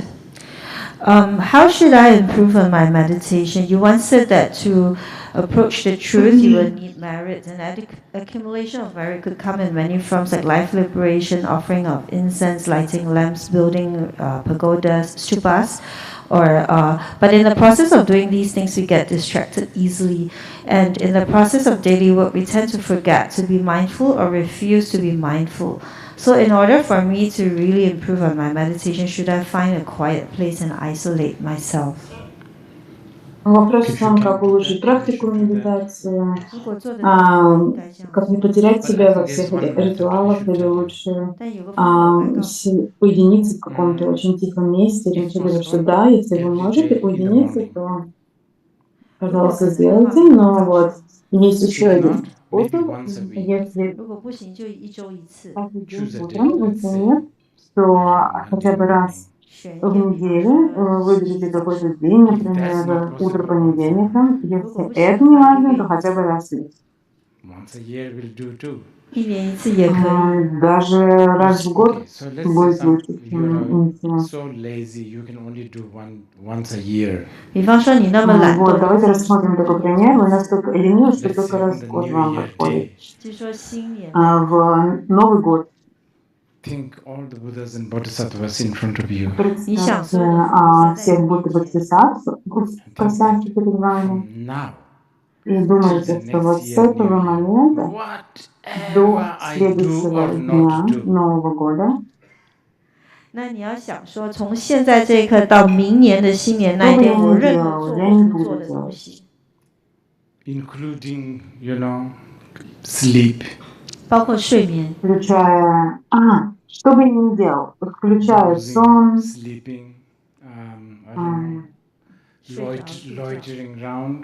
How should I improve on my meditation? You once said that to approach the truth, you will need merit, and accumulation of merit could come in many forms, like life liberation, offering of incense, lighting lamps, building pagodas, stupas. But in the process of doing these things, we get distracted easily. And in the process of daily work, we tend to forget to be mindful or refuse to be mindful. So in order for me to really improve on my meditation, should I find a quiet place and isolate myself? Вопрос в том, как улучшить практику медитации, как не потерять себя во всех ритуалах, или лучше уединиться в каком-то очень тихом месте. Раньше говорю, что да, если вы можете уединиться, то, пожалуйста, сделайте. Но вот есть еще один способ, если утром, если нет, то хотя бы раз в неделю выберите какой-то день, например, утро понедельника. Если это не важно, то хотя бы раз в месяц. 1年1次也可以。 Даже раз в год So let's say будет лучше, you're чем интим. so lazy you can only do once a year. 比方说你那么懒 Вот, 惰， давайте рассмотрим такой пример. Вы настолько ленивы, что Let's только say раз on the в год New вам Year подходит. day, 就说新年， В Новый год think all the Buddhas and Bodhisattvas in front of you. представьте всех будто бодхисаттв, пространстве перед вами, From now и till думаете, the что вот next с year, этого New Year, момента до whatever I do следующего or дня not do, Нового года 那你要想说，从现在这一刻到明年的新年那 что 一 бы 天， я 我 ни 任何 делал, 做 я 或 не 不做 буду 的东 делать. 西， including, sleep, 包括睡眠， Включая... что бы я ни делал, включая dozing, сон, sleeping, I don't know, 睡着睡觉， loitering around,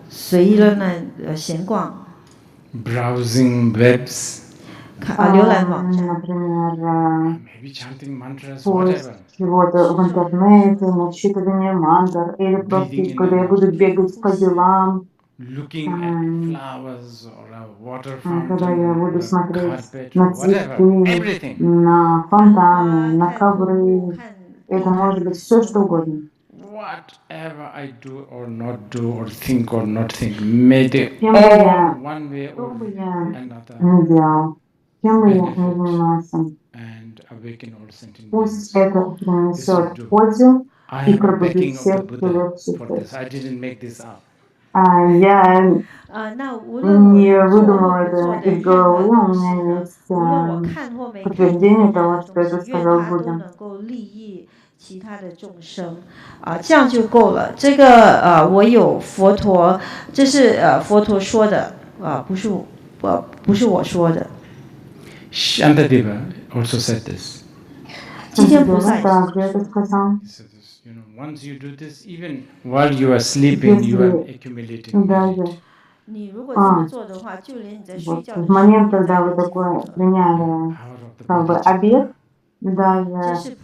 随意的闲逛， browsing webs, 浏览网站， например, maybe chanting mantras, поиск whatever. чего-то в интернете, начитывание мантр, или просто Breathing in когда я and буду out. бегать по делам, Looking at flowers or a water когда я fountain буду or a смотреть carpet на or whatever, цветы, everything. на фонтаны, на ковры. Это может быть все, что угодно. Whatever I do or not do or think or not think, may they Чем бы all я, one way что or бы я another ни делал, чем бы я ни benefit занимался, and awaken all sentient пусть beings. это This will принесет do. пользу I и have a пробудит backing of the всех Buddha живых for this. существ. I didn't make this up. Я 那无论我 не 做 выдумала 或不做 это 的 из 任何 головы, у 东西 меня 呢， есть 无论我看或没看见 подтверждение 任 того, 何 что 东 это 西，愿 сказал 它都 Будда. 能够利益其他的众生，这样就够了。这个我有佛陀，这是佛陀说的，不是我说的。 Shantadeva also said this. 济天菩萨也是 также это сказал. He said this, once you do this, even while you are sleeping, you are Если accumulating даже merit. 你如果这么做的话，就连你在睡 вот 觉的 в 时候 момент, 也在 когда вы 累积福 такое 德。 приняли как бы обед, даже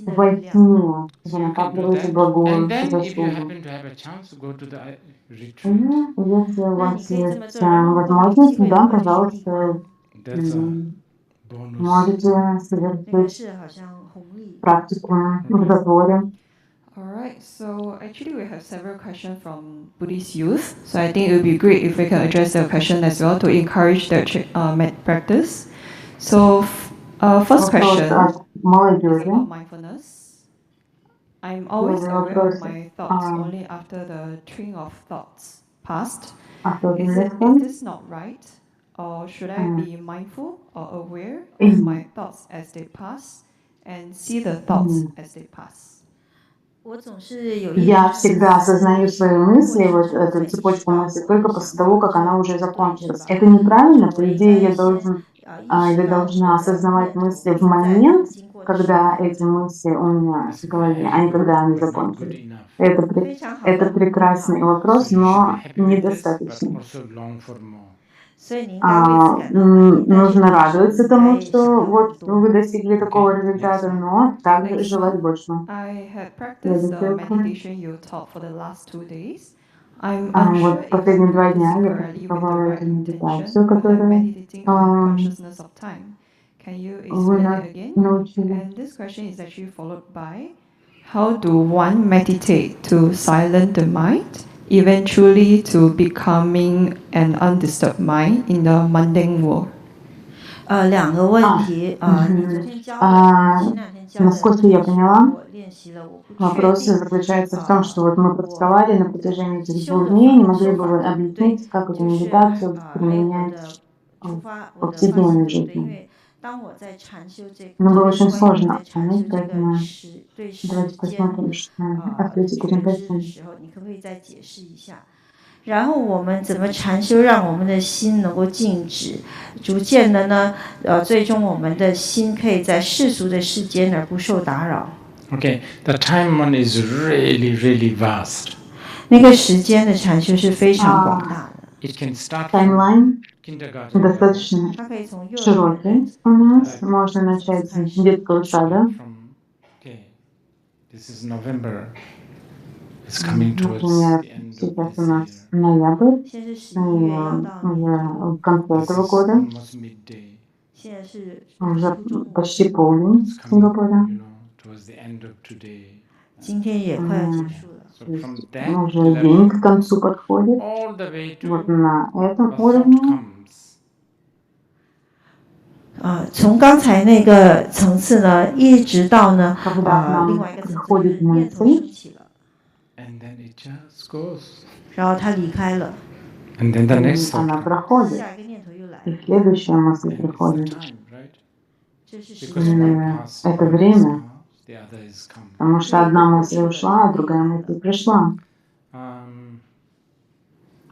во сне вы накапливаете благую And then, if you заслугу. happen to have a chance to go to the retreat, Если у 那 вас 你可以这么 есть 做，然后后面有机 возможность, 会的 да, 话就去闭关。 пожалуйста, that's a bonus. можете 那个 совершить 是好像红利。 практику в затворе. Alright, so actually we have several questions from Buddhist youth. So I think it would be great if we can address their question as well to encourage their practice. So first question от is молодежи. about mindfulness. I'm always Первый aware вопрос of my thoughts only after the train of thoughts passed. Is осознанности. this not right? Or should I be mindful or aware of my thoughts as they pass and see the thoughts as they pass? 我总是有一 Я всегда осознаю свои мысли, вот эту цепочку мыслей, только после того, как она уже закончилась. Это неправильно, по идее, я должен или должна осознавать мысли в момент, когда эти мысли у меня в голове, а не когда они закончились. Это прекрасный вопрос, но недостаточно. Нужно радоваться тому, что вот вы достигли такого результата, но также желать большего. I had practiced the meditation you taught for the last 2 days. I'm Вот последние 2 дня я практиковала эту медитацию, которую consciousness of time. Can you explain it again? научили. And this question is actually followed by how do one meditate to silence the mind, eventually to becoming an undisturbed mind in the mundane world? 2个问题，你昨天教的，前2天教的， Насколько я поняла, 我练习了，我不确 вопрос 定。 заключается в том, что вот мы практиковали на протяжении этих 2 дней, не могли бы вы объяснить, как эту медитацию применять в повседневной жизни? 当我在禅修这个， Но было 特别 очень 是关于 сложно 在禅修 понять, 这个 поэтому 对时 давайте 间 посмотрим, что ответит 觉 этим 知的 question. 时候，你可不可以再解释一下？然后我们怎么禅修，让我们的心能够静止，逐渐的呢，最终我们的心可以在世俗的世间而不受打扰。 Okay, the time one is really, really vast. 那个时间的禅修是非常广大的。 It can start Таймлайн kindergarten. достаточно широкий у нас. Можно начать с детского сада. Okay, this is November. It's coming towards Например, the end of сейчас у this нас year. ноябрь, 现在是и 11月，要到年 уже 头， в конце This этого is года, almost midday. 现在是 уже 初中午， почти полдень It's в coming, Сингапуре. towards the end of today. 今天也快要结束了。 So То from есть that уже день к level, концу подходит. all the way Вот to на этом a thought уровне comes. 从刚才那个层次呢，一直到呢，когда к 另 нам 外一个层次就是 приходит 念头 мысль, 升起了， And then it just goes. 然后他离开了， And then the и next thought она comes. проходит, 下一个念头又来 и 了， следующая мысль And it's the приходит. time, right? 这是时 Because 间 one 来， passes, Это one is время, passed, the other is come. потому что одна мысль ушла, а другая мысль пришла.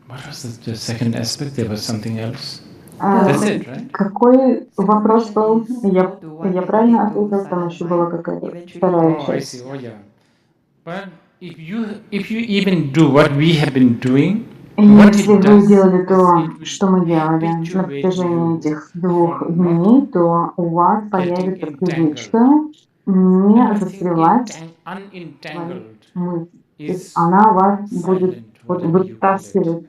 What was the second aspect? There was something else. А, That's it, right? какой вопрос был? Я правильно ответил, там еще была какая-то вторая Oh, I часть. see. Oh, yeah. But if you even do what we have been doing, И what если it вы does делали is то, it will что мы делали на habituate протяжении you этих 2 from дней, то у вас getting появится entangled. привычка не Everything застревать в unentangled мысли. То есть is она вас будет silent, вот whatever you call it. вытаскивать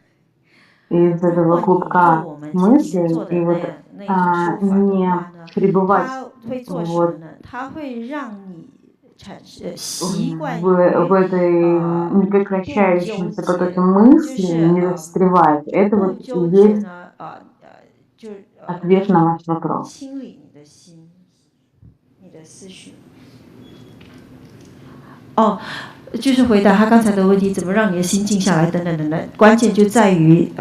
из 如 этого 果你做 клубка 我们前几天 мыслей 做的 и вот 那一种修法的 не 话呢， пребывать 它会做什么 вот 呢？它会让你产生 в 习惯于 этой 不 непрекращающемся 纠 потоке 结，就 мыслей, 是 не застревать. Это 不 вот 纠结 есть 呢，就是 ответ на ваш вопрос. 清理你的心，你的思绪。哦，就是回答他刚才的问题，怎么让你的心静下来，等等等等。关键就在于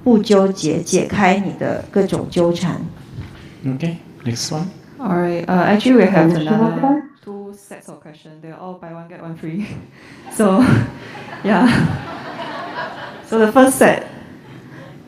不纠结，解开你的各种纠缠。 Okay, next one. Alright, actually we have another 2 sets of questions. They're all buy one get one free. So, yeah. So the first set,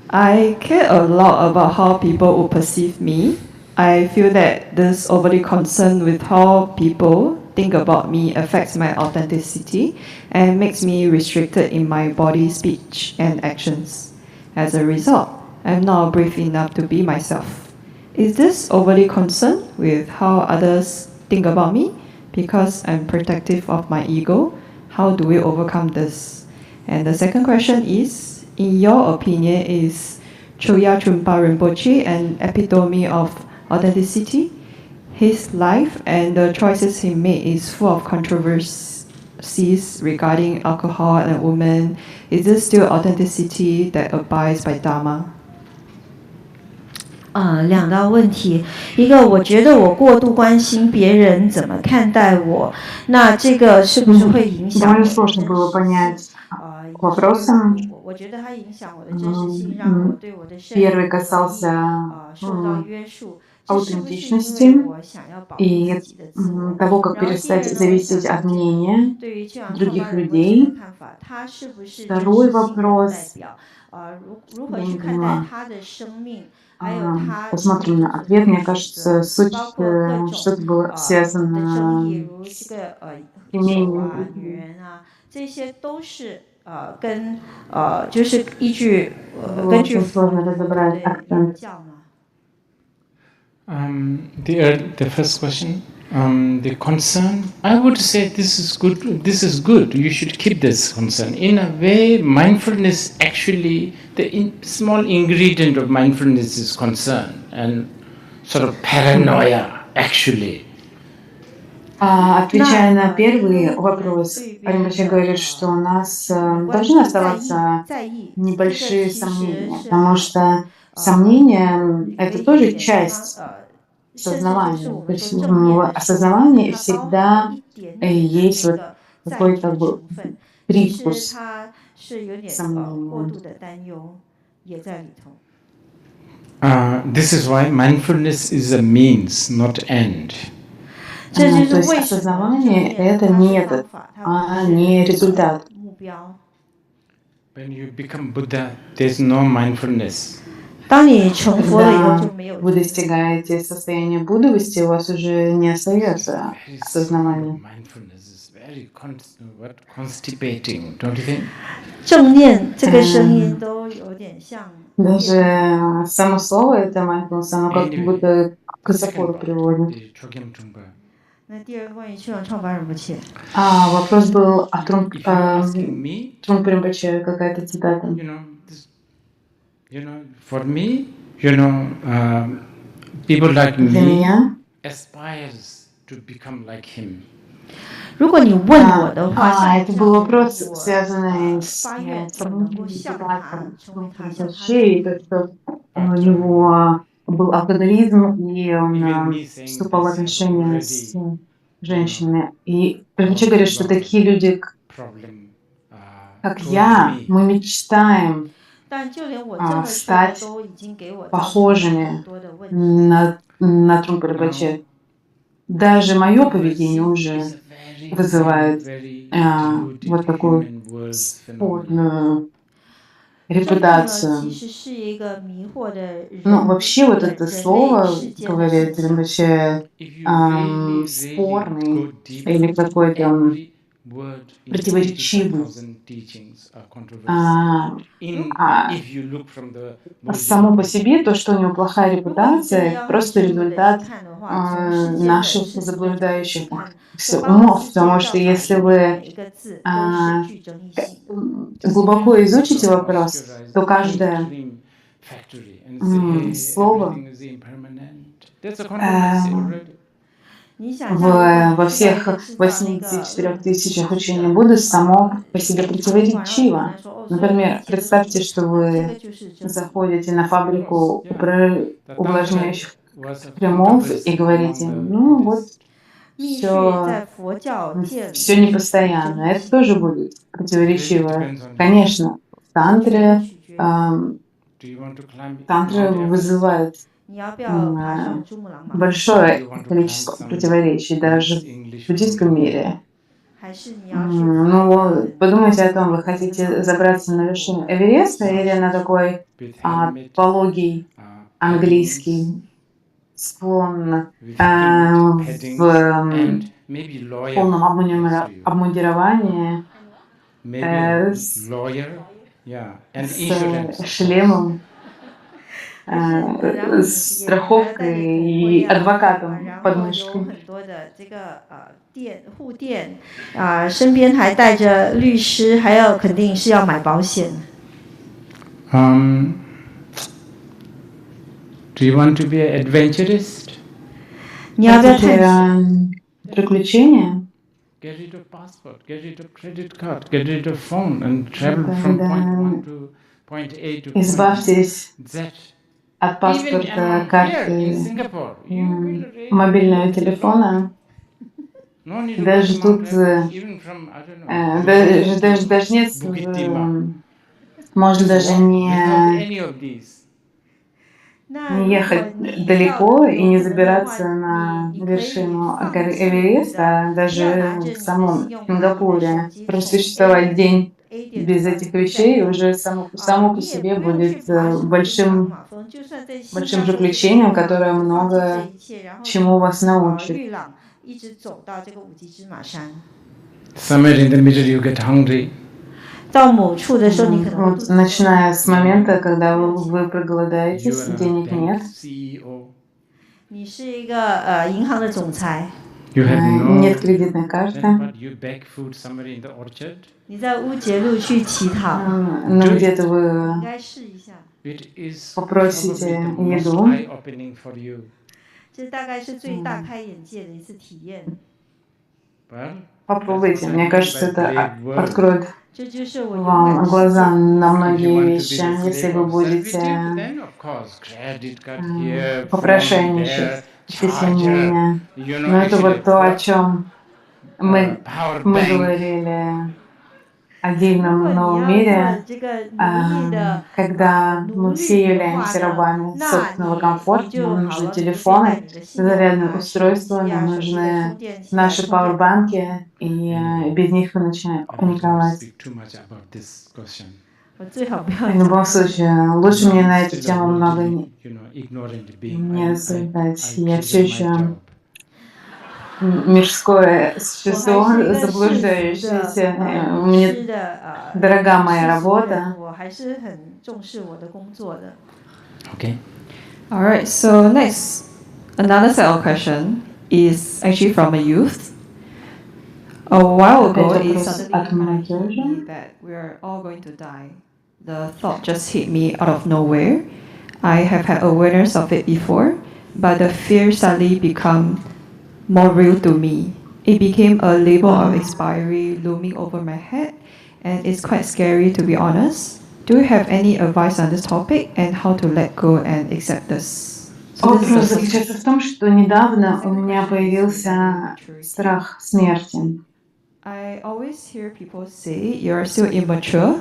I care a lot about how people will perceive me. I feel that this overly concern with how people think about me affects my authenticity and makes me restricted in my body, speech, and actions. As a result, I'm not brave enough to be myself. Is this overly concerned with how others think about me? Because I'm protective of my ego, how do we overcome this? And the second question is, in your opinion, is Choya Chumpa Rinpoche an epitome of authenticity? His life and the choices he made is full of controversies regarding alcohol and women. Is this still authenticity that abides by Dharma? 2道问题，一个我觉得我过度关心别人怎么看待我，那这个是不是会影响我的 Довольно 真 сложно было 实 понять 性？ к вопросам. 我觉得它影响我的真实性，让我对我的生命 Первый 可以 касался 受到约束。这是不是因为 аутентичности 我想要保护 и 自己的自我？ того, как 然后第二 перестать 呢，我 зависеть 想 от 了解 мнения 对于庆阳创 других 办人文学的 людей. 看法，他是不是真 Второй 实性的代 вопрос, 表？如何 я 去 не 看待 поняла. 他的生命？ 还有他 Посмотрим на ответ. Мне кажется, суть, что-то было 的争议， связано 如这 с 个酒啊、女 имением. 人啊，这些都是跟就是依据根 Было 据 очень 佛 сложно 的 разобрать 言 акцент. 教嘛。 The first question, the concern, I would say this is good. This is good. You should keep this concern. In a way, mindfulness actually, the small ingredient of mindfulness is concern and sort of paranoia actually. Отвечая на первый вопрос, Римбаче говорит, что у нас должны оставаться небольшие сомнения, потому что сомнения – это тоже часть сознавания. То есть в осознавании всегда есть вот какой-то привкус сомнения. This is why mindfulness is a means, not end. То есть осознавание – это метод, а не результат. When you become Buddha, there's no mindfulness. 当你成佛了以后， Когда 就没有 вы достигаете состояния буддовости, у вас уже не остается осознавания. Mindfulness is very constipating, don't you think? 正念这个声音都有点像。 Даже само слово это mindfulness, оно как будто к запору приводит. Вопрос был о Трумп Римпоче, какая-то цитата. For me, people like me aspires to become like him. 如果你问我的话， это был вопрос, связанный с вещей, то, что у него был алкоголизм, и он вступал в отношения с женщинами. И Римпоче говорит, что такие люди, как я, мы мечтаем стать похожими на Трумпа Римпоче. Даже мое поведение уже вызывает вот такую спорную репутацию. Ну, вообще вот это слово, говорит Римпоче, спорный или какой-то противоречивый. Само по себе то, что у него плохая репутация, просто результат наших заблуждающих умов, потому что если вы глубоко изучите вопрос, то каждое слово во всех 84 тысячах учений Будды само по себе противоречиво. Например, представьте, что вы заходите на фабрику увлажняющих кремов и говорите, ну вот, все непостоянно. Это тоже будет противоречиво. Конечно, тантра вызывает большое количество противоречий даже в буддийском мире. Ну, подумайте о том, вы хотите забраться на вершину Эвереста или на такой пологий английский склон в полном обмундировании с шлемом, с страховкой и адвокатом под мышкой. 护垫身边还带着律师，还有肯定是要买保险。Do you want to be an adventurist? 你要不要探险？ приключения? Get rid of passport, get rid of credit card, get rid of phone and travel from point 1 to point A to Избавьтесь point Z. от паспорта, карты, мобильного телефона. Даже тут, даже нет, можно даже не ехать далеко и не забираться на вершину горы Эверест, а даже в самом Сингапуре просуществовать день без этих вещей уже само по себе будет большим приключением, которое много чему вас научит. Somewhere in the middle you get hungry. Вот, начиная с момента, когда вы проголодаетесь, денег нет. Нет кредитной карты. Но где-то вы попросите еду. Попробуйте. Мне кажется, это откроет вам глаза на многие вещи, если вы будете попрошайничать с этими. Но это вот то, о чем мы говорили о дивном новом мире, когда мы все являемся рабами собственного комфорта, нам нужны телефоны, зарядные устройства, нам нужны наши пауэрбанки, и без них мы начинаем паниковать. В любом случае, лучше мне на эту тему много не рассуждать. Я все еще мирское существо, заблуждающееся. Мне дорога моя работа. Okay. All right. So next, another set of question. is actually from a youth. A while ago, it suddenly hit me that we are all going to die. The thought just hit me out of nowhere. I have had awareness of it before, but the fear suddenly became more real to me. It became a label of expiry looming over my head, and it's quite scary, to be honest. Do you have any advice on this topic and how to let go and accept this? Вопрос заключается в том, что недавно у меня появился страх смерти. I always hear people say you're still immature.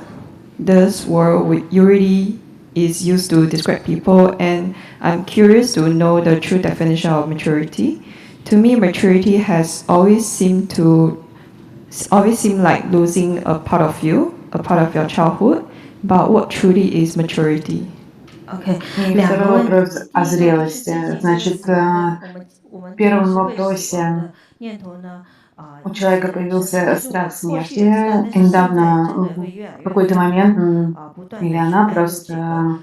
This word already is used to describe people, and I'm curious to know the true definition of maturity. To me, maturity has always seemed like losing a part of you, a part of your childhood. But what truly is maturity? Okay. И второй вопрос о зрелости. Значит, в первом вопросе у человека появился страх смерти. И недавно, в какой-то момент, или она просто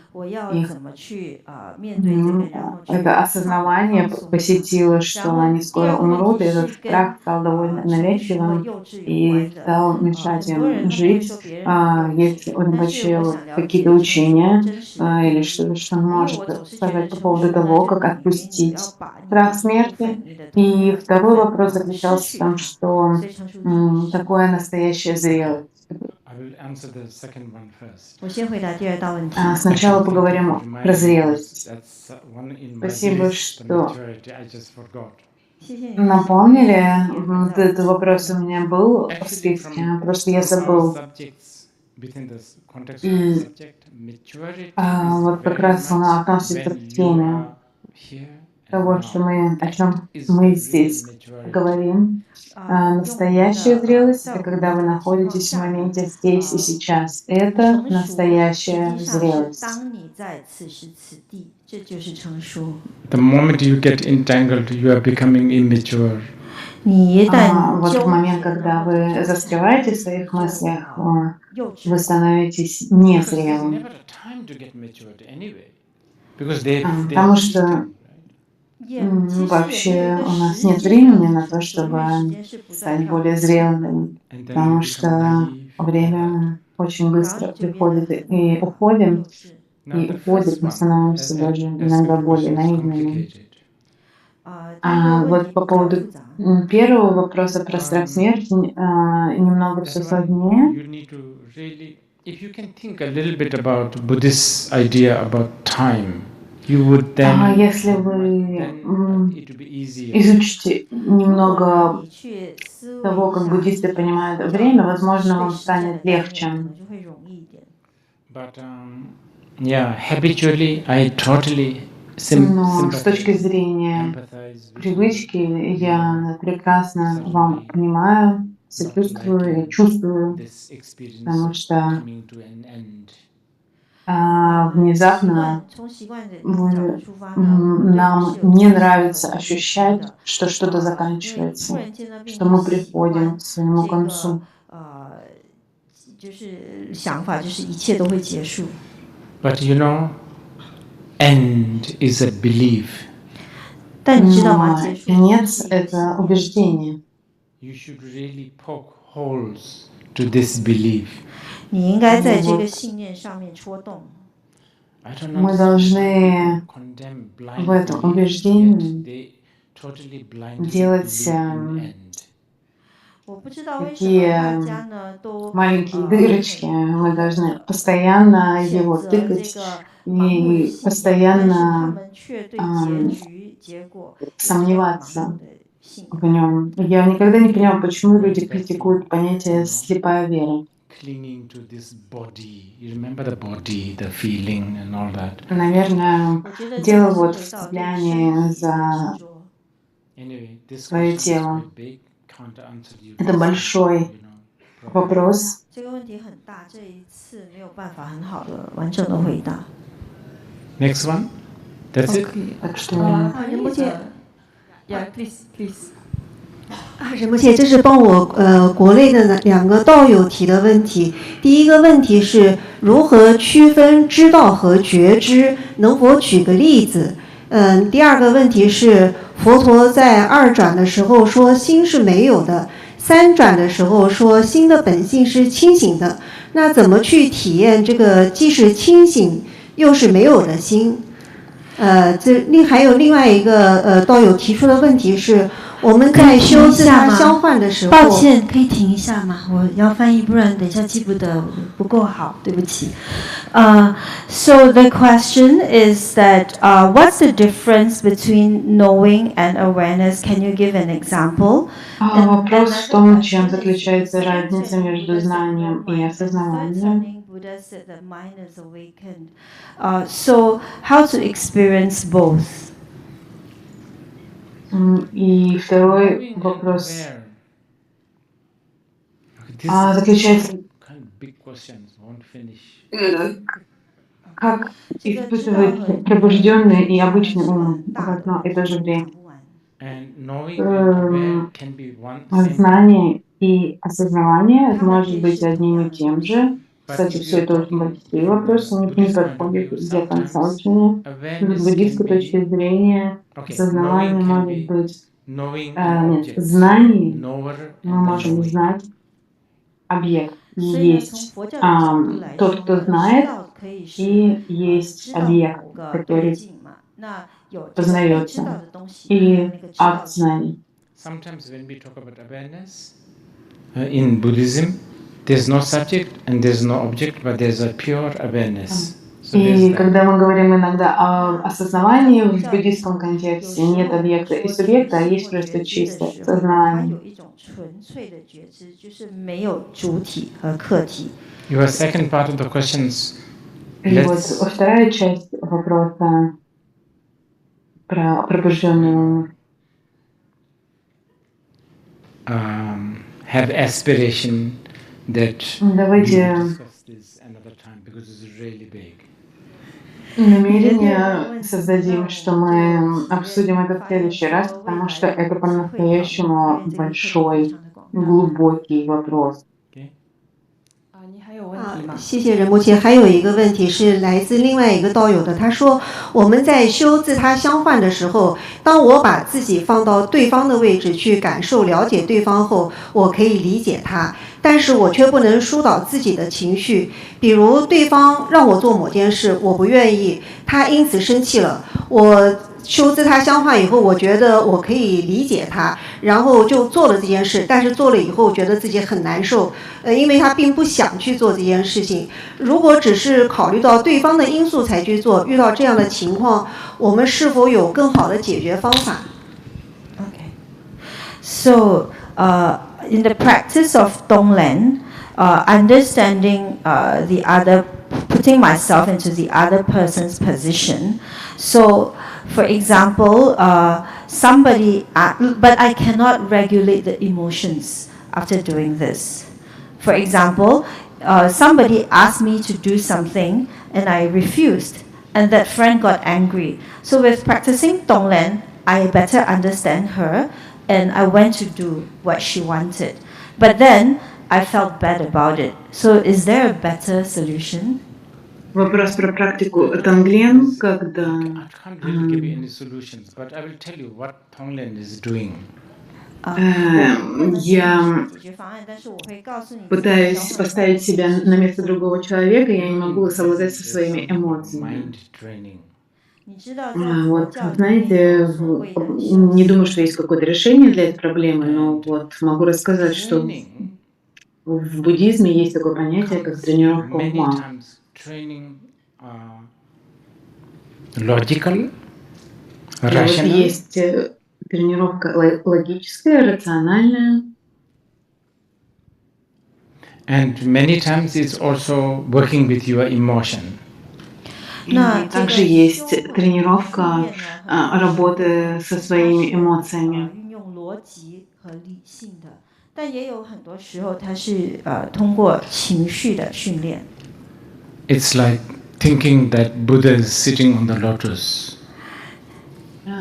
это осознавание посетило, что они скоро умрут, и этот страх стал довольно навязчивым и стал мешать им жить. Есть вообще какие-то учения или что-то, что он может сказать по поводу того, как отпустить страх смерти. И второй вопрос заключался в том, что такое настоящая зрелость. Сначала поговорим про зрелость. Спасибо, что напомнили. Этот вопрос у меня был в списке, просто я забыл. И вот как раз он относится к теме того, что о чем мы здесь говорим. Настоящая зрелость — это когда вы находитесь в моменте здесь и сейчас. Это настоящая зрелость. The moment you get entangled, you are becoming immature. Вот в момент, когда вы застреваете в своих мыслях, вы становитесь незрелым. Потому что вообще у нас нет времени на то, чтобы стать более зрелыми, потому что время очень быстро приходит и уходит, мы становимся даже иногда более наивными. Вот по поводу первого вопроса про страх смерти немного все сложнее. Если вы изучите немного того, как буддисты понимают время, возможно, вам станет легче. Но с точки зрения привычки я прекрасно вам понимаю, сочувствую и чувствую, потому что внезапно нам не нравится ощущать, что что-то заканчивается, что мы приходим к своему концу. But you know, end is a belief. Но конец — это убеждение. You should really poke holes to this belief. Мы должны в этом убеждении делать такие маленькие дырочки. Мы должны постоянно его тыкать и постоянно сомневаться в нем. Я никогда не понимаю, почему люди критикуют понятие «слепая вера». Наверное, дело вот в цеплянии за свое тело. Это большой вопрос. Next one. That's it. Так что Yeah, please. 仁波切，这是帮我国内的2个道友提的问题。第一个问题是如何区分知道和觉知，能否举个例子？第二个问题是佛陀在二转的时候说心是没有的，三转的时候说心的本性是清醒的。那怎么去体验这个既是清醒又是没有的心？还有另外一个道友提出的问题是，我们在修自他相换的时候，抱歉，可以停一下吗？我要翻译，不然等一下记不得，不够好，对不起。So the question is that what's the difference between knowing and awareness? Can you give an example? Вопрос в том, чем заключается разница между знанием и осознаванием. Buddha said that mind is awakened. So how to experience both? И второй вопрос заключается как испытывать пробужденный и обычный ум в одно и то же время. Знание и осознавание может быть одним и тем же. Кстати, все это очень большие вопросы, не подходят для конца учения. С буддийской точки зрения осознавание может быть... Нет, знание мы можем знать объект. Есть тот, кто знает, и есть объект, который познается, или акт знаний. Sometimes when we talk about awareness, in Buddhism, there's no subject and there's no object, but there's a pure awareness. И когда мы говорим иногда о осознавании в буддийском контексте, нет объекта и субъекта, а есть просто чистое сознание. Your second part of the questions. И вот вторая часть вопроса про пробужденный ум. Have aspiration that давайте намерение создадим, что мы обсудим это в следующий раз, потому что это по-настоящему большой, глубокий вопрос. 谢谢仁波切。还有一个问题是来自另外一个道友的，他说我们在修自他相换的时候，当我把自己放到对方的位置去感受、了解对方后，我可以理解他，但是我却不能疏导自己的情绪。比如对方让我做某件事，我不愿意，他因此生气了，我修自他相换以后，我觉得我可以理解他，然后就做了这件事，但是做了以后觉得自己很难受，因为他并不想去做这件事情。如果只是考虑到对方的因素才去做，遇到这样的情况，我们是否有更好的解决方法？ Okay. So, in the practice of Tonglen, understanding the other, putting myself into the other person's position. So, for example, somebody, but I cannot regulate the emotions after doing this. For example, somebody asked me to do something and I refused, and that friend got angry. So with practicing Tonglen, I better understand her and I went to do what she wanted. But then I felt bad about it. So is there a better solution? Вопрос про практику Тонглен, когда... Я пытаюсь поставить себя на место другого человека, я не могу совладать со своими эмоциями. Вот, знаете, не думаю, что есть какое-то решение для этой проблемы, но вот могу рассказать, что в буддизме есть такое понятие, как тренировка ума. Logical, rational. Есть тренировка логическая, рациональная. And many times it's also working with your emotion. Также есть тренировка работы со своими эмоциями. 但也有很多时候，它是通过情绪的训练。 It's like thinking that Buddha is sitting on the lotus.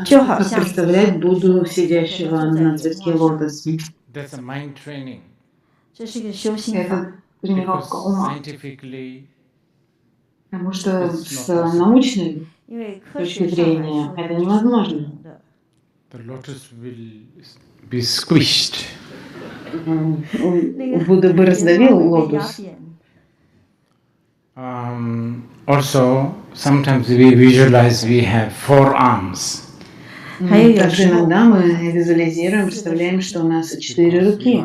就好像 представлять Будду, сидящего на цветке лотоса. That's a mind training. 这是一个修行法。 Это тренировка ума. Потому что с научной точки зрения это невозможно. the lotus will be squished. Будда бы раздавил лотос. Also, sometimes we visualize we have 4 arms. Также иногда мы визуализируем, представляем, что у нас 4 руки.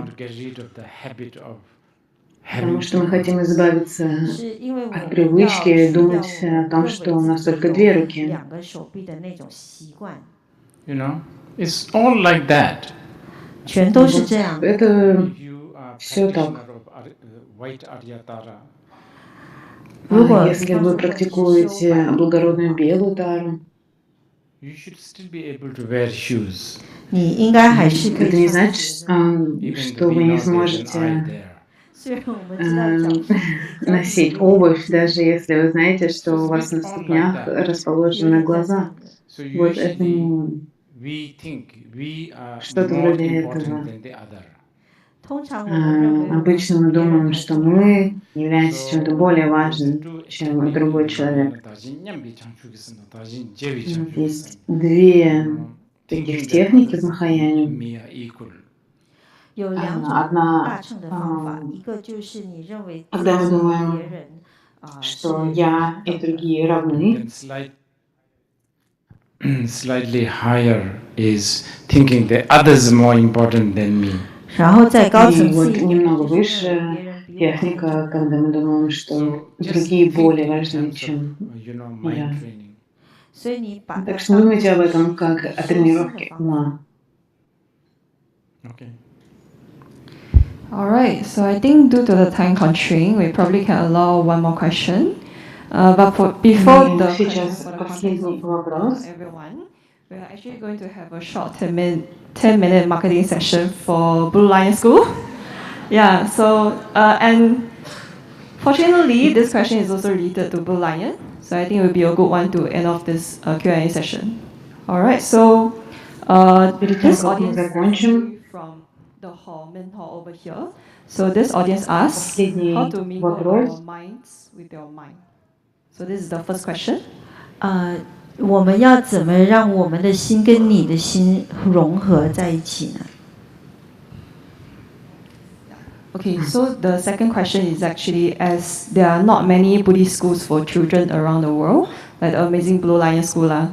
Потому что мы хотим избавиться от привычки думать о том, что у нас только 2 руки. You know, it's all like that. 全都是这样。 Это все так. Если вы практикуете благородную белую тару, You should still be able to wear shoes. 你应该还是可以 это не значит, что вы не сможете носить обувь, даже если вы знаете, что у вас на ступнях расположены глаза. Вот это что-то вроде этого. Обычно мы думаем, что мы являемся чем-то более важным, чем другой человек. Есть 2 таких техники в Махаяне. Одна, когда мы думаем, что я и другие равны. Slightly higher is thinking that others are more important than me. И вот немного выше техника, когда мы думаем, что другие более важны, чем я. Так что думайте об этом как о тренировке ума. Okay. All right. So I think due to the time constraint, we probably can allow one more question. Before the сейчас последний вопрос. Everyone, we are actually going to have a short 10-minute marketing session for Blue Lion School. Yeah. So and fortunately, this question is also related to Blue Lion. So I think it would be a good one to end off this Q&A session. All right. So this audience from the hall, main hall over here. So this audience asks how to mingle our minds with your mind. So this is the first question. 我们要怎么让我们的心跟你的心融合在一起呢？ Okay, so the second question is actually, as there are not many Buddhist schools for children around the world, like the amazing Blue Lion School,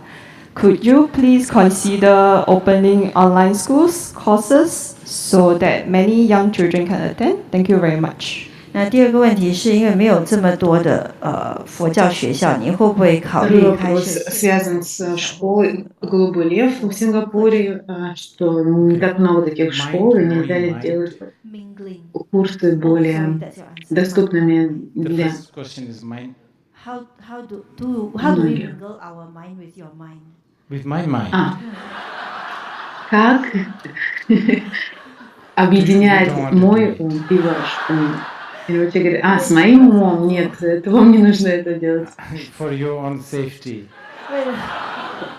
could you please consider opening online schools, courses, so that many young children can attend? Thank you very much. 那第2个问题是因为没有这么多的佛教学校，你会不会考虑开设？ Связан с школой «Голубой лев» в Сингапуре, что не так много таких школ, и нельзя ли сделать курсы более доступными для How do we mingle our mind with your mind? With my mind. Как объединять мой ум и ваш ум? И вообще говорят, с моим умом нет, это вам не нужно это делать. For your own safety.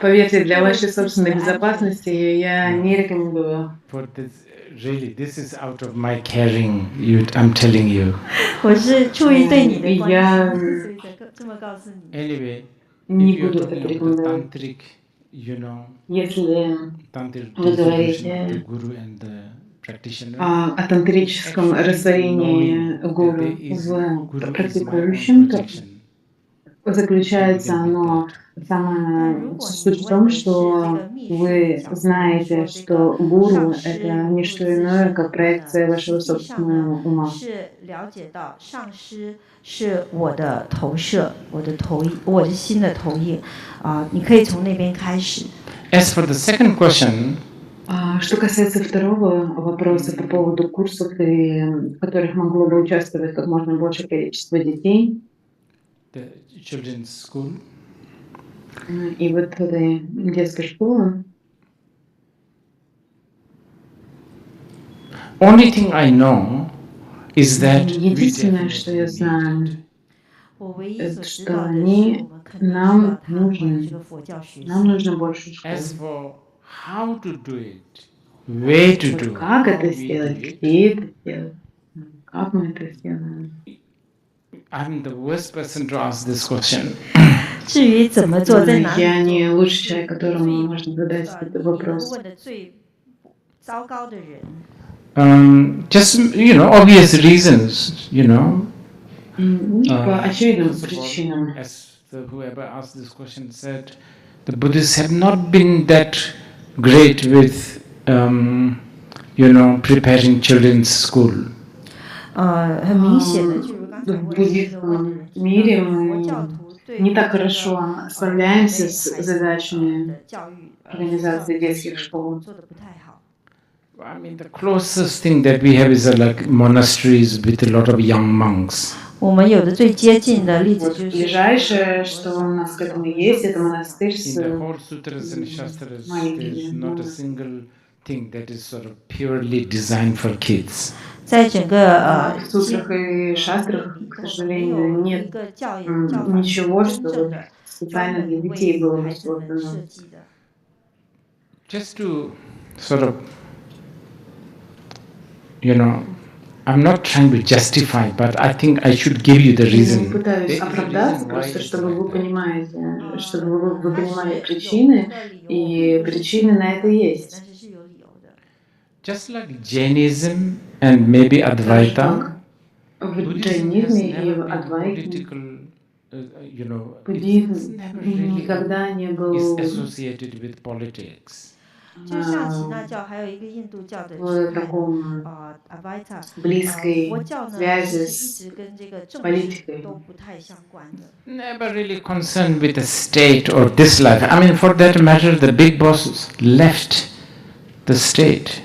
Поверьте, для вашей собственной безопасности я не рекомендую. Really, this is out of my caring. I'm telling you. 我是出于对你的关心，所以才这么告诉你。 Anyway, не if you're буду talking это about рекомендовать. tantric, you know, Если tantric вы the говорите guru and the practitioner, о тантрическом растворении гуру в практикующем, то заключается оно, самая суть в том, что вы знаете, что гуру — это не что иное, как проекция вашего собственного ума. 是了解到上师是我的投射，我的心的投影你可以从那边开始。 As for the second question, что касается второго вопроса по поводу курсов, в которых могло бы участвовать как можно большее количество детей, the children's school, и вот этой детской школы, only thing I know is that единственное, что я знаю, это что нам нужно больше школ. As for how to do it, way to do как это сделать, где это сделать, как мы это сделаем. I'm the worst person to ask this question. 至于怎么做，在哪里 Я не 做， лучший человек, которому можно задать этот 你能 вопрос. 问的最糟糕的人。 Just obvious reasons, По очевидным First of all, причинам. as whoever asked this question said, the Buddhists have not been that great with, preparing children's school. 很明显的，就如刚才 В 问的这个问的 буддийском 人提到 мире 的，佛 мы 教徒对于 не так 这个 хорошо справляемся 国内 с 孩子 задачами 的教育学校 организации 的 детских школ. 做的不太好。 I mean, the closest thing that we have is like monasteries with a lot of young monks. 我们有的最接近的例子 Вот 就是 ближайшее, что у нас к этому есть, это монастырь In с the whole sutras and shastras, there's маленькими not a монахами. single thing that is sort of purely designed for kids. 在整个 В сутрах и шастрах, к 没 сожалению, 有一 нет 个教法 ничего, 真 что 正 вот 的 специально 专 для 门 детей 为 было бы 孩子们 создано. 设计的。 Just to sort of, I'm not trying to justify, but I think I should give you the Я не reason. пытаюсь There is a оправдаться, reason why просто it's чтобы like вы that. понимаете, чтобы вы понимали причины, и причины на это есть. 但是是有理由的。 Just like Jainism and maybe Advaita, В Buddhism has джайнизме и never в been адвайте political, it's буддизм never really никогда не is был associated with politics. 就像耆那教，还有一个印度教的в 支派 таком 阿维塔， близкой 佛教呢 связи 是一 с 直跟这个政治 политикой. 都不太相关的。 Never really concerned with the state or this life. I mean, for that matter, the big boss left the state.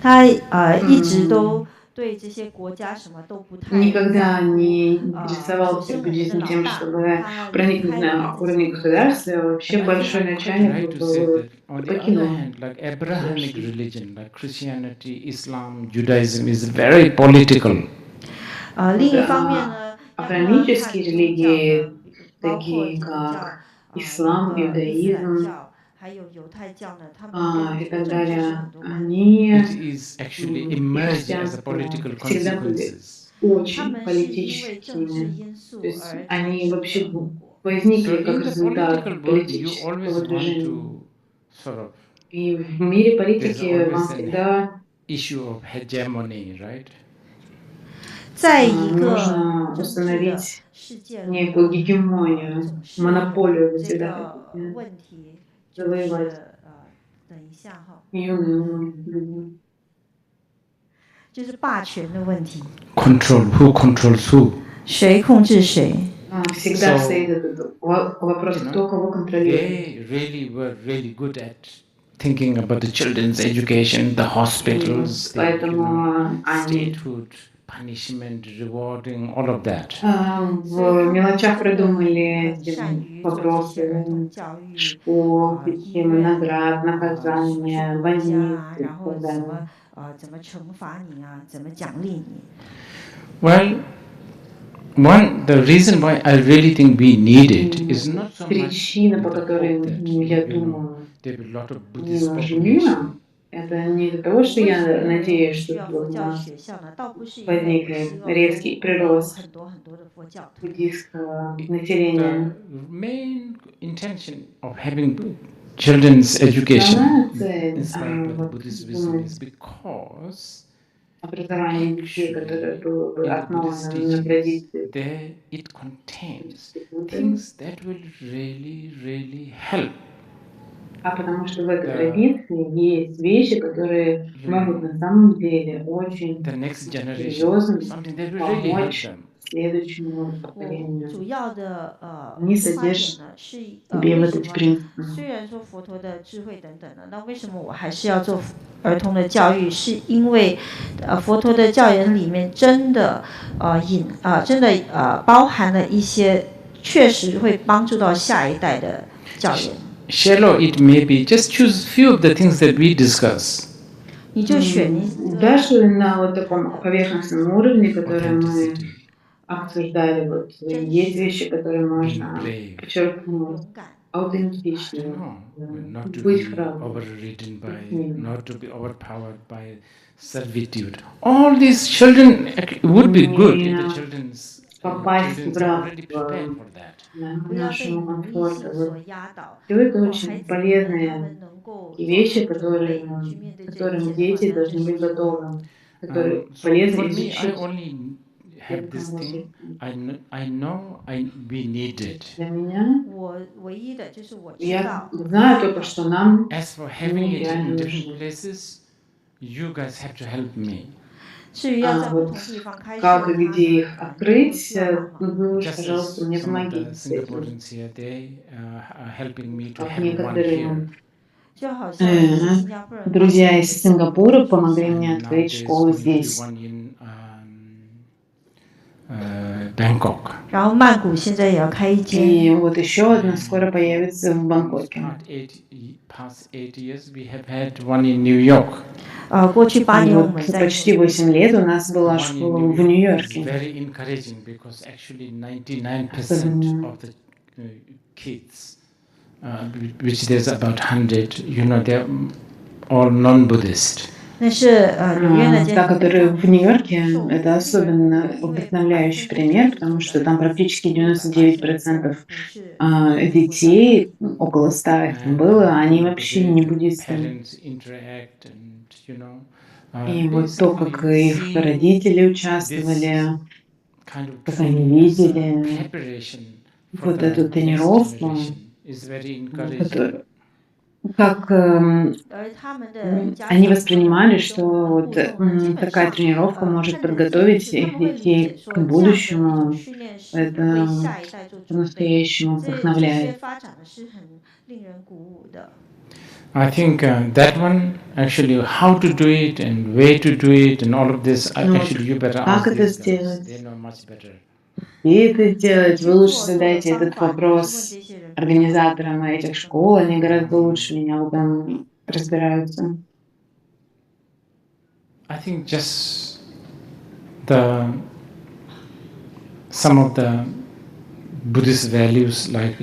他一直都对这些国家什么都不太 Никогда 在乎。 не 首 интересовался 先我们的 буддизм 老 тем, 大 чтобы 他离 проникнуть 开 на 了这 уровень 些 государства, а вообще And I большой think I'm quite начальник right to say that on the other покинул. hand, like Abrahamic religion, like Christianity, Islam, Judaism is very political. 另一方面呢， Авраамические религии, 包括 такие 基督教、 как ислам, 伊斯兰 иудаизм 教，还有犹太教呢，他们跟 и 这个 так 政治是 далее, 很多关系。 они It is actually и emerged as a христианство political всегда были consequences. 他 очень 们是因为政治 политическими. 因素 То есть 而产 они 生 вообще 的后果。 возникли So как in the результат political world, you always политического want движения. to sort of, И в мире there's политики вам always an всегда issue of hegemony, right? 在一个 нужно 政治的 установить 世界里 некую 呢， гегемонию, 总是 монополию 有 вы 这 всегда 个 хотите 问题，就 завоевать. 是等一下哈， Юные умы. 就是霸权的问题， Control, who controls who? 谁控制谁？ Всегда So, стоит этот вопрос, кто кого контролирует. They really were really good at thinking about the children's education, the hospitals, the Поэтому они statehood, punishment, rewarding, all of that. в мелочах придумали эти вопросы школ, системы наград, наказания, больниц и 然后 так 怎 далее. 么怎么惩罚你啊，怎么奖励你？ Well, the reason why I really think we need it is not so much Причина, по in the которой, hope that, я думаю, there will be a lot of не Buddhist нужны population. нам, это не из-за того, что я надеюсь, что 需要 вот 佛 у 教 нас 学校呢，倒不是因为我 возникли 希望 резкий 说有 прирост 很多很多的佛教徒。 буддийского населения. The main intention of having children's education Основная цель inspired by the Buddhist wisdom is because образование детей, которое было бы in the Buddhist основано на teachings, традиции, there it contains things that will really, really help. а потому что в этой традиции есть вещи, которые могут на самом деле очень The next generation, серьезно something that will really help помочь them. следующему 我 поколению. 主要的你出发点 содержишь 呢是тебе 为 в 什 этот 么？ принцип. 虽然说佛陀的智慧等等的，那为什么我还是要做儿童的教育？是因为佛陀的教言里面真的真的包含了一些确实会帮助到下一代的教言。 Shallow it may be, just choose few of the things that we discuss. 你就选一 Даже на вот таком поверхностном уровне, который мы обсуждали, вот есть вещи, которые можно подчеркнуть. Аутентичность, Not to быть be храбрым. overridden by, not to be overpowered by servitude. All these children would be good if the children's попасть в Students are already prepared рабство for that. нашему комфорту. Вот. Все это очень полезные такие вещи, которым дети должны быть готовы, которые So полезно for me, I изучить. only have this thing. I know we need it. Для меня я знаю только, что нам As for having it in реально different нужны. places, you guys have to help me. Вот как и где их открыть, вы уж, пожалуйста, мне Some of the помогите с этим. Singaporeans here, they are helping me to Как have one here. некоторые друзья из Сингапура помогли мне открыть школу здесь. Bangkok. 然后曼谷现在也要开一间。 И вот еще одна скоро появится в Бангкоке. Past 8 years, we have had one in New York. 过去8年我们在 почти 8 лет у нас была школа в Нью-Йорке. Very encouraging because actually 99% of the kids, which there's about 100, you know, they're all non-Buddhist. Та, которая в Нью-Йорке, это особенно вдохновляющий пример, потому что там практически 99% детей, около 100 их там было, они вообще не буддисты. И вот то, как их родители участвовали, как они видели вот эту тренировку, как они воспринимали, что вот такая тренировка может подготовить их детей к будущему, это по-настоящему вдохновляет. I think that one, actually, how to do it and where to do it and all of this, actually you better ask these guys. They know much better. И это делать, вы лучше задайте этот вопрос организаторам этих школ, они гораздо лучше меня в этом разбираются. I think just some of the Buddhist values like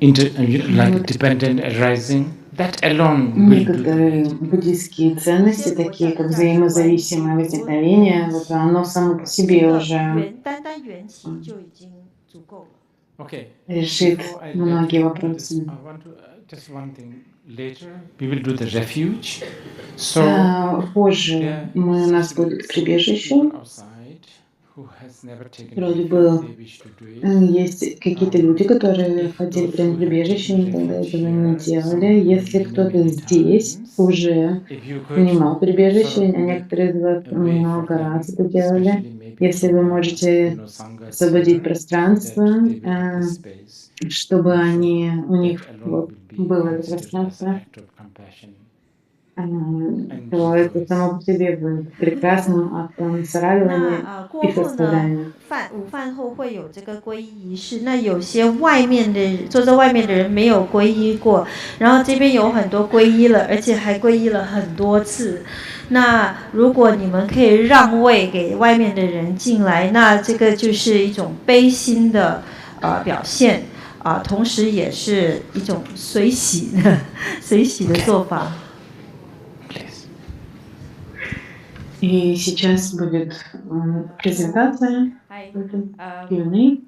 dependent arising, that alone will do. Некоторые буддийские ценности, такие как взаимозависимое возникновение, вот оно само по себе уже решит многие вопросы. Just one thing. Later we will do the refuge. Позже у нас будет прибежище. Вроде бы есть какие-то люди, которые хотели принять прибежище, никогда этого не делали. Если кто-то здесь уже принимал прибежище, а некоторые из вас много раз это делали, если вы можете освободить пространство, чтобы у них было это пространство, то это само по себе будет прекрасным актом сострадания и сострадания. 午饭后会有这个皈依仪式，那有些坐在外面的人没有皈依过，然后这边有很多皈依了，而且还皈依了很多次。那如果你们可以让位给外面的人进来，那这个就是一种悲心的表现同时也是一种随喜的做法。И сейчас будет презентация Q&A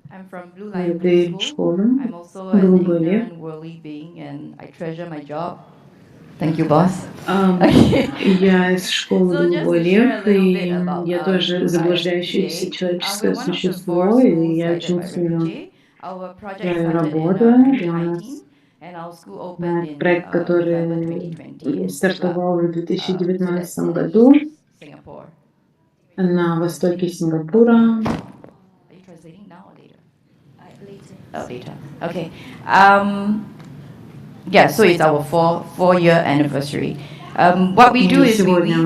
этой школы «Голубой лев». Thank you, boss. Я из школы «Голубой лев», и я тоже заблуждающееся человеческое существо, и я очень ценю свою работу. И у нас проект, который стартовал в 2019 году на востоке Сингапура. Are you translating now or later? Later. Okay. Yeah, so it's our four-year anniversary. What we do is we weave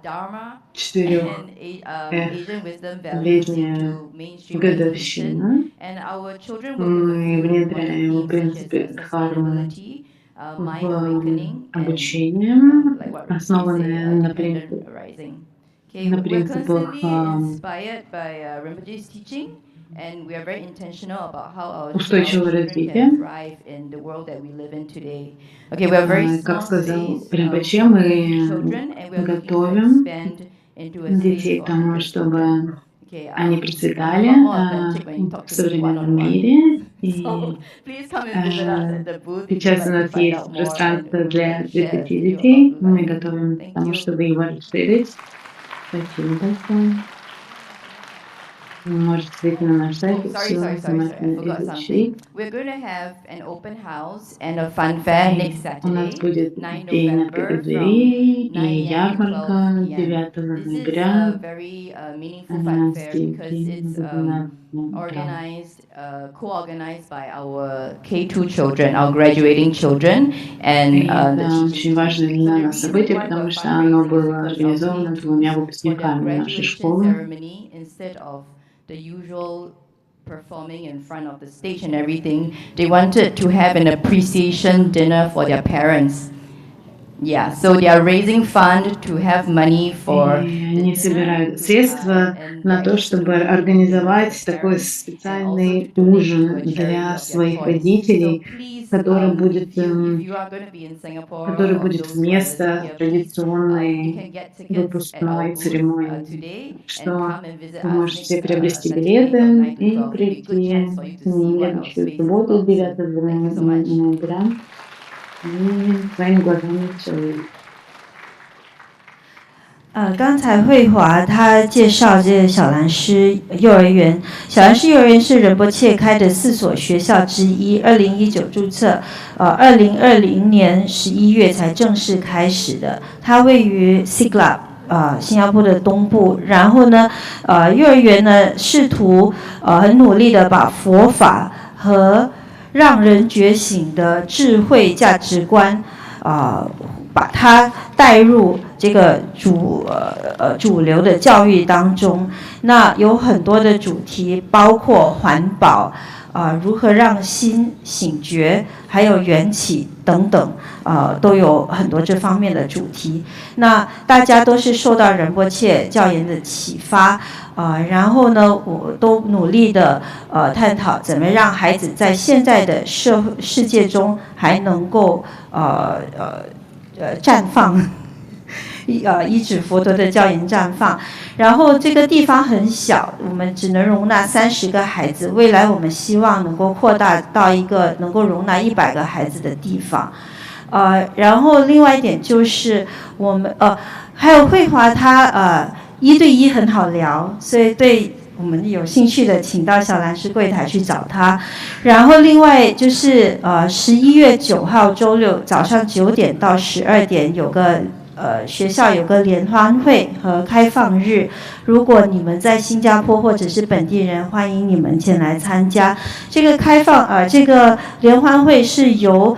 Dharma and Asian wisdom values into mainstream education, and our children work with a few modalities such as accessibility, mind awakening, and like what we say, dependent arising. Okay, we're constantly inspired by Rinpoche's teaching, and we are very intentional about how our children can thrive in the world that we live in today. Okay, we are very small space, Rinpoche, мы children, and we are looking to готовим expand into a детей space к тому, for чтобы они процветали в современном мире. И сейчас у нас есть пространство для открытых детей. Мы готовим к тому, чтобы его расширить. Спасибо большое. Вы можете зайти на наш сайт и все внимательно изучить. У нас будет день открытых дверей и ярмарка 9 ноября с 11 до 12 co-organized by our K2 children, our graduating children, and это очень важное для нас событие, потому что оно было организовано двумя выпускниками нашей школы. The usual performing in front of the stage and everything, they wanted to have an appreciation dinner for their parents. Yeah, so they are raising fund to have money for. Они собирают средства на то, чтобы организовать такой специальный ужин для своих родителей, который будет вместо традиционной выпускной церемонии. Что вы можете приобрести билеты и прийти в следующую субботу, 9 ноября. 刚才慧华她介绍这个小兰师幼儿园，小兰师幼儿园是仁波切开的4所学校之一，2019注册，2020年11月才正式开始的。它位于 Siglap。新加坡的东部，然后呢，幼儿园呢试图很努力的把佛法和让人觉醒的智慧价值观，把它带入这个主流的教育当中。那有很多的主题，包括环保，如何让心醒觉，还有缘起等等，都有很多这方面的主题。那大家都是受到仁波切教研的启发，然后呢，我都努力的探讨怎么让孩子在现在的世界中还能够绽放。依止佛陀的教研绽放，然后这个地方很小，我们只能容纳30个孩子。未来我们希望能够扩大到一个能够容纳100个孩子的地方。然后另外一点就是我们还有慧华她1对1很好聊，所以对我们有兴趣的请到小兰师柜台去找她。然后另外就是11月9号周六早上9点到12点有个学校有个联欢会和开放日，如果你们在新加坡或者是本地人，欢迎你们前来参加。这个这个联欢会是由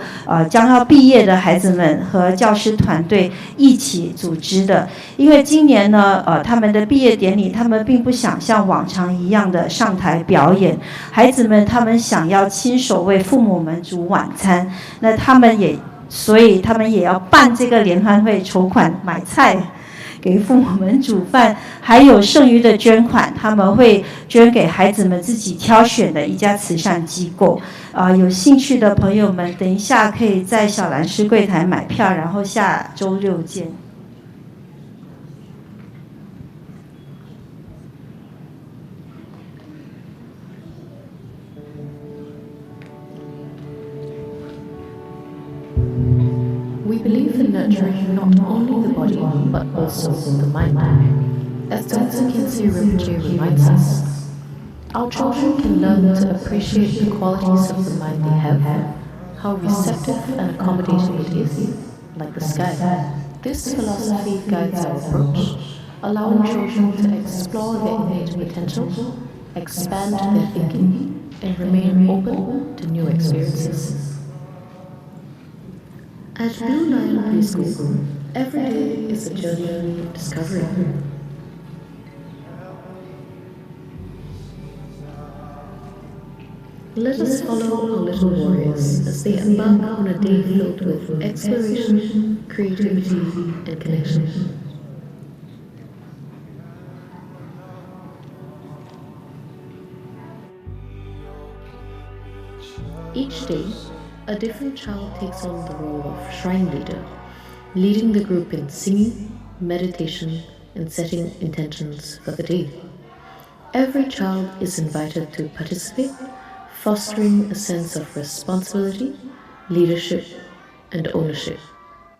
将要毕业的孩子们和教师团队一起组织的。因为今年呢，他们的毕业典礼，他们并不想像往常一样的上台表演，孩子们他们想要亲手为父母们煮晚餐，那所以他们也要办这个联欢会，筹款买菜给父母们煮饭，还有剩余的捐款他们会捐给孩子们自己挑选的一家慈善机构。有兴趣的朋友们等一下可以在小兰师柜台买票，然后下周六见。We believe in nurturing not only the body, but also the mind. As Dr. Kinsey Rinpoche reminds us, our children can learn to appreciate the qualities of the mind they have, how receptive and accommodating it is, like the sky. This philosophy guides our approach, allowing children to explore their innate potential, expand their thinking, and remain open to new experiences. At Blue Lion Preschool, every day is a journey of discovery. Let us follow our little warriors as they embark on a day filled with exploration, creativity, and connection. Each day, a different child takes on the role of shrine leader, leading the group in singing, meditation, and setting intentions for the day. Every child is invited to participate, fostering a sense of responsibility, leadership, and ownership.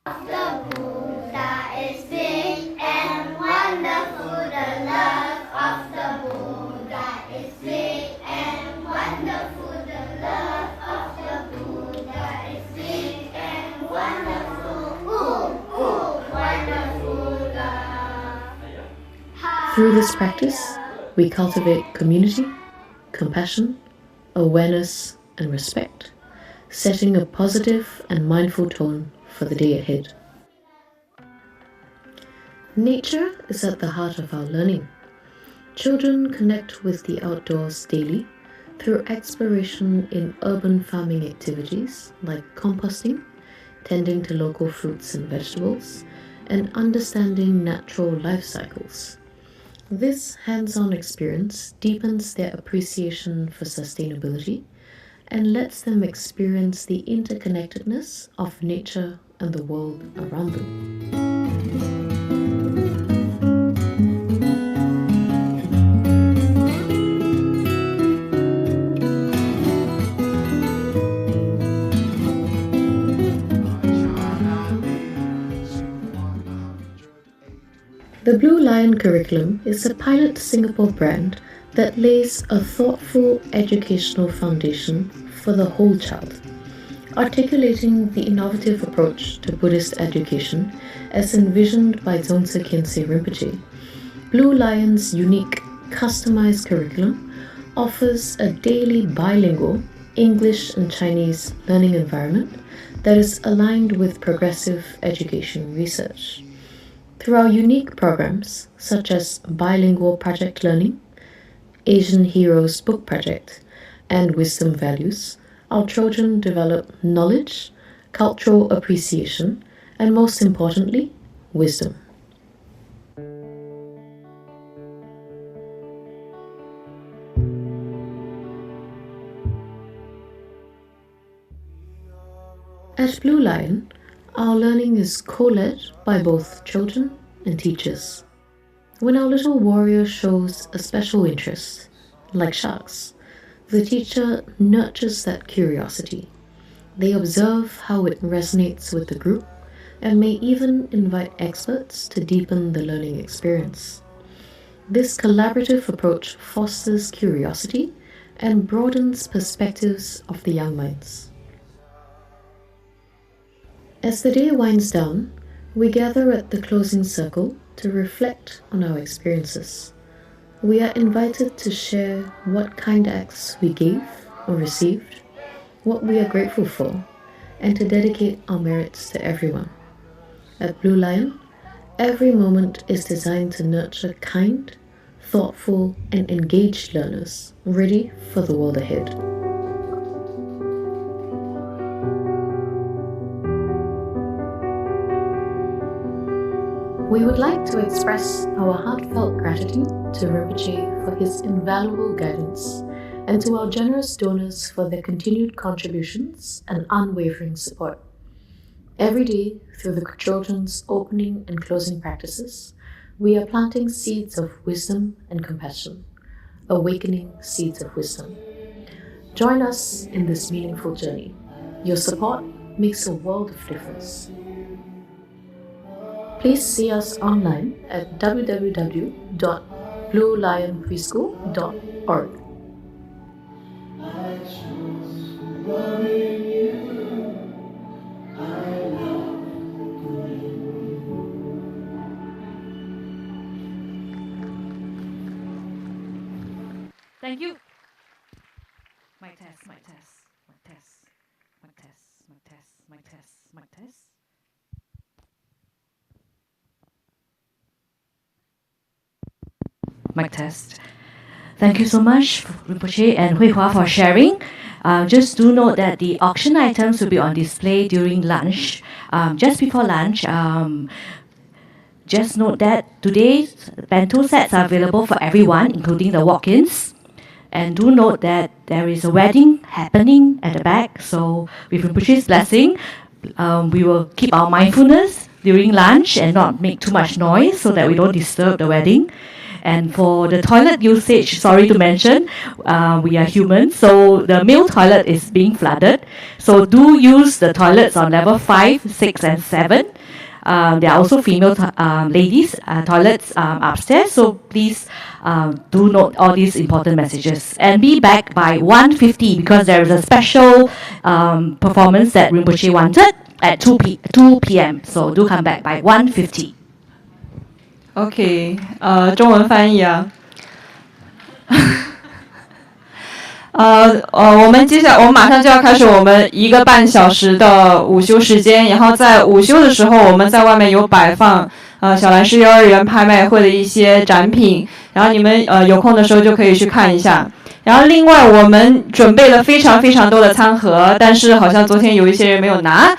The Buddha is big and wonderful. The love of the Buddha is big and wonderful. The love of the Buddha is big and wonderful. Ooh, ooh, wonderful love. Through this practice, we cultivate community, compassion, awareness, and respect, setting a positive and mindful tone for the day ahead. Nature is at the heart of our learning. Children connect with the outdoors daily through exploration in urban farming activities like composting, tending to local fruits and vegetables, and understanding natural life cycles. This hands-on experience deepens their appreciation for sustainability and lets them experience the interconnectedness of nature and the world around them. The Blue Lion curriculum is a pilot Singapore brand that lays a thoughtful educational foundation for the whole child, articulating the innovative approach to Buddhist education as envisioned by Dzongtse Khyentse Rinpoche. Blue Lion's unique, customized curriculum offers a daily bilingual English and Chinese learning environment that is aligned with progressive education research. Through our unique programs, such as Bilingual Project Learning, Asian Heroes Book Project, and Wisdom Values, our children develop knowledge, cultural appreciation, and most importantly, wisdom. At Blue Lion, our learning is co-led by both children and teachers. When our little warrior shows a special interest, like sharks, the teacher nurtures that curiosity. They observe how it resonates with the group and may even invite experts to deepen the learning experience. This collaborative approach fosters curiosity and broadens perspectives of the young minds. As the day winds down, we gather at the closing circle to reflect on our experiences. We are invited to share what kind acts we gave or received, what we are grateful for, and to dedicate our merits to everyone. At Blue Lion, every moment is designed to nurture kind, thoughtful, and engaged learners ready for the world ahead. We would like to express our heartfelt gratitude to Rinpoche for his invaluable guidance and to our generous donors for their continued contributions and unwavering support. Every day, through the children's opening and closing practices, we are planting seeds of wisdom and compassion, awakening seeds of wisdom. Join us in this meaningful journey. Your support makes a world of difference. Please see us online at www.bluelionpreschool.org. Thank you. Mic test, mic test, mic test, mic test, mic test, mic test, mic test. Mic test. Thank you so much, Rinpoche and Hui Hua, for sharing. Just do note that the auction items will be on display during lunch. Just before lunch, just note that today's bento sets are available for everyone, including the walk-ins. And do note that there is a wedding happening at the back. So with Rinpoche's blessing, we will keep our mindfulness during lunch and not make too much noise so that we don't disturb the wedding. And for the toilet usage, sorry to mention, we are human, so the male toilet is being flooded. So do use the toilets on level 5, 6 and 7. There are also female ladies toilets upstairs, so please do note all these important messages. And be back by 1:50 because there is a special performance that Rinpoche wanted at 2 p.m. So do come back by 1:50. OK， 中文翻译啊。我们马上就要开始我们1个半小时的午休时间，然后在午休的时候，我们在外面有摆放小蓝市幼儿园拍卖会的一些展品，然后你们有空的时候就可以去看一下。然后另外我们准备了非常非常多的餐盒，但是好像昨天有一些人没有拿。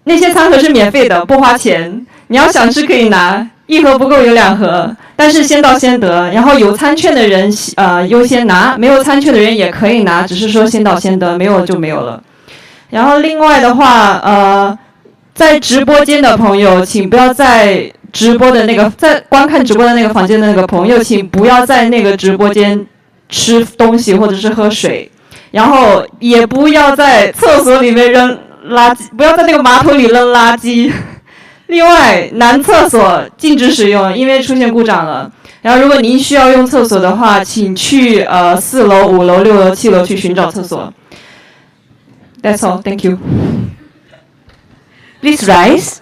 那些餐盒是免费的，不花钱。你要想吃可以拿，1盒不够有2盒，但是先到先得。然后有餐券的人优先拿，没有餐券的人也可以拿，只是说先到先得，没有就没有了。然后另外的话，在直播间的朋友，请不要在观看直播的那个房间的那个朋友，请不要在那个直播间吃东西或者是喝水，然后也不要在厕所里面扔垃圾，不要在那个马桶里扔垃圾。另外，男厕所禁止使用，因为出现故障了。然后，如果您需要用厕所的话，请去4楼、5楼、6楼、7楼去寻找厕所。That's all. Thank you. Please rise.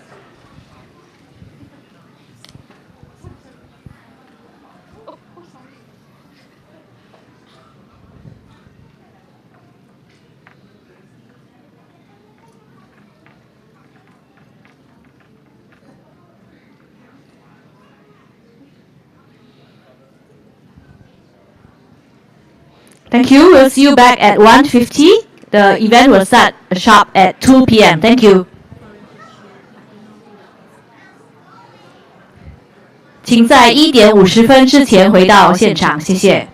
Thank you. We'll see you back at 1:50. The event will start sharp at 2 p.m. Thank you. 请在1点50分之前回到现场，谢谢。